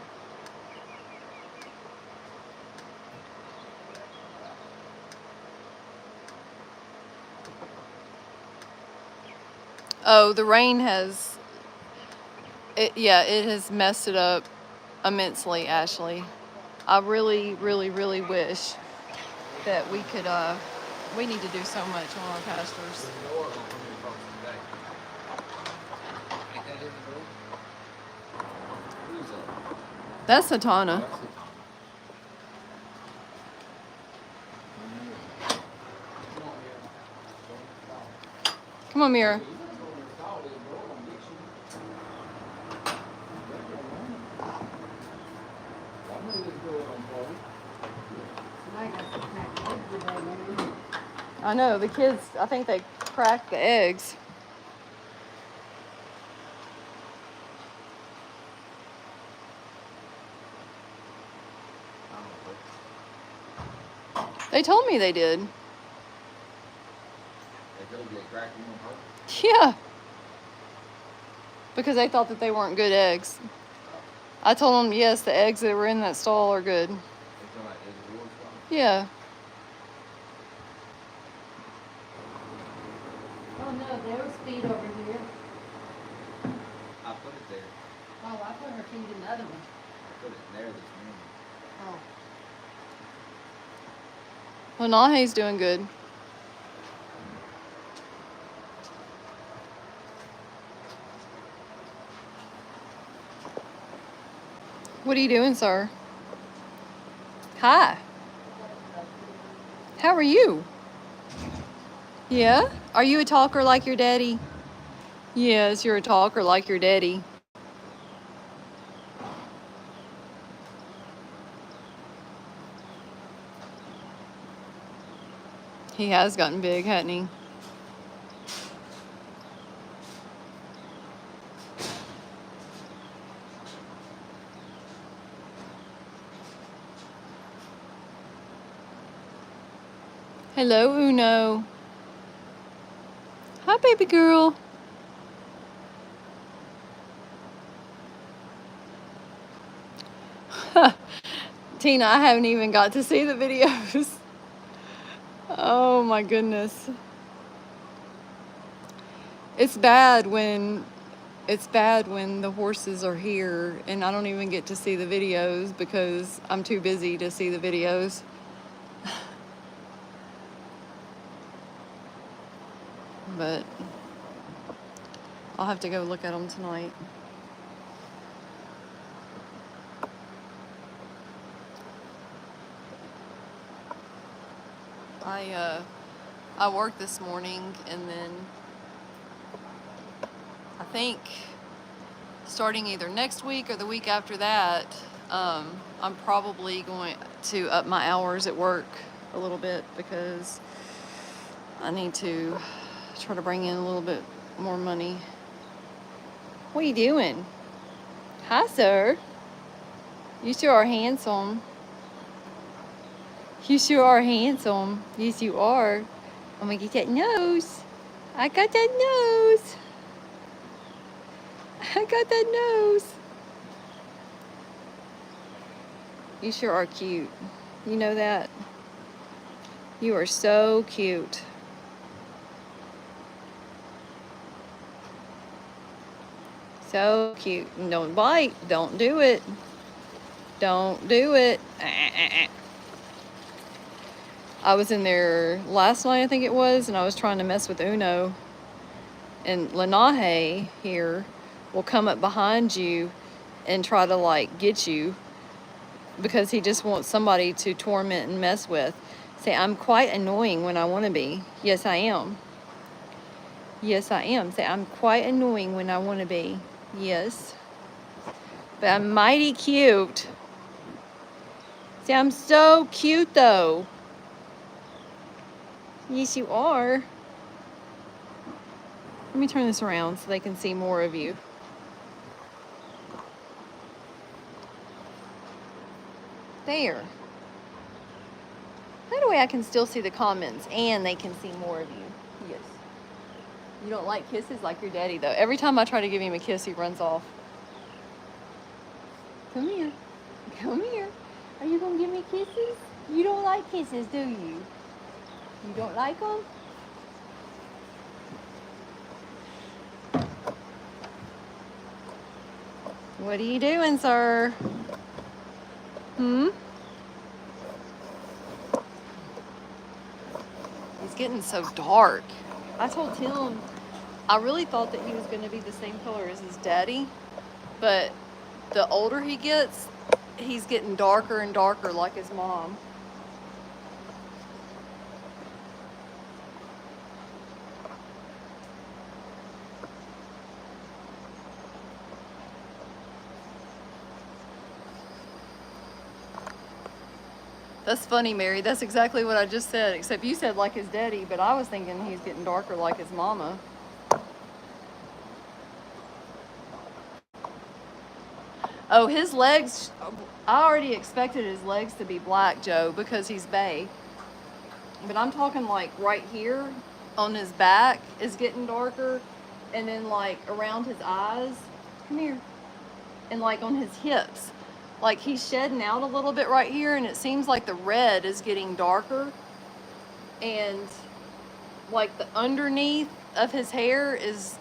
Oh, the rain has, it has messed it up immensely, Ashley. I really, really, really wish that we could, we need to do so much on our pastures. That's Hatana. Come on, Mira. I know, the kids, I think they cracked the eggs. They told me they did. Yeah. Because they thought that they weren't good eggs. I told them, yes, the eggs that were in that stall are good. Yeah. Oh no, there was feed over here. I put it there. Oh, I put her feed in the other one. I put it there this morning. Oh. Well, Nahe's doing good. What are you doing, sir? Hi. How are you? Yeah? Are you a talker like your daddy? Yes, you're a talker like your daddy. He has gotten big, hasn't he? Hello, Uno. Hi, baby girl. Tina, I haven't even got to see the videos. Oh my goodness. It's bad when the horses are here and I don't even get to see the videos because I'm too busy to see the videos. But I'll have to go look at them tonight. I worked this morning, and then I think starting either next week or the week after that, I'm probably going to up my hours at work a little bit because I need to try to bring in a little bit more money. What are you doing? Hi, sir. You sure are handsome. You sure are handsome. Yes, you are. I'm gonna get that nose. I got that nose. I got that nose. You sure are cute. You know that? You are so cute. So cute. And don't bite. Don't do it. Don't do it. I was in there last night, I think it was, and I was trying to mess with Uno. And Lenahe here will come up behind you and try to like get you because he just wants somebody to torment and mess with. Say, I'm quite annoying when I want to be. Yes, I am. Yes, I am. Say, I'm quite annoying when I want to be. Yes. But I'm mighty cute. Say, I'm so cute though. Yes, you are. Let me turn this around so they can see more of you. There. That way I can still see the comments and they can see more of you. Yes. You don't like kisses like your daddy, though. Every time I try to give him a kiss, he runs off. Come here. Come here. Are you going to give me kisses? You don't like kisses, do you? You don't like them? What are you doing, sir? It's getting so dark. I told Tim I really thought that he was going to be the same color as his daddy, but the older he gets, he's getting darker and darker like his mom. That's funny, Mary. That's exactly what I just said, except you said like his daddy, but I was thinking he's getting darker like his mama. Oh, his legs, I already expected his legs to be black, Joe, because he's bay. But I'm talking like right here on his back is getting darker, and then like around his eyes, come here, and like on his hips. Like he's shedding out a little bit right here, and it seems like the red is getting darker, and like the underneath of his hair is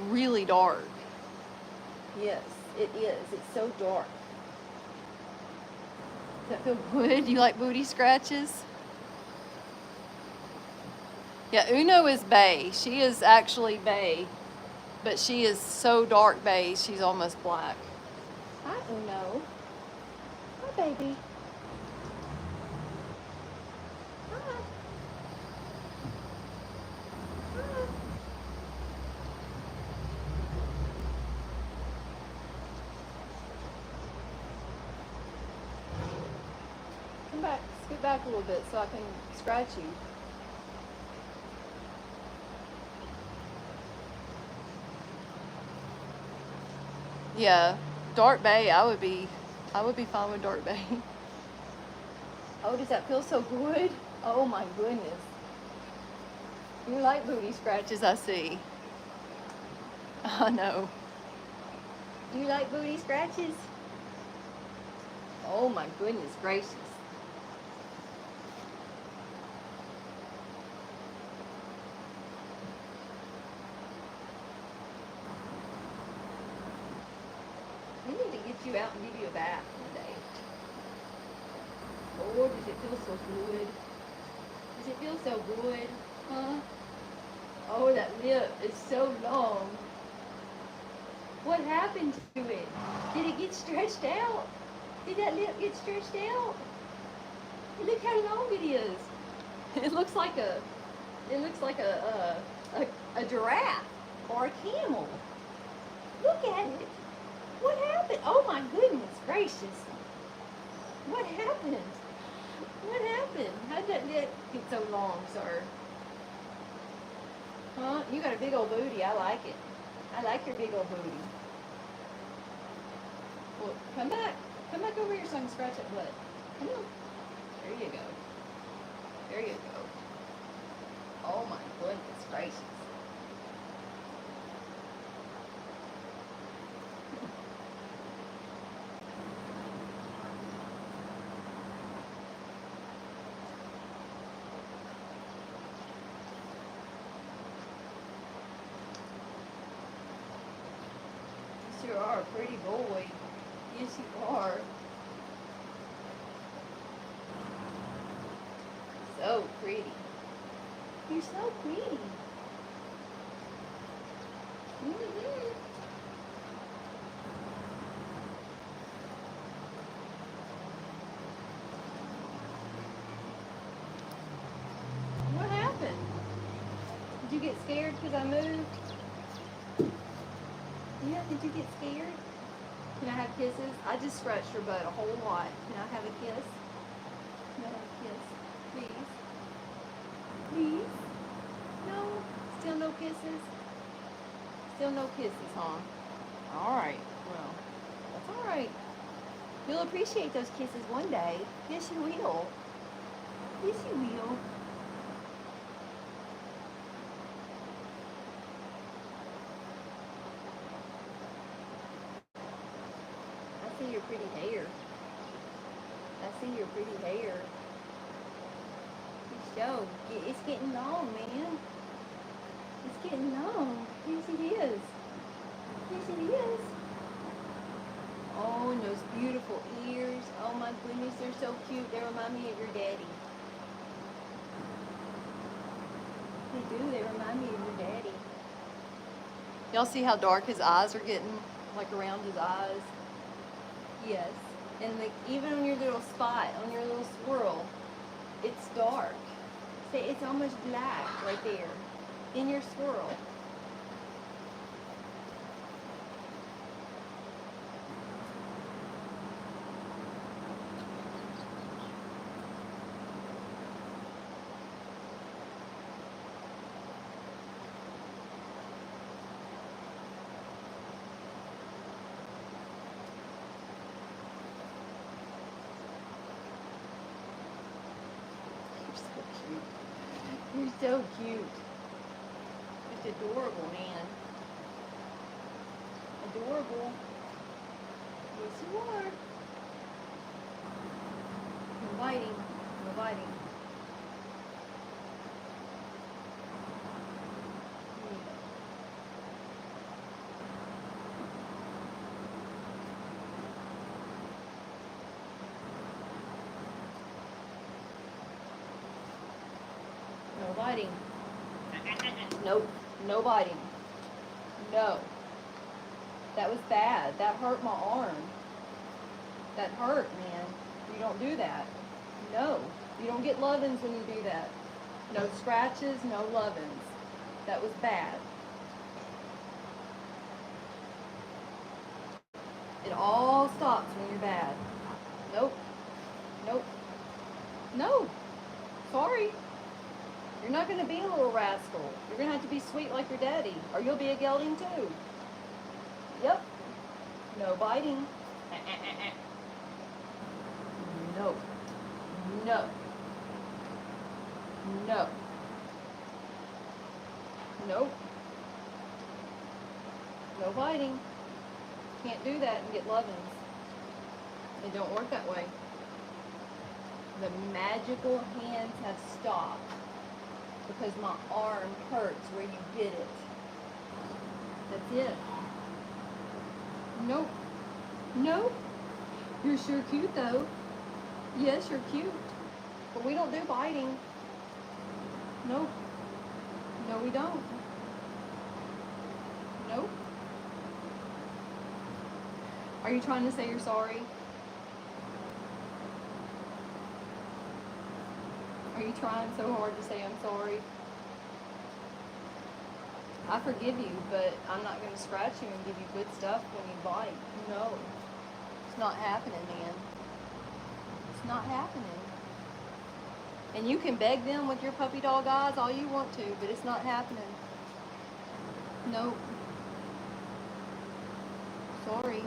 really dark. Yes, it is. It's so dark. Does that feel good? You like booty scratches? Yeah, Uno is bay. She is actually bay, but she is so dark bay, she's almost black. Hi, Uno. Hi, baby. Hi. Hi. Come back, scoot back a little bit so I can scratch you. Yeah, Dark Bay. I would be fine with Dark Bay. Oh, does that feel so good? Oh my goodness. You like booty scratches, I see. I know. Do you like booty scratches? Oh my goodness gracious. We need to get you out and give you a bath one day. Oh, does it feel so good? Does it feel so good? Huh? Oh, that lip is so long. What happened to it? Did it get stretched out? Did that lip get stretched out? Look how long it is. It looks like a giraffe or a camel. Look at it. What happened? Oh my goodness gracious. What happened? What happened? How did that lip get so long, sir? Huh? You got a big old booty. I like it. I like your big old booty. Well, come back. Come back over here so I can scratch that butt. Come on. There you go. There you go. Oh my goodness gracious. You sure are a pretty boy. Yes, you are. So pretty. You're so pretty. Mm-hmm. What happened? Did you get scared because I moved? Yeah, did you get scared? Can I have kisses? I just scratched your butt a whole lot. Can I have a kiss? Can I have a kiss? Please? Please? No? Still no kisses? Still no kisses, huh? Alright, well, that's alright. You'll appreciate those kisses one day. Yes, you will. Yes, you will. I see your pretty hair. I see your pretty hair. Show. It's getting long, man. It's getting long. Yes, it is. Yes, it is. Oh, and those beautiful ears. Oh my goodness, they're so cute. They remind me of your daddy. They do. They remind me of your daddy. Y'all see how dark his eyes are getting? Like around his eyes? Yes. And like even on your little spot, on your little swirl, it's dark. See, it's almost black right there in your swirl. You're so cute. Just adorable, man. Adorable. Yes, you are. No biting. No biting. No biting. Nope. No biting. No. That was bad. That hurt my arm. That hurt, man. You don't do that. No. You don't get lovin's when you do that. No scratches, no lovin's. That was bad. It all stops when you're bad. Nope. Nope. No. Sorry. You're not going to be a little rascal. You're going to have to be sweet like your daddy, or you'll be a gelding too. Yep. No biting. No. No. No. Nope. No biting. Can't do that and get lovin's. It don't work that way. The magical hands have stopped because my arm hurts where you did it. That's it. Nope. Nope. You're sure cute though. Yes, you're cute. But we don't do biting. Nope. No, we don't. Nope. Are you trying to say you're sorry? Are you trying so hard to say I'm sorry? I forgive you, but I'm not going to scratch you and give you good stuff when you bite. No. It's not happening, man. It's not happening. And you can beg them with your puppy dog eyes all you want to, but it's not happening. Nope. Sorry.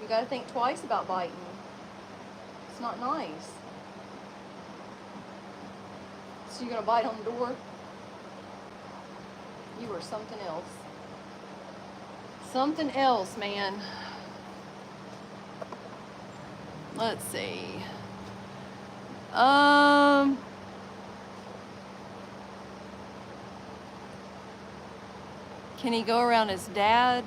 You gotta think twice about biting. It's not nice. So you're gonna bite on the door? You are something else. Something else, man. Let's see. Can he go around his dad?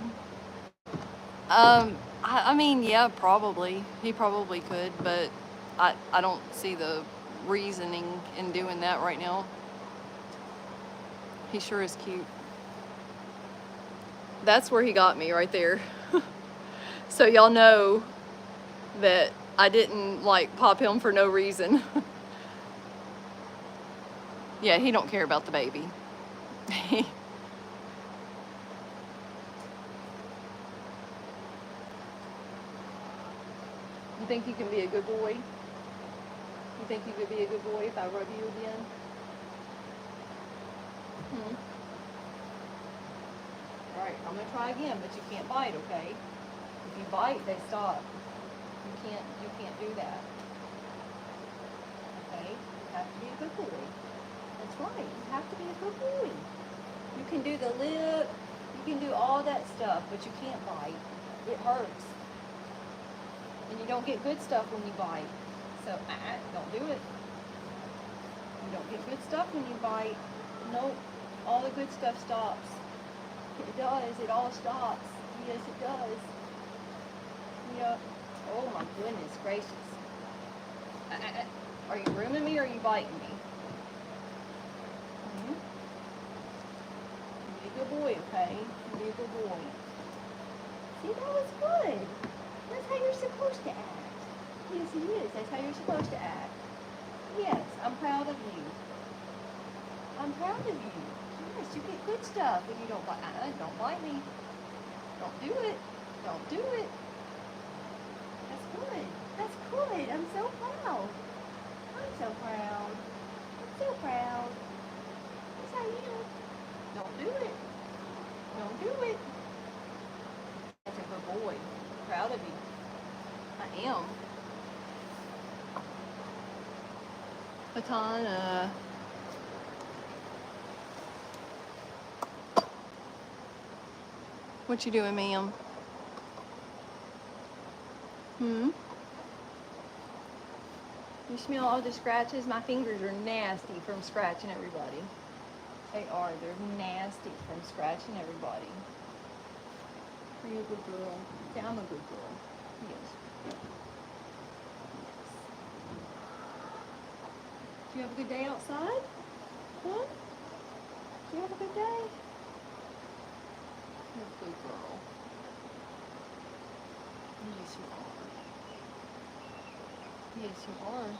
I mean, yeah, probably. He probably could, but I don't see the reasoning in doing that right now. He sure is cute. That's where he got me, right there. So y'all know that I didn't like pop him for no reason. Yeah, he don't care about the baby. You think you can be a good boy? You think you could be a good boy if I rub you again? Alright, I'm gonna try again, but you can't bite, okay? If you bite, they stop. You can't do that. Okay? You have to be a good boy. That's right, you have to be a good boy. You can do the lip, you can do all that stuff, but you can't bite. It hurts. And you don't get good stuff when you bite. So, don't do it. You don't get good stuff when you bite. Nope. All the good stuff stops. It does. It all stops. Yes, it does. Yep. Oh my goodness gracious. Are you grooming me or are you biting me? Be a good boy, okay? Be a good boy. See, that was good. That's how you're supposed to act. Yes, it is. That's how you're supposed to act. Yes, I'm proud of you. I'm proud of you. Yes, you get good stuff when you don't bite. Don't bite me. Don't do it. Don't do it. That's good. That's good. I'm so proud. I'm so proud. I'm so proud. Yes, I am. Don't do it. Don't do it. That's a good boy. I'm proud of you. I am. Patana. What you doing, ma'am? You smell all the scratches? My fingers are nasty from scratching everybody. They are. They're nasty from scratching everybody. Are you a good girl? Yeah, I'm a good girl. Yes. Do you have a good day outside? Huh? Do you have a good day? You're a good girl. Yes, you are. Yes, you are.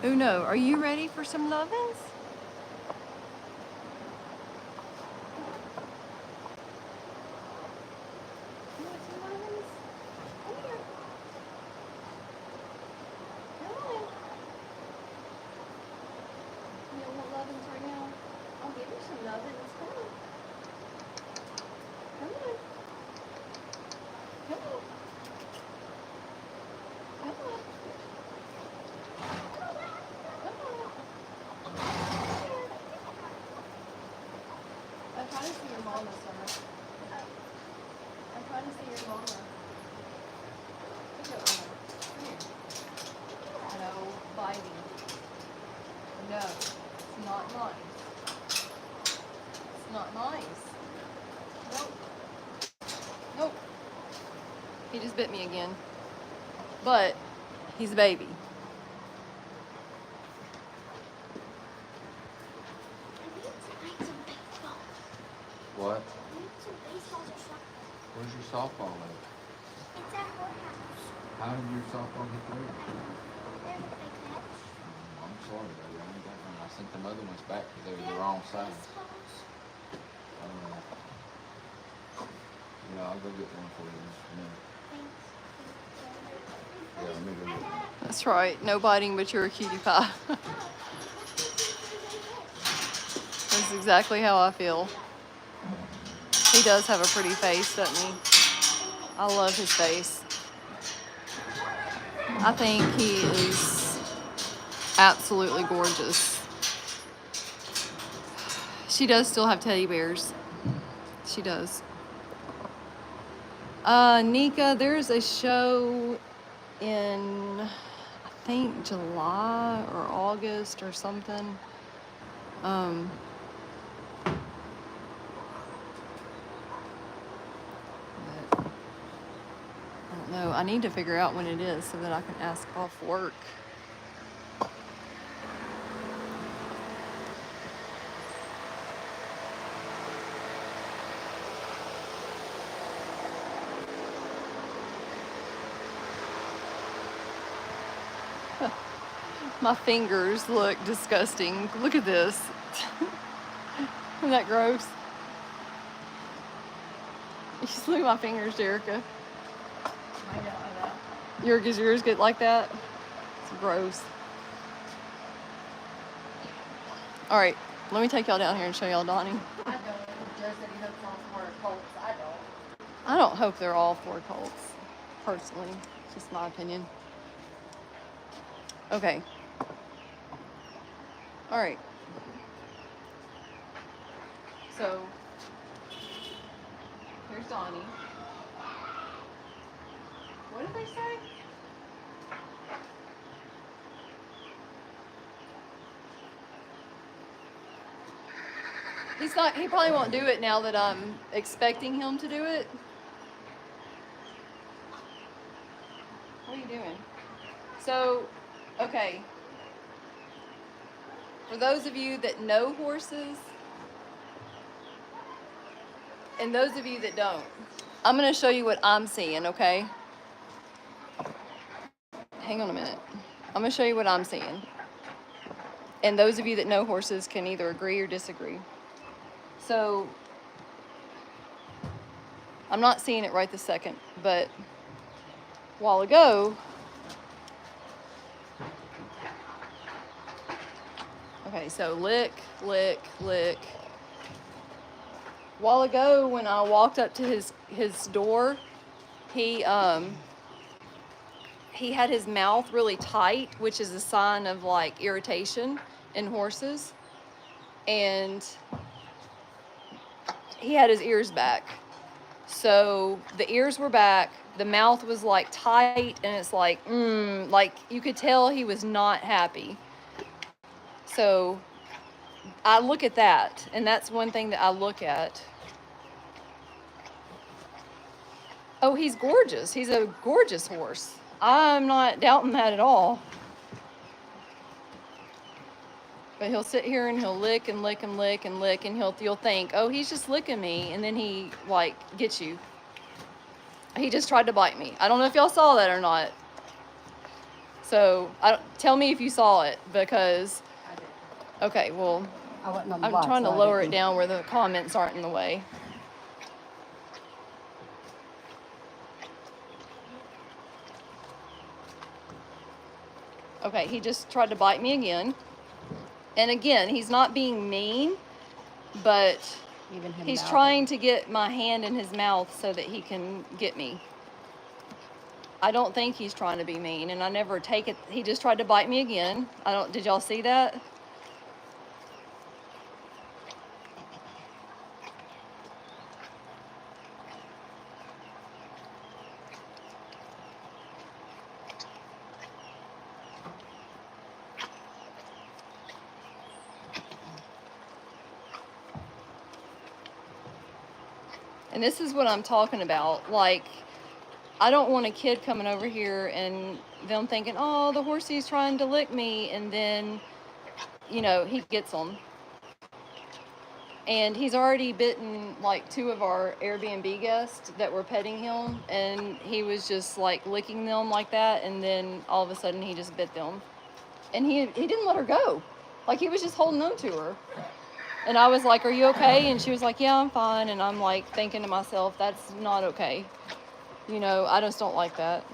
Uno, are you ready for some lovin's? to see your mama, Summer. I'm trying to see your mama. Look at Mama. Come here. No biting. No, it's not nice. It's not nice. Nope. Nope. He just bit me again. But he's a baby. What? Some baseballs or something. Where's your softball at? It's at her house. How did your softball get there? There's a big match. I'm sorry, baby. I ain't got one. I sent them other ones back because they were the wrong size. Yeah, I'll go get one for you. Yeah, let me go get one. That's right. No biting, but you're a cutie pie. That's exactly how I feel. He does have a pretty face, doesn't he? I love his face. I think he is absolutely gorgeous. She does still have teddy bears. She does. Nika, there's a show in, I think, July or August or something. But I don't know. I need to figure out when it is so that I can ask off work. My fingers look disgusting. Look at this. Isn't that gross? You just look at my fingers, Jerica. I don't know that. Yours get like that? It's gross. All right, let me take y'all down here and show y'all Donnie. I don't. Joe said he hopes all 4 colts. I don't. I don't hope they're all 4 colts, personally. It's just my opinion. Okay. All right. So, here's Donnie. What did they say? He probably won't do it now that I'm expecting him to do it. What are you doing? So, okay. For those of you that know horses, and those of you that don't, I'm going to show you what I'm seeing, okay? Hang on a minute. I'm going to show you what I'm seeing. And those of you that know horses can either agree or disagree. So, I'm not seeing it right this second, but a while ago, okay, so lick, lick, lick. A while ago when I walked up to his door, he had his mouth really tight, which is a sign of like irritation in horses. And he had his ears back. So the ears were back, the mouth was like tight, and it's like you could tell he was not happy. So I look at that, and that's one thing that I look at. Oh, he's gorgeous. He's a gorgeous horse. I'm not doubting that at all. But he'll sit here and he'll lick and lick and lick and lick, and you'll think, oh, he's just licking me, and then he like gets you. He just tried to bite me. I don't know if y'all saw that or not. So tell me if you saw it, because I did. okay, well, I wasn't on the I'm block, trying to so I lower it didn't. down where the comments aren't in the way. Okay, he just tried to bite me again. And again, he's not being mean, but Even him he's mouthing. trying to get my hand in his mouth so that he can get me. I don't think he's trying to be mean, and I never take it. He just tried to bite me again. Did y'all see that? And this is what I'm talking about. Like, I don't want a kid coming over here and them thinking, oh, the horsey's trying to lick me. And then, you know, he gets them. And he's already bitten like 2 of our Airbnb guests that were petting him. And he was just like licking them like that. And then all of a sudden he just bit them. And he didn't let her go. Like, he was just holding on to her. And I was like, are you okay? And she was like, yeah, I'm fine. And I'm like thinking to myself, that's not okay. You know, I just don't like that.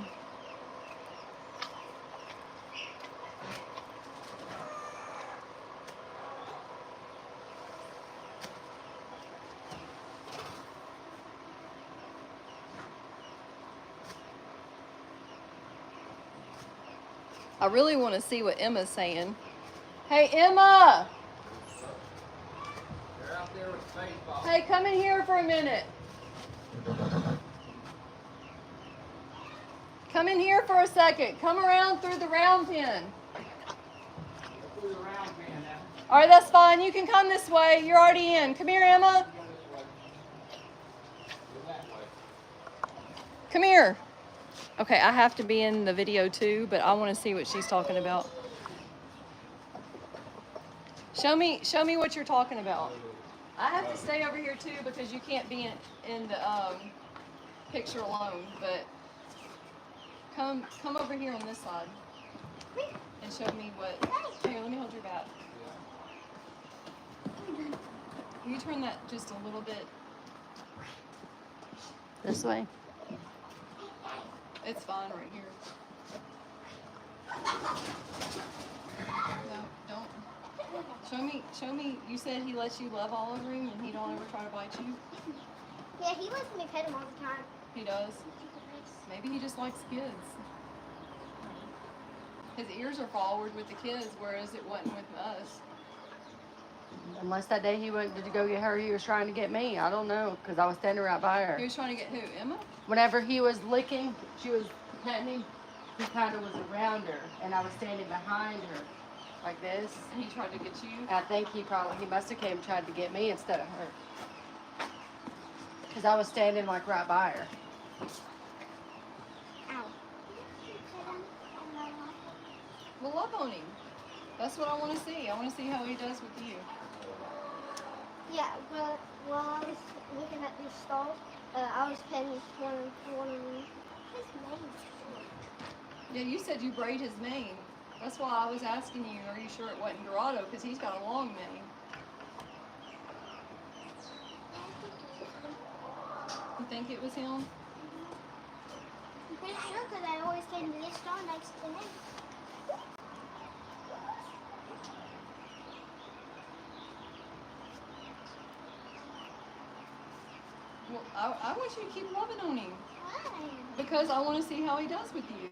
I really want to see what Emma's saying. Hey, Emma! They're out there with baseball. Hey, come in here for a minute. Come in here for a second. Come around through the round pen. Through the round pen now. All right, that's fine. You can come this way. You're already in. Come here, Emma. Go this way. Go that way. Come here. Okay, I have to be in the video too, but I want to see what she's talking about. Show me what you're talking about. I have to stay over here too because you can't be in the picture alone. But come over here on this side and show me what. Here, let me hold your bat. Will you turn that just a little bit this way? It's fine right here. No, don't. Show me. You said he lets you love all over him and he don't ever try to bite you? Yeah, he lets me pet him all the time. He does? Maybe he just likes kids. His ears are forward with the kids, whereas it wasn't with us. Unless that day he went to go get her, he was trying to get me. I don't know, because I was standing right by her. He was trying to get who? Emma? Whenever he was licking, she was petting him, he kind of was around her, and I was standing behind her, like this. And he tried to get you? I think he must have came and tried to get me instead of her. Because I was standing like right by her. Ow. Well, love on him. That's what I want to see. I want to see how he does with you. Yeah, well, while I was looking at these stalls, I was petting one of them. His name's Yeah, you said you braid his mane. That's why I was asking you, are you sure it wasn't Dorado? Because he's got a long mane. You think it was him? I'm pretty sure because I always came to this stall next to him. Well, I want you to keep loving on him. Why? Because I want to see how he does with you.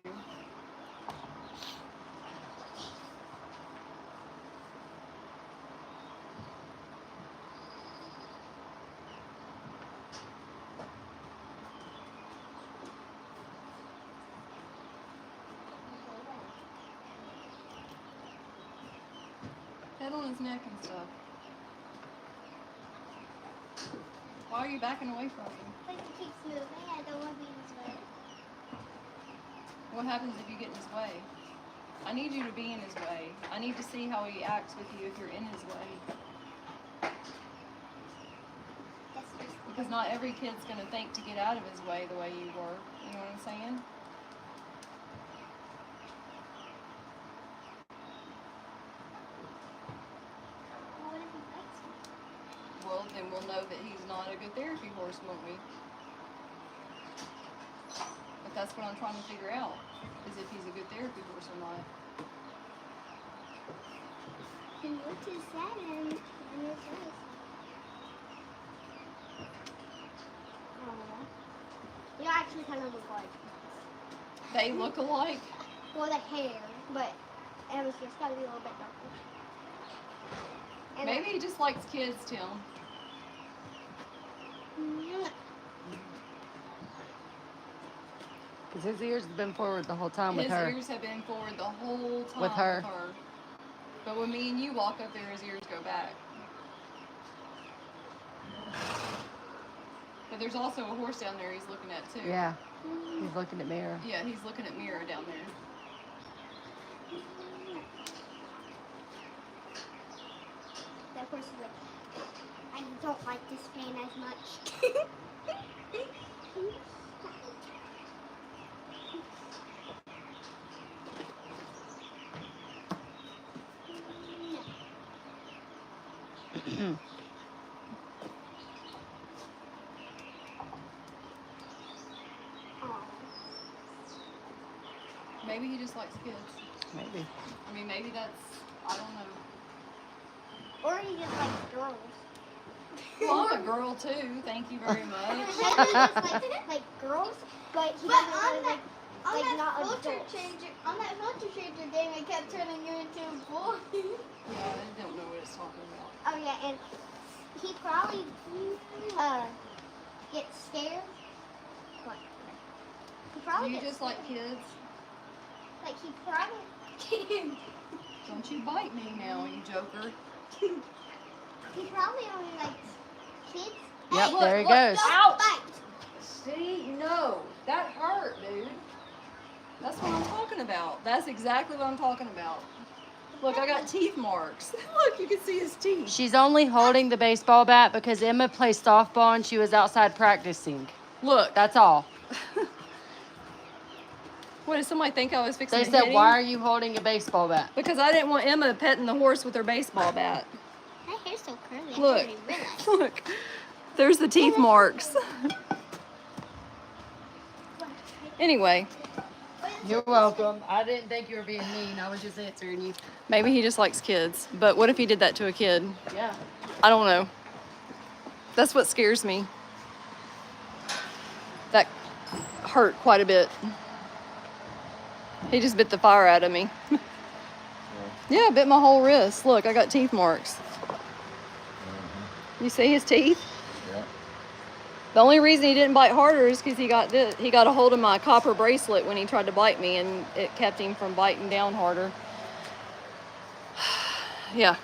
Head on his neck and stuff. Why are you backing away from him? Like he keeps moving. I don't want to be in his way. What happens if you get in his way? I need you to be in his way. I need to see how he acts with you if you're in his way. That's just Because not every kid's going to think to get out of his way the way you were. You know what I'm saying? what if he bites me? Well, then we'll know that he's not a good therapy horse, won't we? But that's what I'm trying to figure out, is if he's a good therapy horse or not. And what is that in your face? I don't know. You actually kind of look like. They look alike. Well, the hair, but Emma's just got to be a little bit darker. And Maybe he just likes kids, Tim. Because his ears have been forward the whole time with His her. ears have been forward the whole time With her. But when me and you walk up there, his ears go back. But there's also a horse down there he's looking at too. Yeah. He's looking at Mera. Yeah, he's looking at Mera down there. That horse is like, I don't like this man as much. Maybe he just likes kids. Maybe. I mean, maybe that's, I don't know. Or he just likes girls. Well, I'm a girl too, thank you very much. Maybe he just likes like girls, but he doesn't really like not adults. On that filter changer game, it kept turning you into a boy. Yeah, I don't know what it's talking about. Oh yeah, and he probably gets scared. What? He probably Do you gets just like kids? like he probably Don't you bite me now, you joker. he probably only likes kids. Yep, Hey, there he look, goes. don't Ouch. bite. See, no, that hurt, dude. That's what I'm talking about. That's exactly what I'm talking about. Look, I got teeth marks. Look, you can see his teeth. She's only holding the baseball bat because Emma plays softball and she was outside practicing. Look, That's all. what did somebody think I was fixing They to said, hit why him? are you holding a baseball bat? Because I didn't want Emma petting the horse with her baseball bat. My hair's so curly. I Look, didn't even realize. look, there's the teeth marks. Anyway, You're welcome. I didn't think you were being mean. I was just answering you. maybe he just likes kids. But what if he did that to a kid? Yeah. I don't know. That's what scares me. That hurt quite a bit. He just bit the fire out of me. Yeah, bit my whole wrist. Look, I got teeth marks. You see his teeth? Yeah. The only reason he didn't bite harder is because he got a hold of my copper bracelet when he tried to bite me, and it kept him from biting down harder. Yeah.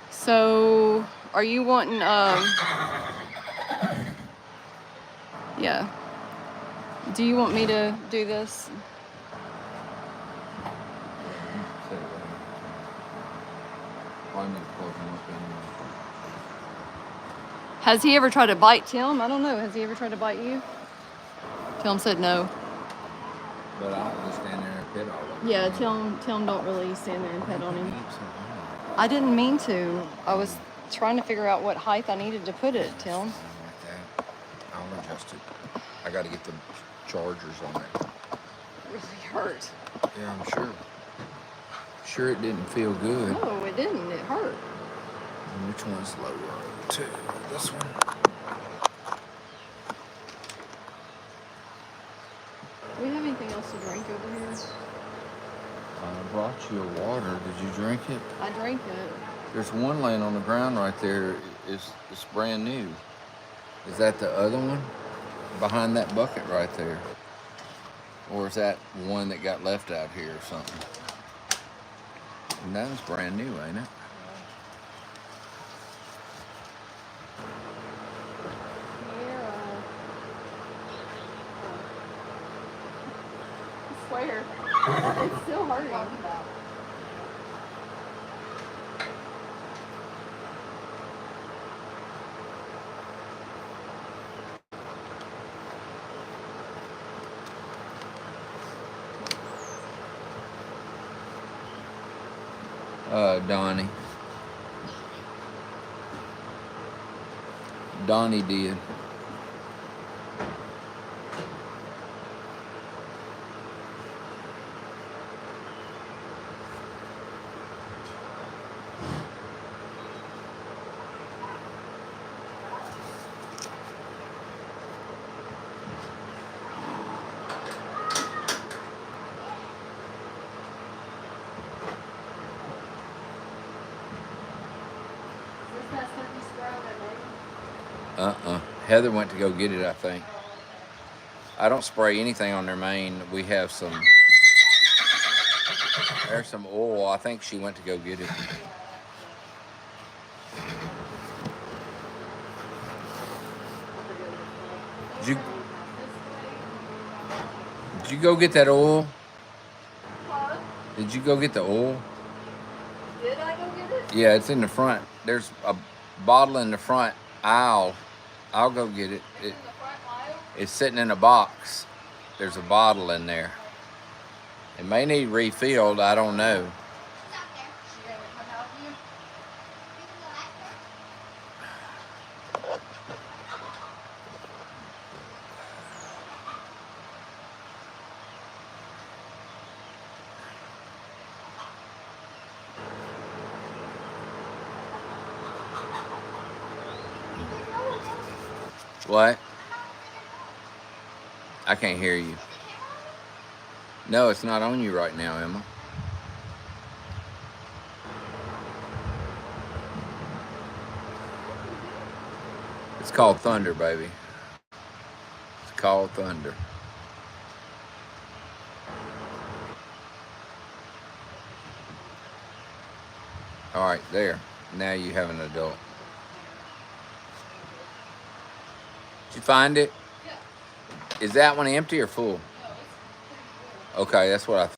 So, are you wanting, yeah. Do you want me to do this? Has he ever tried to bite Tim? I don't know. Has he ever tried to bite you? Tim said no. But I just stand there and pet all of them. Yeah, Tim don't really stand there and pet on him. I didn't mean to. I was trying to figure out what height I needed to put it, Tim. Like that. I'll adjust it. I got to get the chargers on it. Really hurt. Yeah, I'm sure. Sure, it didn't feel good. No, it didn't. It hurt. And which one's lower? Two. This one. Do we have anything else to drink over here? I brought you a water. Did you drink it? I drank it. There's one laying on the ground right there. It's brand new. Is that the other one? Behind that bucket right there? Or is that one that got left out here or something? And that was brand new, ain't it? I swear. It's still hurting. Donnie. Donnie did. Heather went to go get it, I think. I don't spray anything on their mane. We have some, there's some oil. I think she went to go get it. Did you go get that oil? Huh? Did you go get the oil? Did I go get it? Yeah, it's in the front. There's a bottle in the front aisle. I'll go get it. It's in the front aisle. It's sitting in a box. There's a bottle in there. It may need refilled. I don't know. It's out there. She gonna come help you? You can go after. What? I can't hear you. No, it's not on you right now, Emma. It's called Thunder, baby. It's called Thunder. All right, there. Now you have an adult. Did you find it? Yeah. Is that one empty or full? No, it's pretty full. Okay, that's what I thought.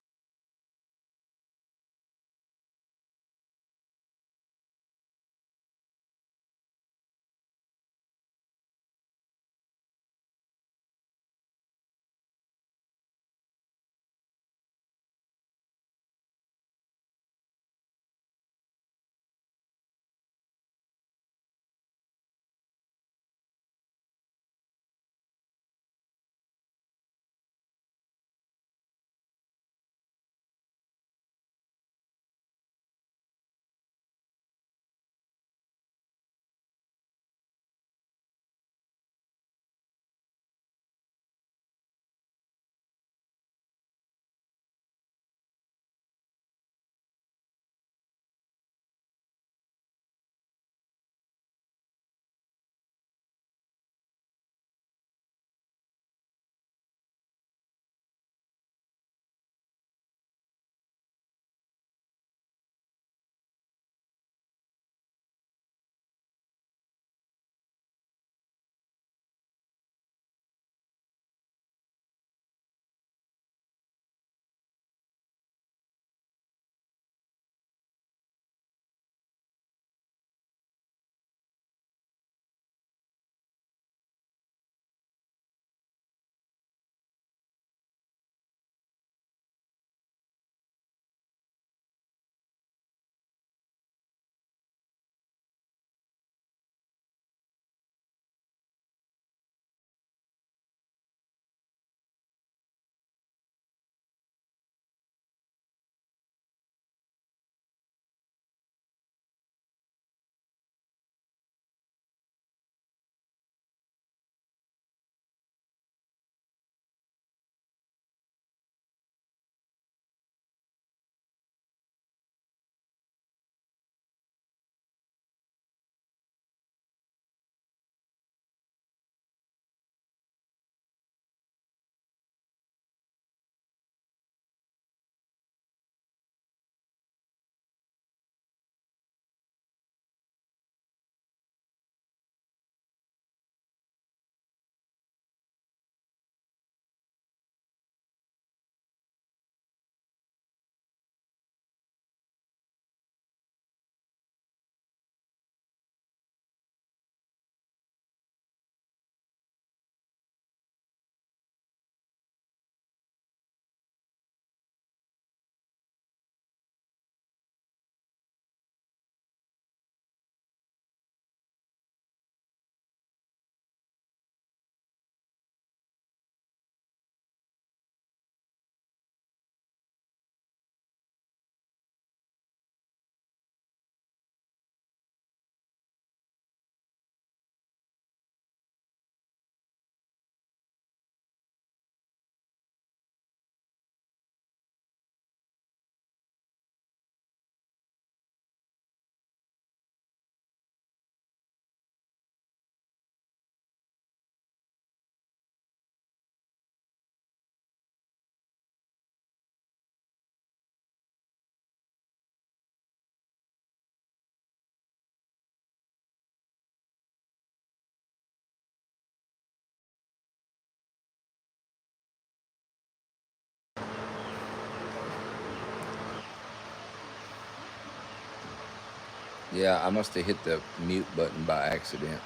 Yeah, I must have hit the mute button by accident.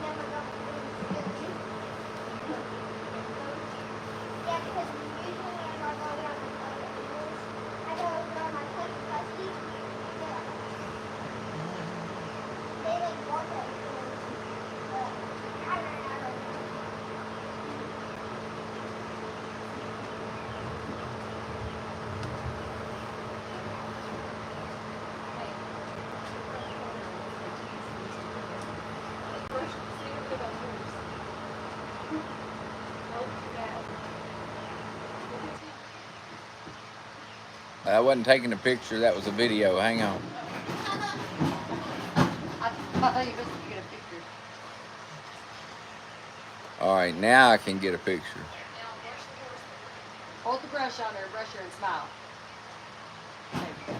Never got really yeah, because usually when I go around my other animals, I go around my cousin Husky. Yeah. They like walk at me. But I ran out of them. I wasn't taking a picture, that was a video. Hang on. I thought you were supposed to get a picture. All right, now I can get a picture. Hold the brush on her, brush her, and smile. There you go.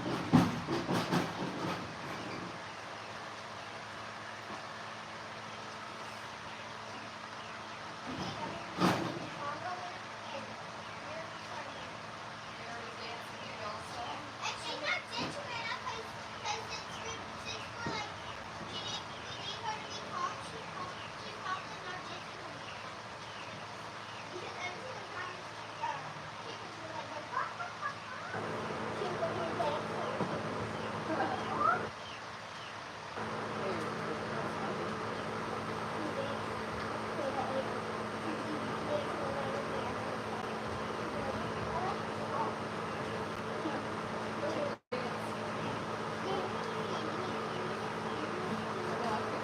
And she's not dancing right now because since we're like, we need her to be calm. She's probably not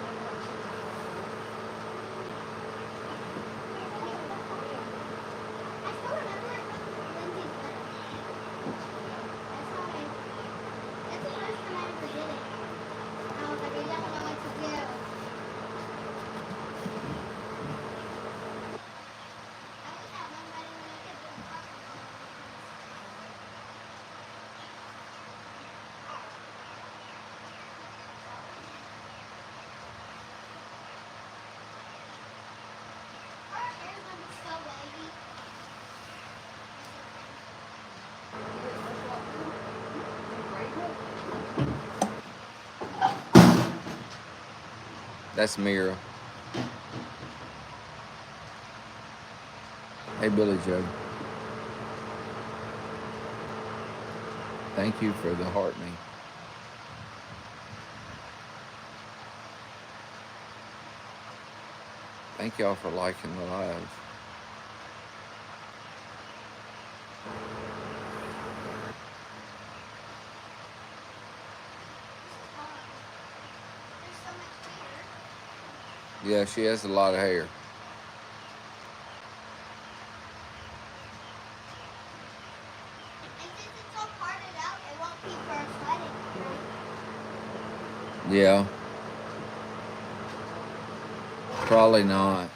dancing right now. Because every single time she was like, she was looking dancing. I still remember Lindsay's letter. That's the first time I ever did it. And I was like, I don't know what to do. I was at one wedding when I kept doing parking. Our hair is gonna be so wavy. That's Mira. Hey, Billy Joe. Thank you for the heart me. Thank y'all for liking the live. There's so much hair. Yeah, she has a lot of hair. And since it's all parted out, it won't keep her sweating, right? Yeah. Probably not.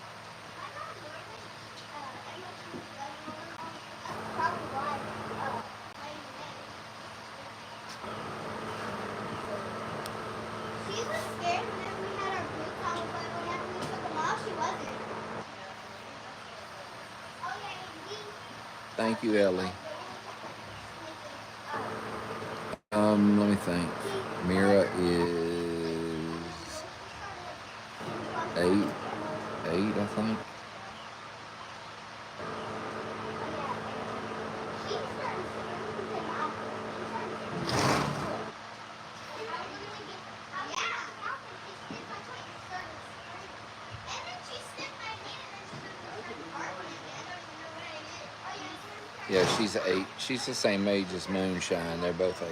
My mom learned that's probably why she was scared whenever we had our boots on, but whenever we took them off, she wasn't. Okay, Thank you, Ellie. Let me think. Mira is 8, I think. Yeah, she's 8. She's the same age as Moonshine. They're both 8.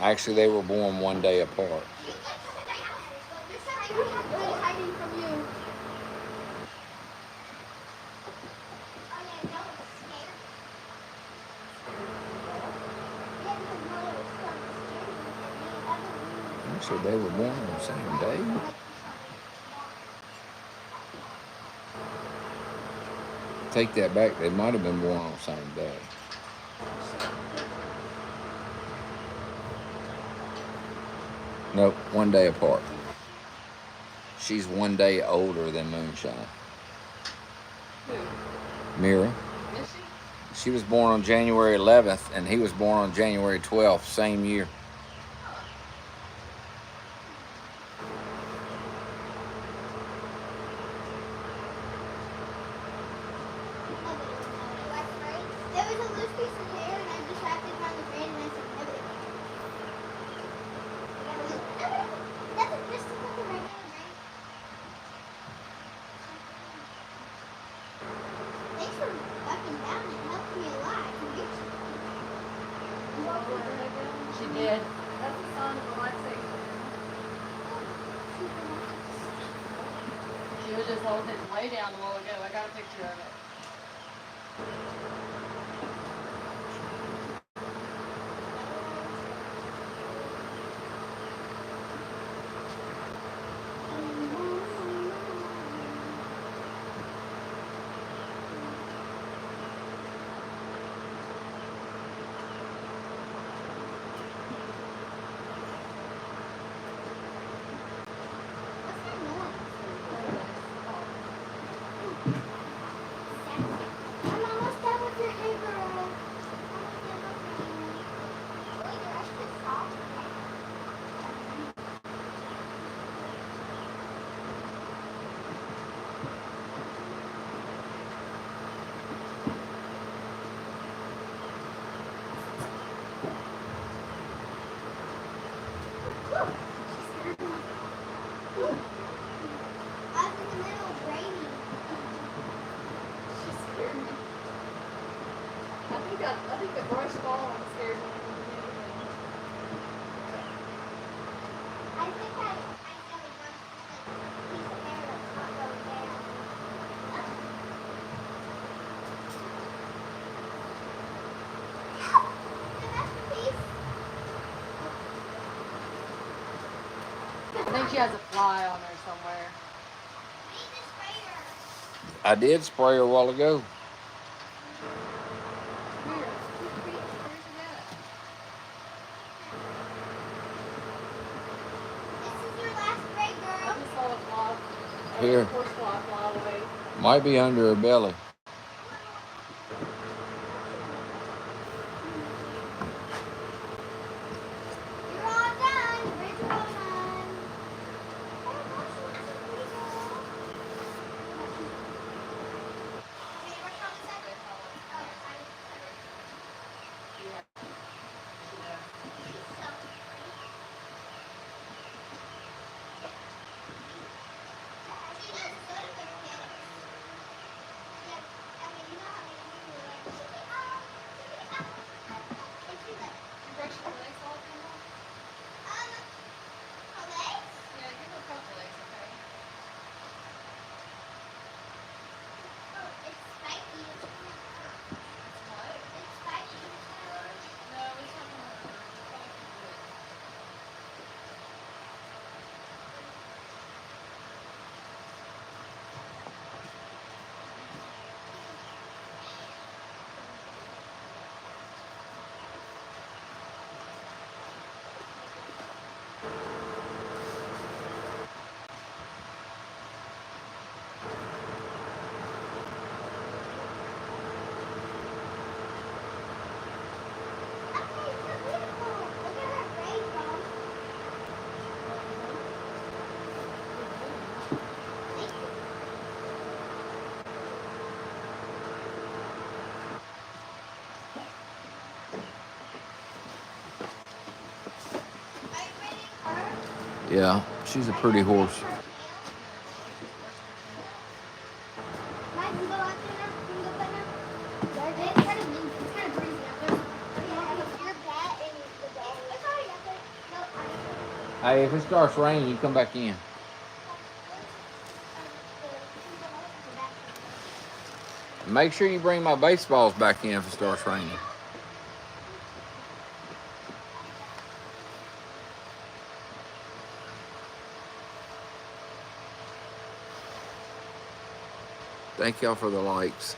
Actually, they were born one day apart. Actually, they were born on the same day. Take that back. They might have been born on the same day. Nope, one day apart. She's one day older than Moonshine. Who? Mira. Is she? She was born on January 11th, and he was born on January 12th, same year. There was a loose piece of hair and I just wrapped it around the braid and I said, never again. That's just a couple right now, right? Thanks for bucking down. It helped me a lot. I can reach you. She did. That's a sign of relaxation. She was just holding it way down a while ago. I got a picture of it. What's that noise? I'm almost done with your hair, girl. Almost done with your hair. Oh, you're actually soft. I was in the middle of braiding. She scared me. I think the brush falling scared me. I think I saw a bunch of piece of hair that's not going down. The masterpiece. I think she has a fly on there somewhere. Need the sprayer. I did spray her a while ago. Where? Where's she at? This is your last spray, I girl. just saw a fly. Here. A horse fly away. Might be under her belly. You're all done. The braids are all done. Oh my gosh, you look so pretty, girl. Okay, we're coming second. Oh, I She does good with kids. Yeah, I mean, you know how they do like, chicken up, chicken up. And she like, Brush her legs all down. her legs? Yeah, give her a couple legs, okay? Oh, it's spiky. It's gonna hurt. What? It's spiky. It's gonna hurt. No, it's not gonna hurt. It's probably good. Okay, it's so beautiful. Look at her braids, Mom. Thank you. Are you braiding her? Yeah, she's a pretty horse. Mike, you go out there now? Can you go back now? It's kind of windy. It's kind of breezy out there. Yeah, your cat and the dog. It's already out there. No, I Hey, if it starts raining, you come back in. Make sure you bring my baseballs back in if it starts raining. Thank y'all for the likes.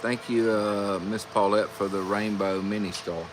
Thank you, Miss Paulette, for the rainbow mini star.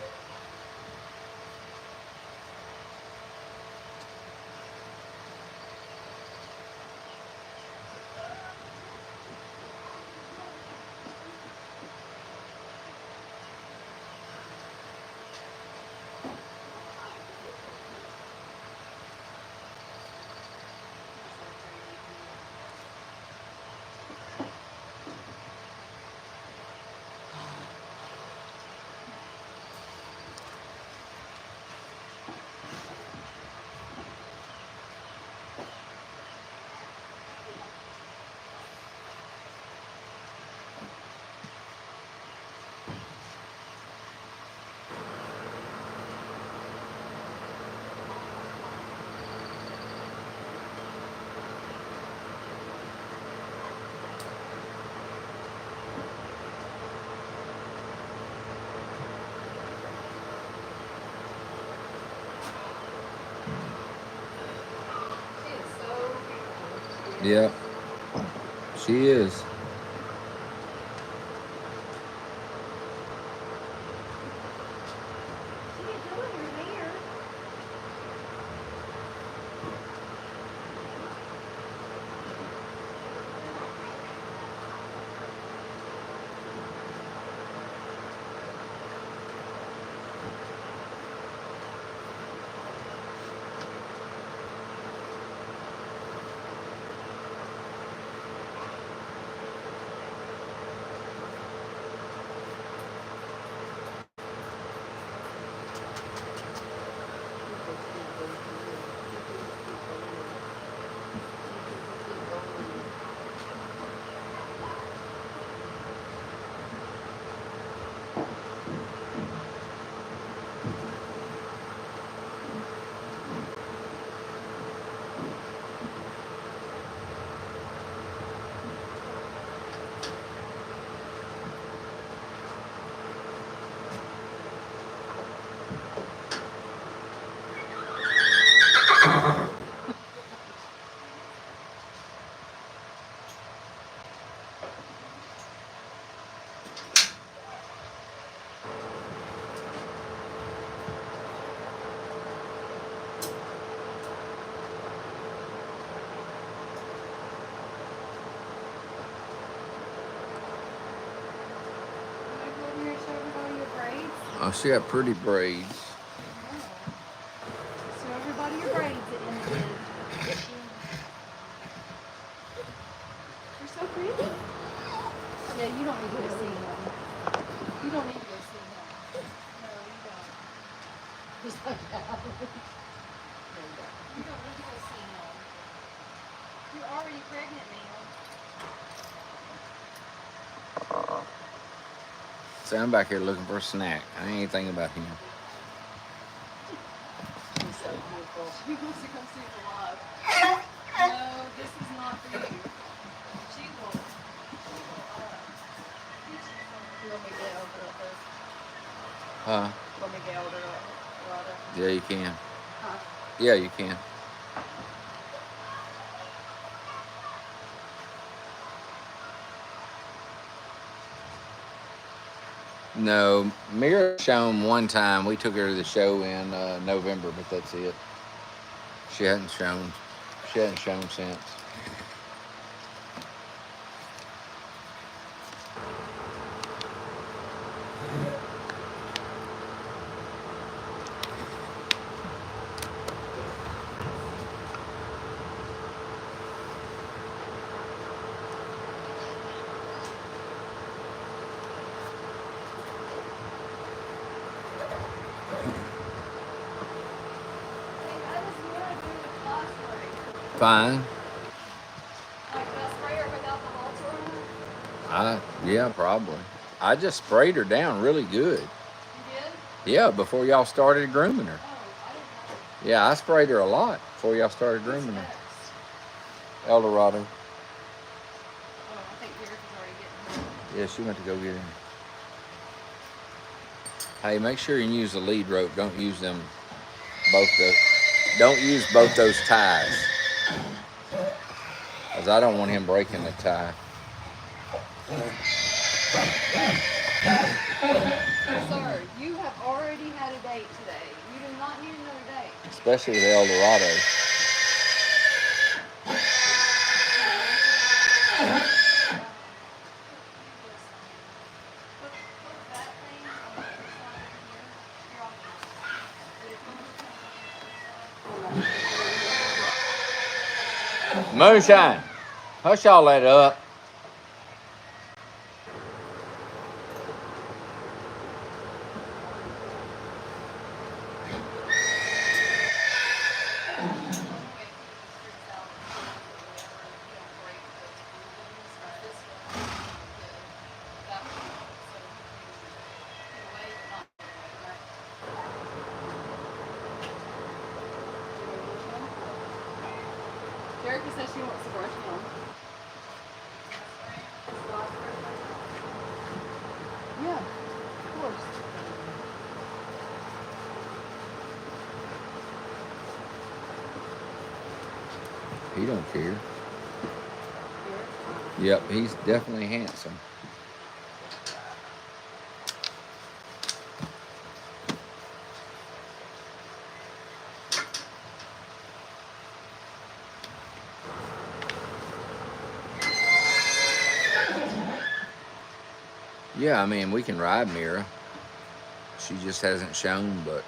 She is so beautiful. Yep, she is. What are you doing your hair? Oh, she got pretty braids. So everybody your braids at Emma did. You're so pretty. Yeah, you don't need to go see him. You don't need to go see him. No, you don't. Just like that. You don't need to go see him. You're already pregnant, ma'am. See, I'm back here looking for a snack. I ain't thinking about him. She's so beautiful. She wants to come see it live. No, this is not for you. She will. You want me to get over it first? Huh? Want me to get over it, Dorado? Yeah, you can. Huh? Yeah, you can. No, Mira shown one time. We took her to the show in November, but that's it. She hadn't shown. She hadn't shown since. Fine. Yeah, probably. I just sprayed her down really good. Yeah, before y'all started grooming her. Yeah, I sprayed her a lot before y'all started grooming her. El Dorado. Yeah, she went to go get him. Hey, make sure you use the lead rope. Don't use them don't use both those ties. Because I don't want him breaking the tie. Sir, you have already had a date today. You do not need another date. Especially with El Dorado. Moonshine, hush all that up. Jerica says she wants to brush him. Yeah, of course. He don't care. Yep, he's definitely handsome. Yeah, I mean, we can ride Mera. She just hasn't shown but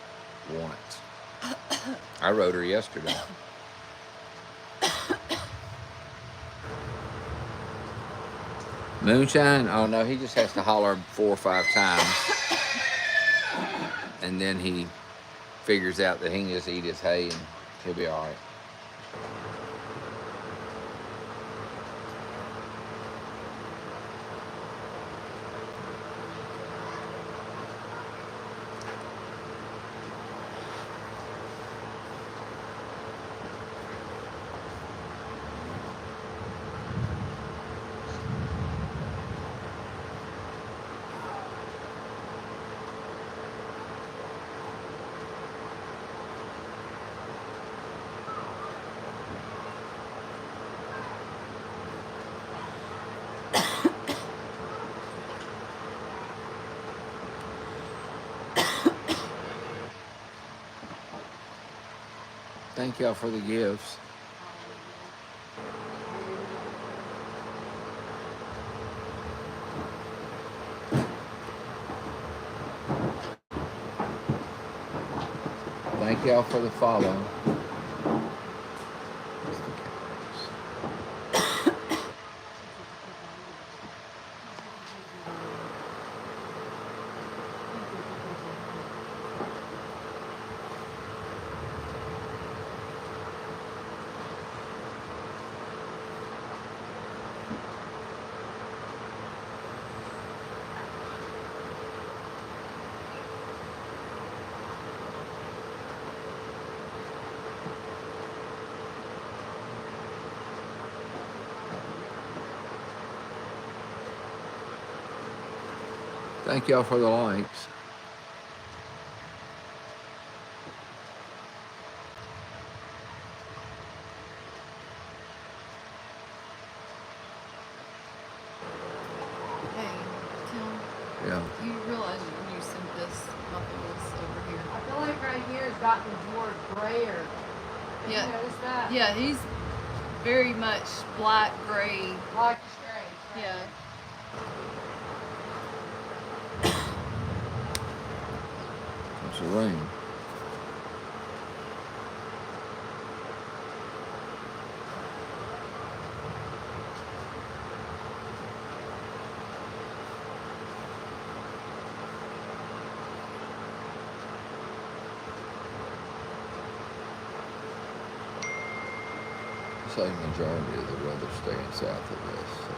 once. I rode her yesterday. Moonshine? Oh no, he just has to holler 4 or 5 times. And then he figures out that he can just eat his hay and he'll be all right. Thank y'all for the gifts. Thank y'all for the follow. Thank y'all for the likes. Hey, Tim, Yeah. you realize when you sent this, nothing was over here. I feel like right here has gotten more grayer. Did Yeah. you notice that? Yeah, he's very much black, gray. Black straight. Yeah. It's the rain. It's like the majority of the weather staying south of us. So.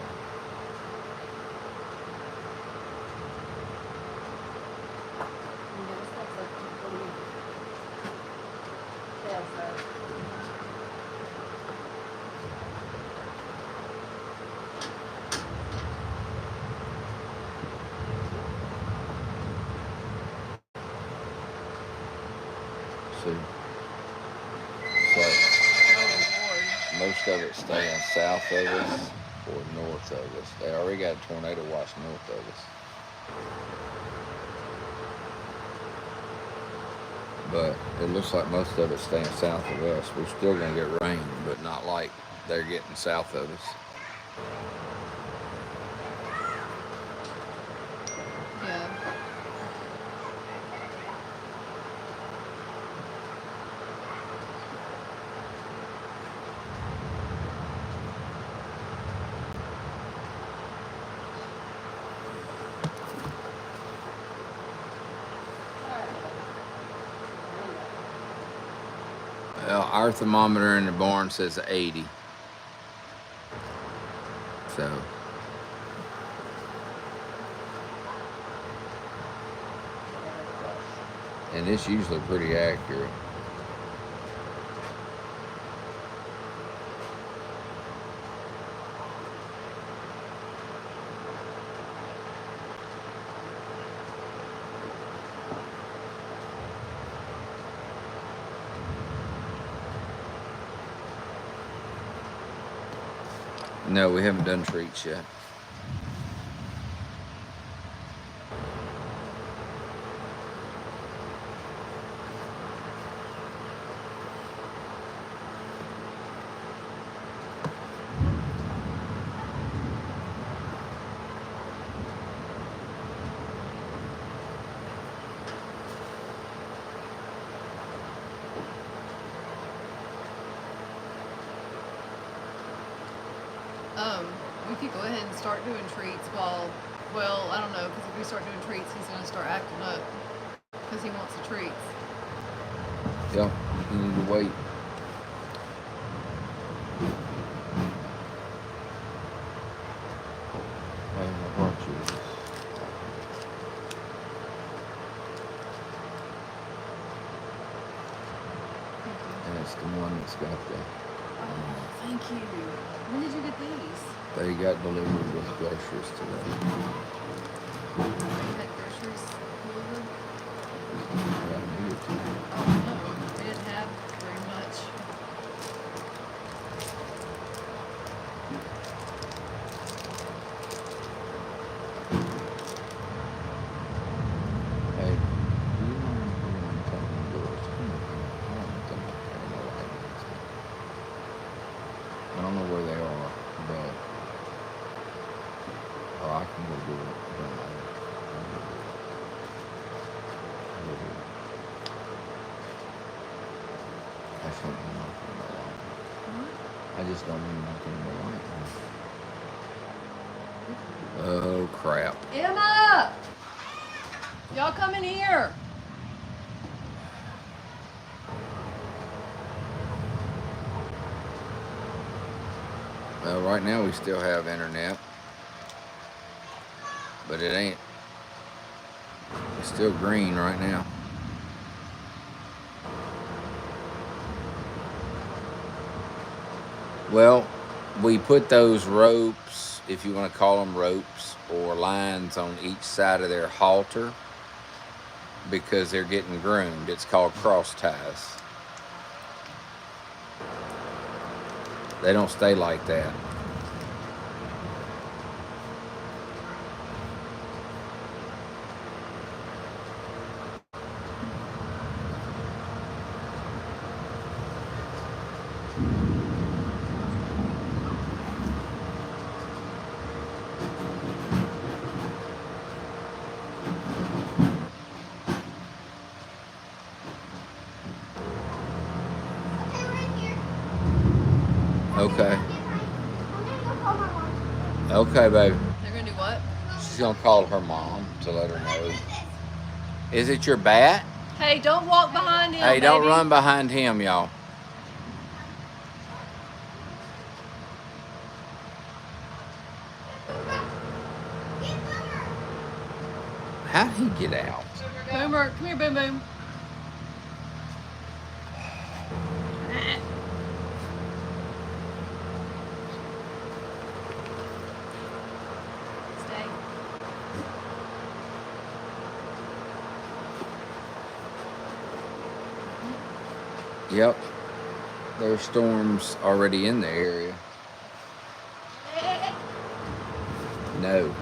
See, it's like most of it staying south of us or north of us. They already got a tornado watch north of us. But it looks like most of it's staying south of us. We're still going to get rain, but not like they're getting south of us. Yeah. Well, our thermometer in the barn says 80. So. And it's usually pretty accurate. No, we haven't done treats yet. We could go ahead and start doing treats while, well, I don't know, because if we start doing treats, he's going to start acting up because he wants the treats. Yeah, you need to wait. I brought you this. And it's the one that's got the. Oh, thank you. When did you get these? They got delivered with groceries today. You had groceries delivered? Yeah, I needed to. Oh, no. We didn't have very much. Hey, do you know when I'm telling yours? I don't think I know what it is. I don't know where they are, but oh, I can go do it. It don't matter. I'll go do it. I'll go do it. I just don't mean nothing in the light. I just don't mean nothing in the light. Oh crap. Emma! Y'all come in here. Well, right now we still have internet, but it ain't. It's still green right now. Well, we put those ropes, if you want to call them ropes, or lines on each side of their halter because they're getting groomed. It's called cross ties. They don't stay like that. Okay, right here. Okay. I'm gonna go call my mom. Okay, baby. They're going to do what? She's gonna call her mom to let her know. Is it your bat? Hey, don't walk behind him, Hey, don't baby. run behind him, y'all. How did he get out? Boomer, come here, Boom Boom. Stay. Yep. There's storms already in the area. No.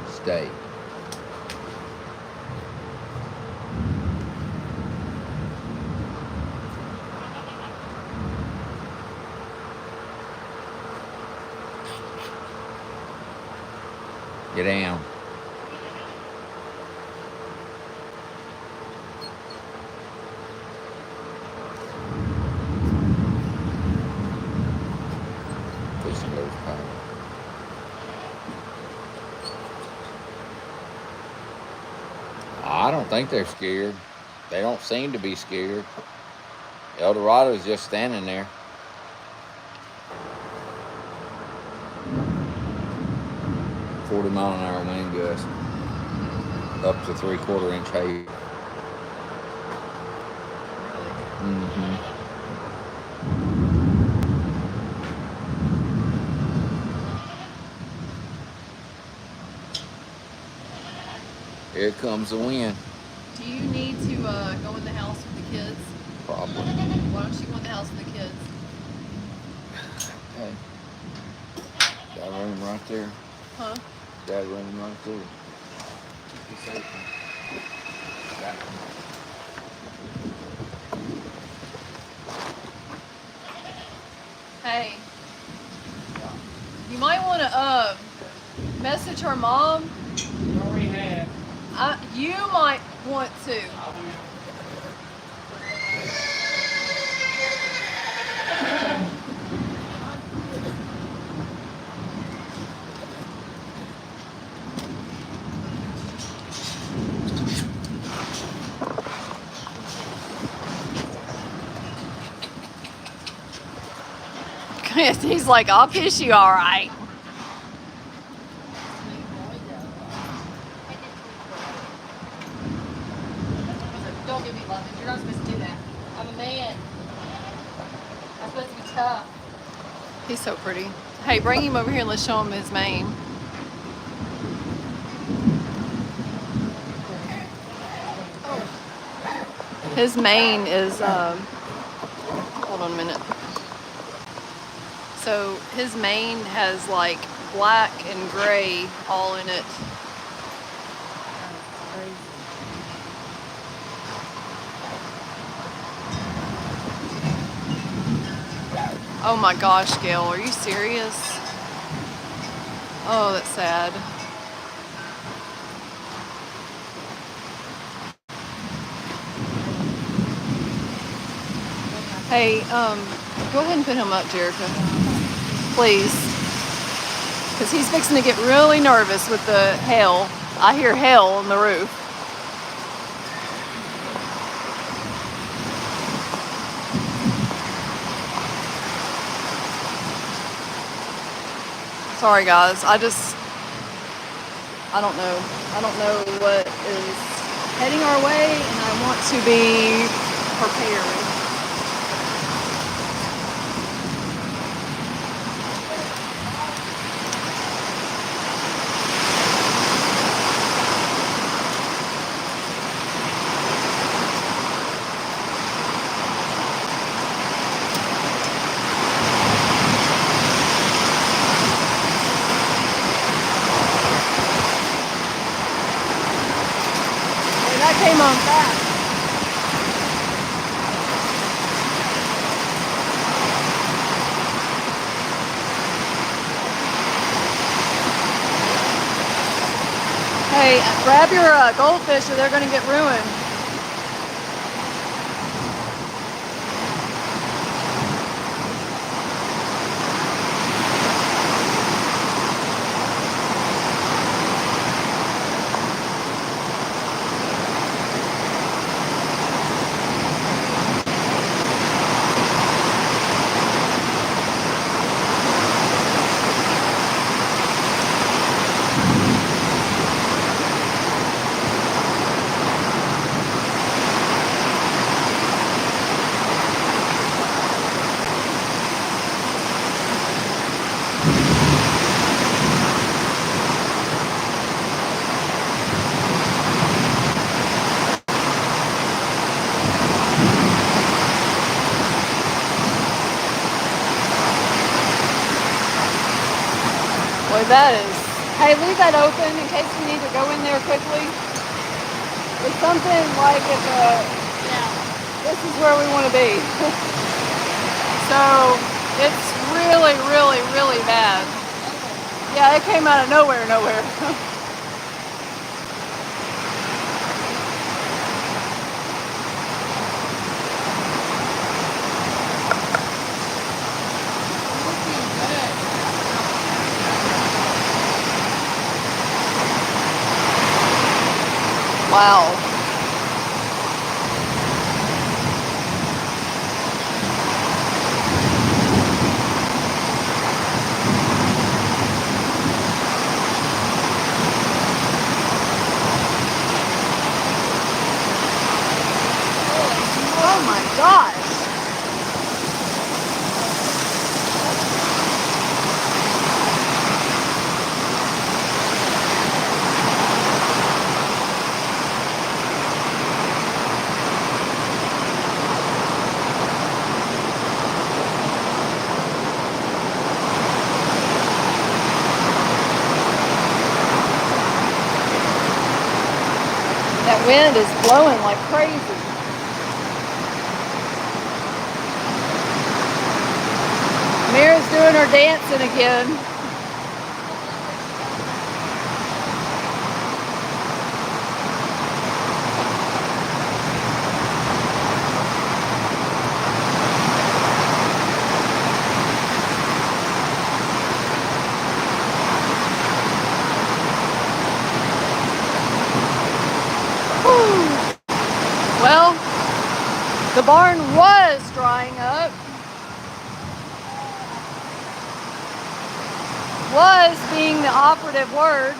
Stay. Get down. Fish goes power. I don't think they're scared. They don't seem to be scared. El Dorado's just standing there. "40-mile-an-hour wind gust, up to 3/4 inch hail." Mm-hmm. Here comes the wind. Do you need to go in the house with the kids? Probably. Why don't you go in the house with the kids? Hey. Got room right there. Huh? Got room right there. Be safe. Got it. Hey, you might want to message her mom. You already have. You might want to. I will. He's like, I'll kiss you, all right. Don't give me love. You're not supposed to do that. I'm a man. I'm supposed to be tough. He's so pretty. Hey, bring him over here and let's show him his mane. His mane is, hold on a minute. So his mane has like black and gray all in it. Oh my gosh, Gail, are you serious? Oh, that's sad. Hey, go ahead and put him up, Jerica. Please. Because he's fixing to get really nervous with the hail. I hear hail on the roof. Sorry guys, I don't know. I don't know what is heading our way and I want to be prepared. That came on fast. Hey, grab your goldfish or they're going to get ruined. Boy, that is Hey, leave that open in case we need to go in there quickly. It's something like if Yeah. this is where we want to be. So it's really, really, really bad. Yeah, it came out of nowhere. Wow. Oh my gosh. That wind is blowing like crazy. Mira's doing her dancing again. Whew. Well, the barn was drying up. Was being the operative word.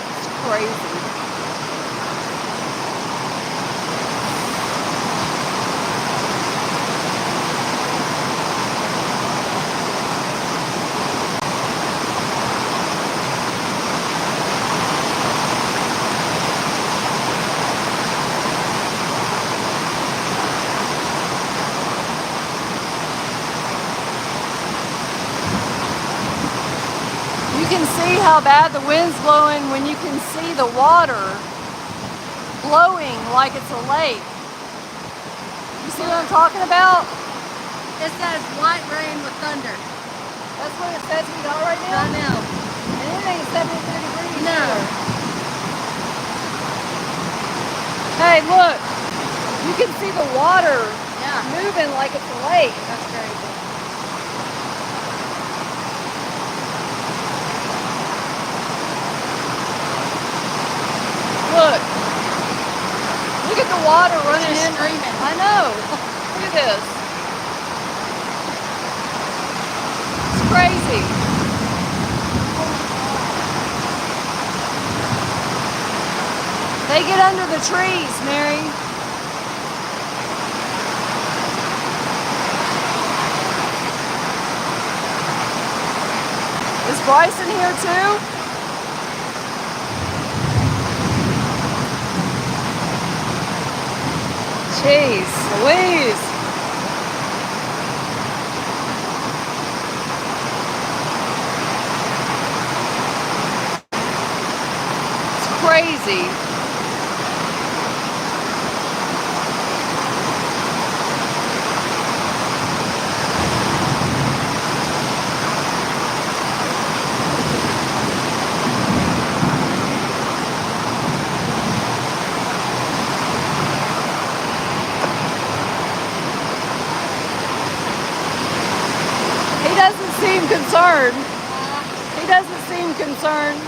It's crazy. You can see how bad the wind's blowing when you can see the water blowing like it's a lake. You see what I'm talking about? It says white rain with thunder. That's what it says we got right now? I know. And it ain't 73 degrees No. either. Hey, look. You can see the water Yeah. moving like it's a lake. That's crazy. Look. Look at the water running It's in. screaming. I know. Look at this. It's crazy. They get under the trees, Mary. Is Bryson here too? Jeez Louise. It's crazy. He doesn't seem concerned. He doesn't seem concerned.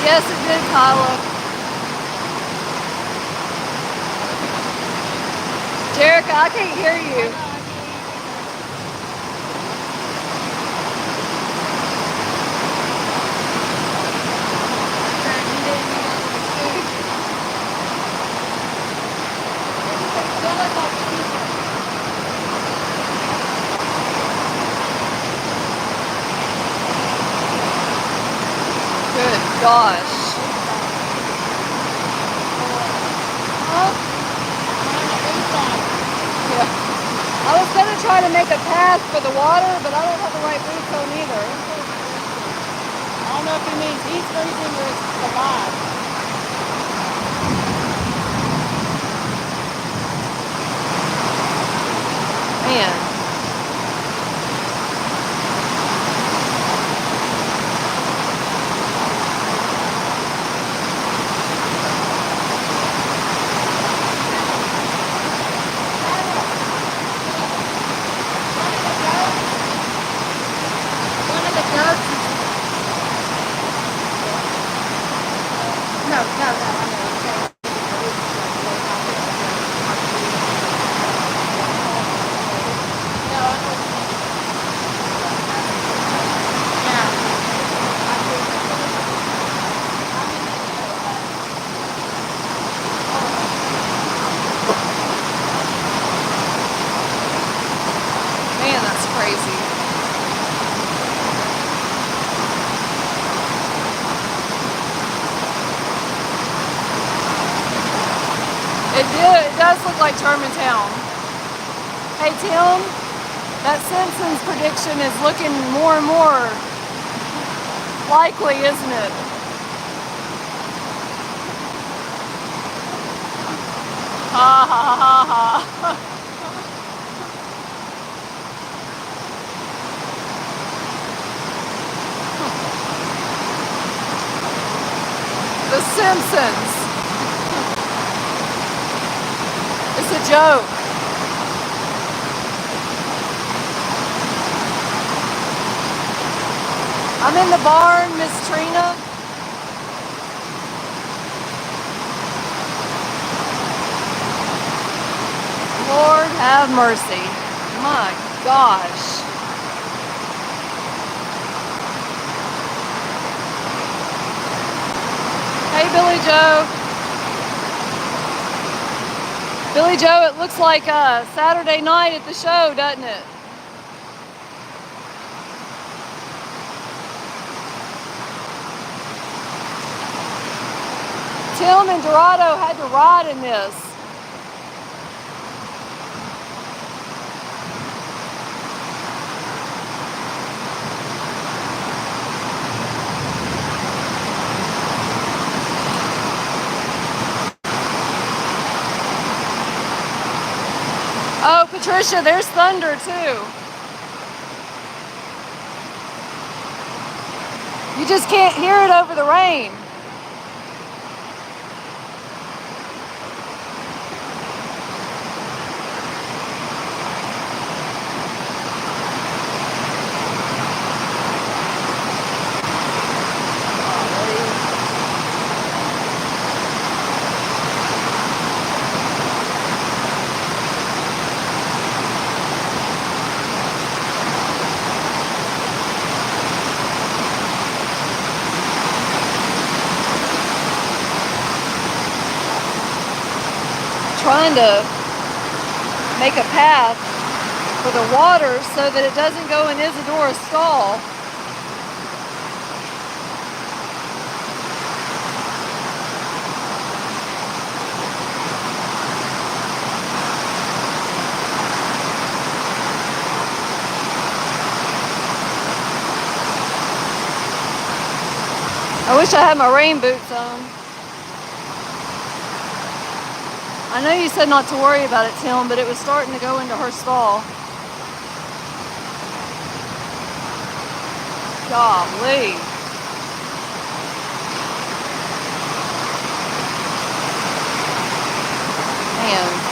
Yes, it did, Kyla. Jerica, I can't hear you. gosh. Huh? Yeah. I was gonna try to make a path for the water, but I don't have the right boots on either. I don't know if he means he's freezing or it's the vibe. Man. One of the goats. No, I Man, that's crazy. It does look like Germantown. Hey Tim, that Simpsons prediction is looking more and more likely, isn't it? Ha ha ha ha. The Simpsons. It's a joke. I'm in the barn, Miss Trina. Lord have mercy. My gosh. Hey, Billy Joe. Billy Joe, it looks like Saturday night at the show, doesn't it? Tim and Dorado had to ride in this. Oh, Patricia, there's thunder too. You just can't hear it over the rain. Trying to make a path for the water so that it doesn't go in Isadora's stall. I wish I had my rain boots on. I know you said not to worry about it, Tim, but it was starting to go into her stall. Golly. Man.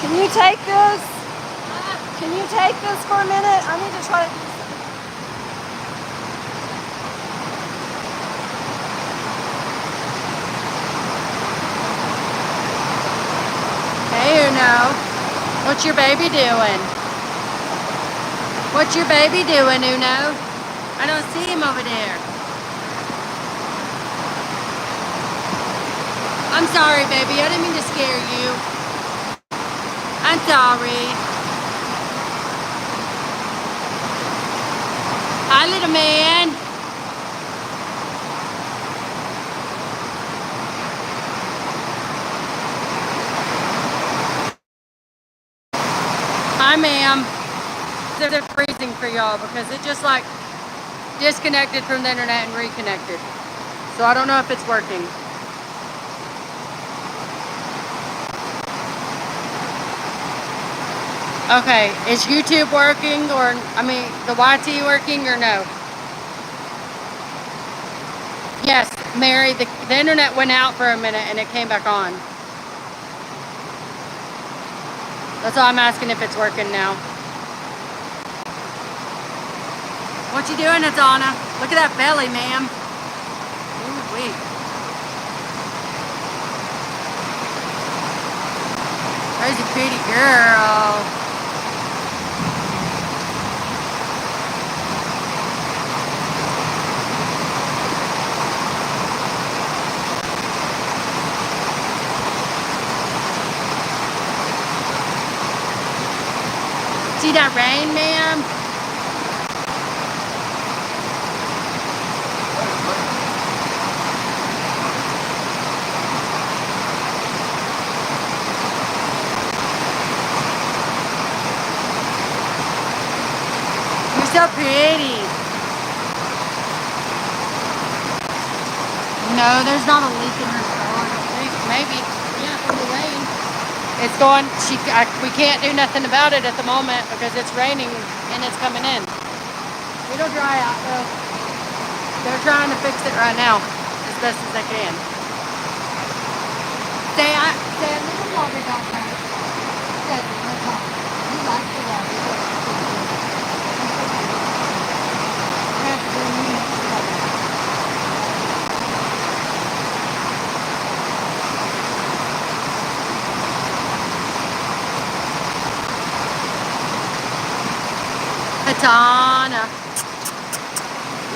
Can you take this? Can you take this for a minute? I need to try to do something. Hey, Uno. What's your baby doing? What's your baby doing, Uno? I don't see him over there. I'm sorry, baby. I didn't mean to scare you. I'm sorry. Hi, little man. Hi, ma'am. They're freezing for y'all because it just like disconnected from the internet and reconnected. So I don't know if it's working. Okay, is YouTube working or, I mean, the YT working or no? Yes, Mary, the internet went out for a minute and it came back on. That's all I'm asking if it's working now. What you doing, Adana? Look at that belly, ma'am. Ooh, wait. There's a pretty girl. See that rain, ma'am? You're so pretty. No, there's not a leak in her stall. Maybe. Yeah, from the rain. It's going, we can't do nothing about it at the moment because it's raining and it's coming in. It'll dry out though. They're trying to fix it right now as best as they can. Say a little longer, don't you? Say a little longer. You like the water. Katana.